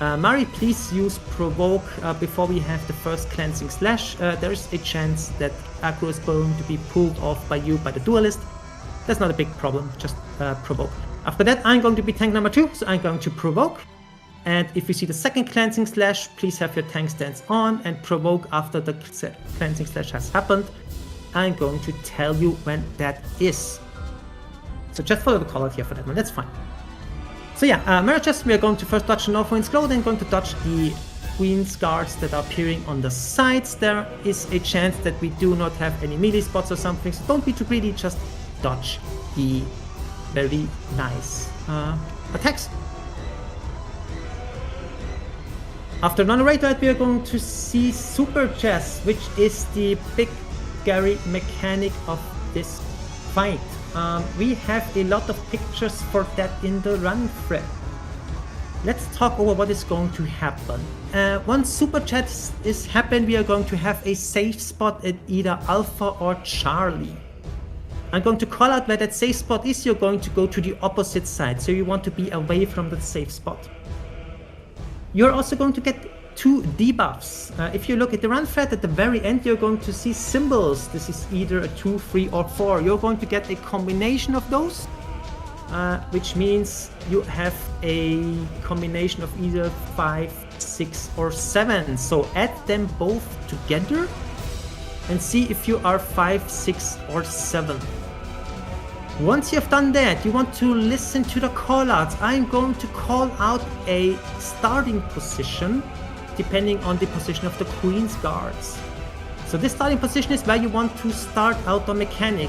Mari, please use provoke before we have the first cleansing slash. There is a chance that aggro is going to be pulled off by you by the duelist. That's not a big problem, just provoke. After that, I'm going to be tank number 2, so I'm going to provoke. And if you see the second cleansing slash, please have your tank stance on and provoke after the cleansing slash has happened. I'm going to tell you when that is. So just follow the call out here for that one, that's fine. So yeah, Mirages, we are going to first dodge the North Wind's Glow, then going to dodge the Queen's Guards that are appearing on the sides. There is a chance that we do not have any melee spots or something, so don't be too greedy, just dodge the very nice attacks. After non-raid, we are going to see Super Chess, which is the big scary mechanic of this fight. We have a lot of pictures for that in the run thread. Let's talk over what is going to happen. Once Super Chat is happened, we are going to have a safe spot at either Alpha or Charlie. I'm going to call out where that safe spot is. You're going to go to the opposite side, so you want to be away from that safe spot. You're also going to get 2 debuffs. If you look at the run thread at the very end, you're going to see symbols. This is either a 2, 3 or 4. You're going to get a combination of those, which means you have a combination of either 5, 6 or 7. So add them both together and see if you are 5, 6 or 7. Once you have done that, you want to listen to the callouts. I'm going to call out a starting position depending on the position of the Queen's Guards. So this starting position is where you want to start out the mechanic.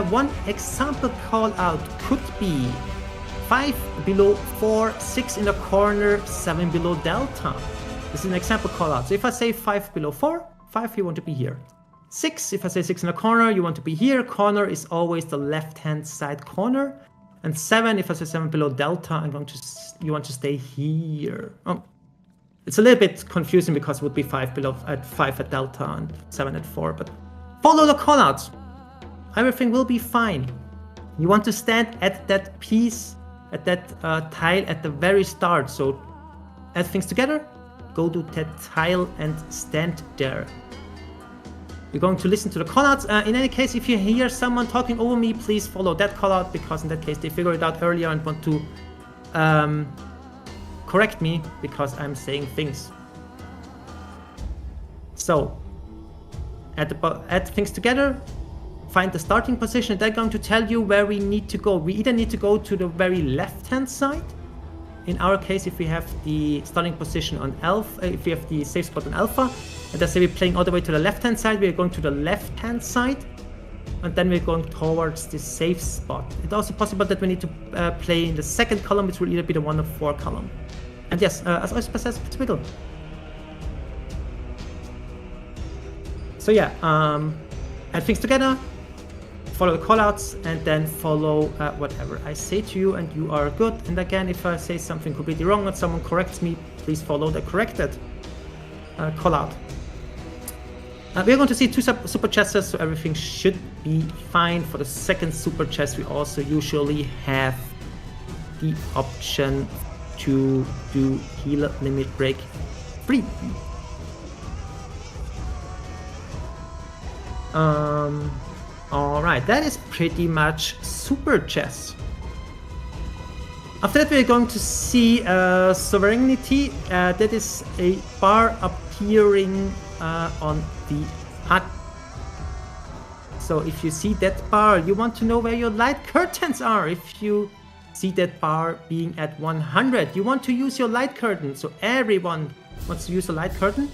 One example call out could be 5 below 4, 6 in the corner, 7 below delta. This is an example call out. So if I say 5 below 4, 5 you want to be here. 6, if I say 6 in the corner, you want to be here. Corner is always the left-hand side corner. And 7, if I say 7 below delta, you want to stay here. Oh, it's a little bit confusing because it would be 5 below at 5 at delta and 7 at 4. But follow the callouts. Everything will be fine. You want to stand at that piece, at that tile at the very start. So add things together, go to that tile and stand there. You're going to listen to the callouts. In any case, if you hear someone talking over me, please follow that callout, because in that case they figured it out earlier and want to correct me because I'm saying things. So add things together, find the starting position. They're going to tell you where we need to go. We either need to go to the very left-hand side. In our case, if we have the starting position on Alpha, if we have the safe spot on Alpha, and let's say we're playing all the way to the left-hand side, we're going to the left-hand side, and then we're going towards the safe spot. It's also possible that we need to play in the second column, which will either be the 1 or 4 column. And yes, as always, possess Twiddle. So yeah, add things together, follow the callouts, and then follow whatever I say to you, and you are good. And again, if I say something completely wrong and someone corrects me, please follow the corrected callout. We're going to see 2 super chests, so everything should be fine. For the second super chest, we also usually have the option to do heal limit break free. Alright, that is pretty much super chess. After that, we're going to see sovereignty. That is a bar appearing on the HUD. So if you see that bar, you want to know where your light curtains are. If you see that bar being at 100, you want to use your light curtain. So everyone wants to use a light curtain,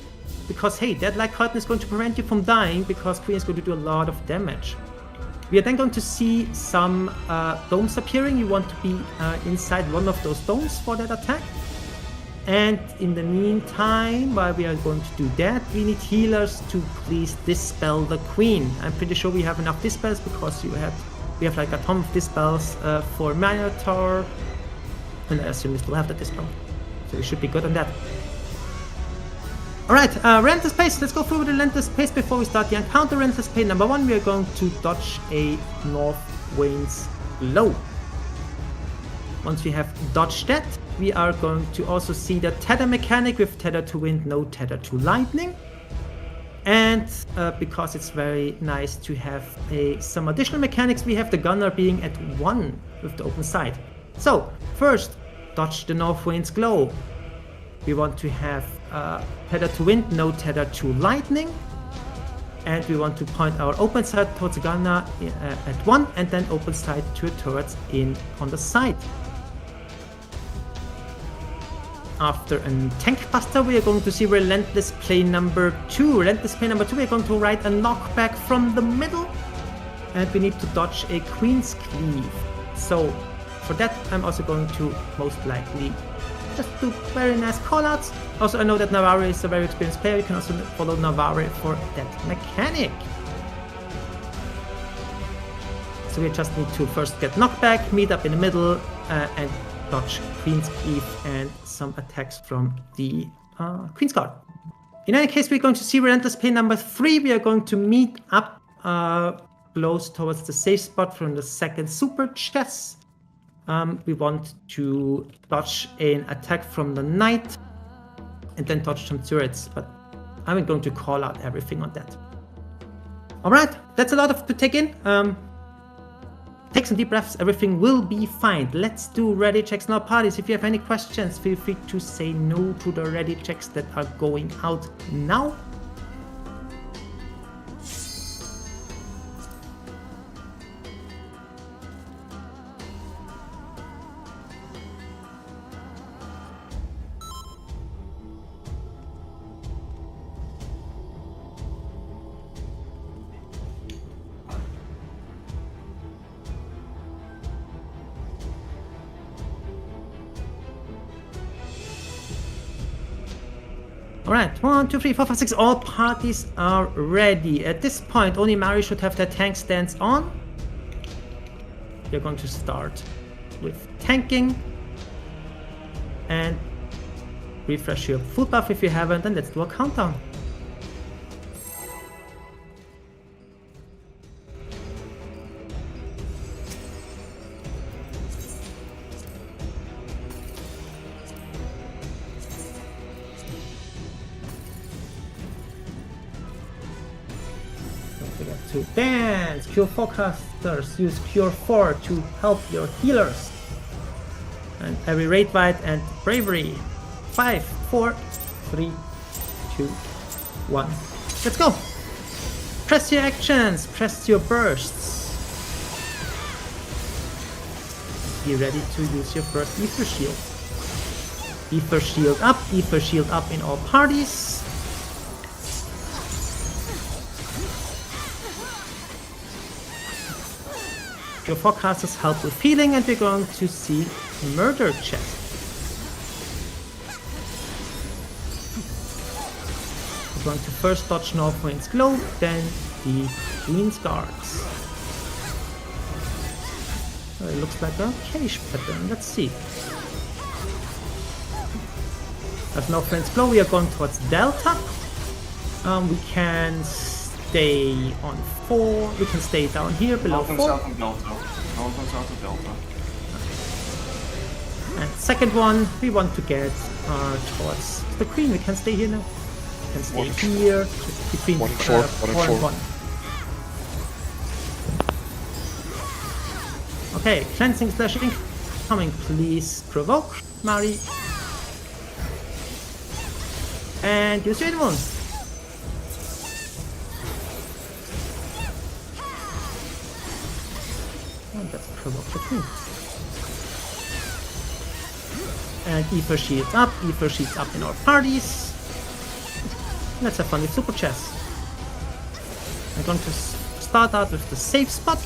because hey, that light curtain is going to prevent you from dying, because Queen is going to do a lot of damage. We are then going to see some domes appearing. You want to be inside one of those domes for that attack. And in the meantime, while we are going to do that, we need healers to please dispel the Queen. I'm pretty sure we have enough dispels, because we have like a ton of dispels for Minotaur, And I assume we still have that discount. So we should be good on that. Alright, Relentless Pace. Let's go through with the Relentless Pace before we start the encounter. Relentless Pace number 1, we are going to dodge a North Winds Blow. Once we have dodged that, we are going to also see the tether mechanic with tether to wind, no tether to lightning. And because it's very nice to have some additional mechanics, we have the gunner being at 1 with the open sight. So, first, dodge the North Wind's Glow. We want to have tether to wind, no tether to lightning. And we want to point our open sight towards the gunner at 1 and then open sight to a turret in on the side. After a tank buster, we are going to see Relentless Play number 2. Relentless Play number 2, we are going to ride a knockback from the middle. And we need to dodge a Queen's Cleave. So, for that, I'm also going to most likely just do very nice callouts. Also, I know that Navarre is a very experienced player. You can also follow Navarre for that mechanic. So we just need to first get knockback, meet up in the middle, and dodge Queen's Cleave and some attacks from the Queen's Guard. In any case, we're going to see Relentless Pain number 3. We are going to meet up close towards the safe spot from the second super chess. We want to dodge an attack from the knight and then dodge some turrets, but I'm going to call out everything on that. Alright, that's a lot to take in. Take some deep breaths, everything will be fine. Let's do ready checks now, parties. If you have any questions, feel free to say no to the ready checks that are going out now. Alright, 1, 2, 3, 4, 5, 6, all parties are ready. At this point, only Mari should have their tank stance on. We're going to start with tanking. And refresh your food buff if you haven't, and let's do a countdown. To dance, Cure Forecasters, use Cure 4 to help your healers. And every Raid Fight and Bravery. 5, 4, 3, 2, 1. Let's go! Press your actions, press your bursts. Be ready to use your first Ether Shield. Ether Shield up in all parties. Your forecasters help with healing, and we're going to see Murder Chest. We're going to first dodge North Wind's Glow, then the Queen's Guards. So it looks like a cache pattern. Let's see. As North Wind's Glow, we are going towards Delta. We can stay on 4. We can stay down here below 4. North and south of Delta. And second one, we want to get towards the Queen. We can stay here now. We can stay here between 4 and 1. Okay, cleansing slash incoming. Please provoke, Mari. And use your wounds. Let's provoke the Queen. And Ether Shields up in our parties. Let's have fun with Super Chess. I'm going to start out with the safe spot.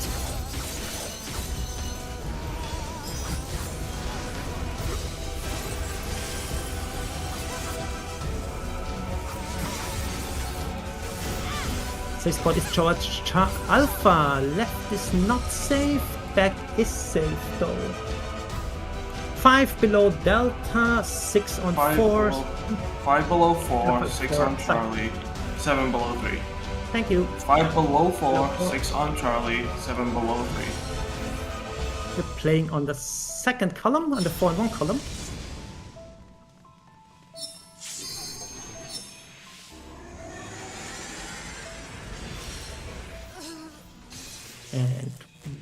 Safe spot is towards Alpha. Left is not safe. Back is safe though. 5 below Delta, 6 on 4. 5 below 4, Yeah, 6 4, on Charlie, 7 below 3. Thank you. 5 below 4, Yeah, 6 on Charlie, 7 below 3. We're playing on the second column, on the 4 and 1 column. And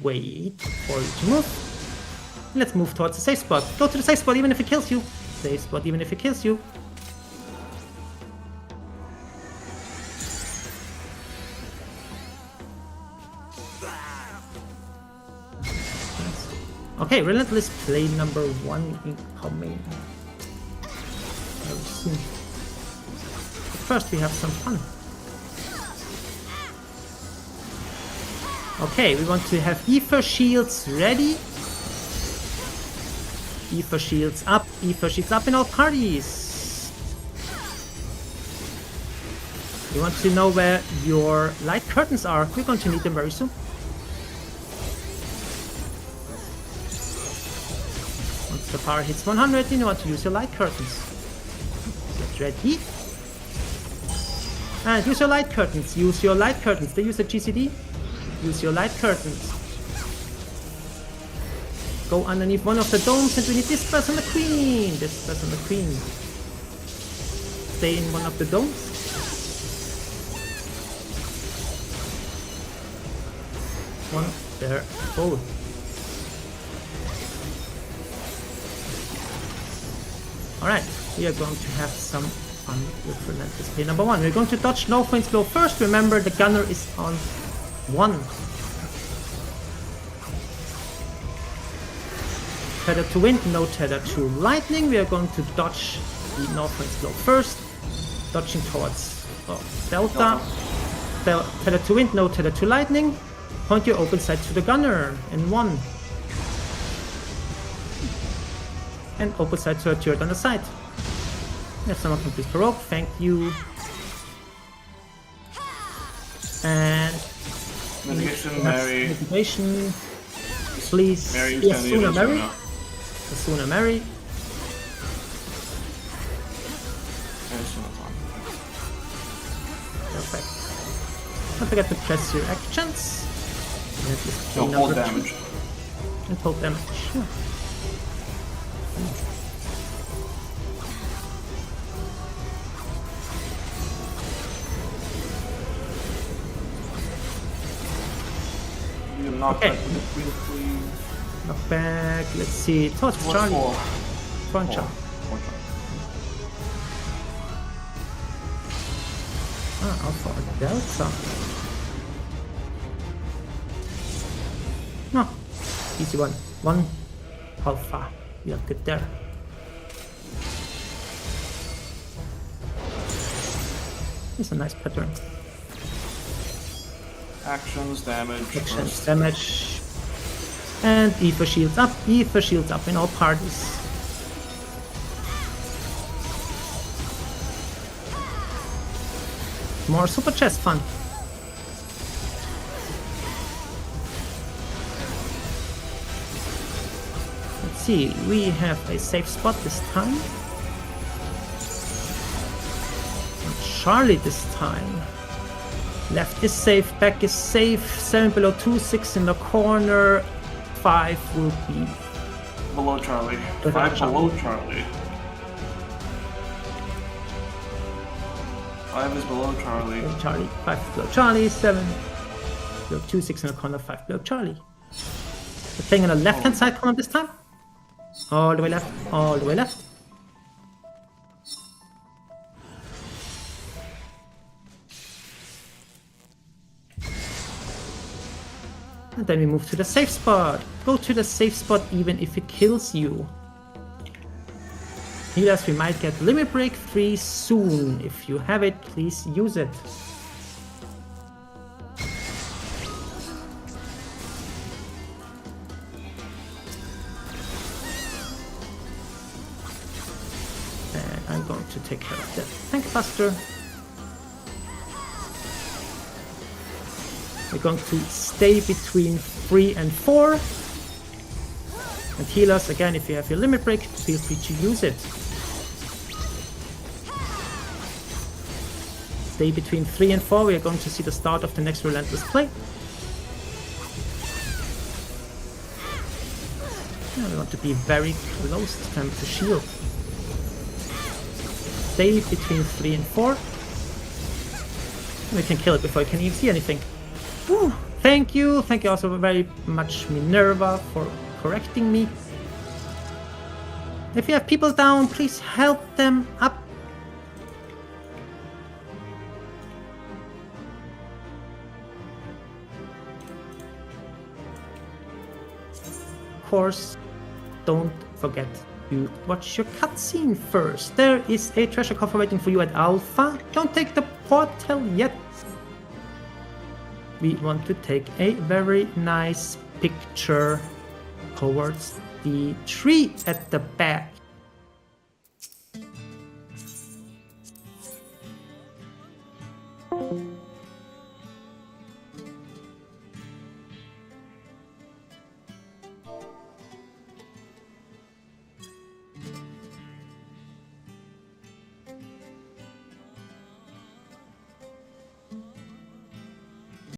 wait for you to move. Let's move towards the safe spot. Go to the safe spot even if it kills you. Safe spot even if it kills you. Okay, Relentless play number 1 incoming. Very soon. But first we have some fun. Okay, we want to have Ether Shields ready. Ether Shields up in all parties. You want to know where your light curtains are. We're going to need them very soon. Once the power hits 100, you want to use your light curtains. Get ready. And use your light curtains. Use your light curtains. They use a GCD. Use your light curtains. Go underneath one of the domes and we need Disperse on the Queen. Disperse on the Queen. Stay in one of the domes. One, there, both. Alright, we are going to have some fun with Relentless play number 1. We're going to dodge no points blow first. Remember, the gunner is on 1. Tether to wind, no tether to lightning. We are going to dodge the northwind's blow first. Dodging towards Delta. Tether to wind, no tether to lightning. Point your open sight to the gunner in 1. And open sight to a turret on the side. If someone can please provoke, thank you. And Mitigation, Mary. mitigation. Please. Mary, Yes, sooner Mary. The sooner Mary. Perfect. Don't forget to press your actions. So hold damage. And hold damage. Sure. You knock Okay. back the Queen, please. Knock back. Let's see. Towards Charlie. Four. Front Charlie. Alpha or Delta. No. Easy one. 1 Alpha. You're good there. It's a nice pattern. Actions, damage. Actions, first. damage. And Ether Shields up. Ether Shields up in all parties. More super chest fun. Let's see, we have a safe spot this time. And Charlie this time. Left is safe, back is safe. 7 below 2, 6 in the corner. 5 will be Below Charlie. Below 5 Charlie. below Charlie. 5 is below Charlie. below Charlie. 5 below Charlie. 7 below 2, 6 in the corner. 5 below Charlie. We're playing on the left-hand side column this time. All the way left. All the way left. And then we move to the safe spot. Go to the safe spot even if it kills you. Healers, we might get Limit Break 3 soon. If you have it, please use it. And I'm going to take care of that Tank Buster. We're going to stay between 3 and 4. And healers, again, if you have your limit break, feel free to use it. Stay between 3 and 4, we are going to see the start of the next Relentless play. Yeah, we want to be very close to them to shield. Stay between 3 and 4. We can kill it before I can even see anything. Whew. Thank you also very much Minerva for correcting me. If you have people down, please help them up. Of course, don't forget to watch your cutscene first. There is a treasure coffer waiting for you at Alpha. Don't take the portal yet. We want to take a very nice picture towards the tree at the back.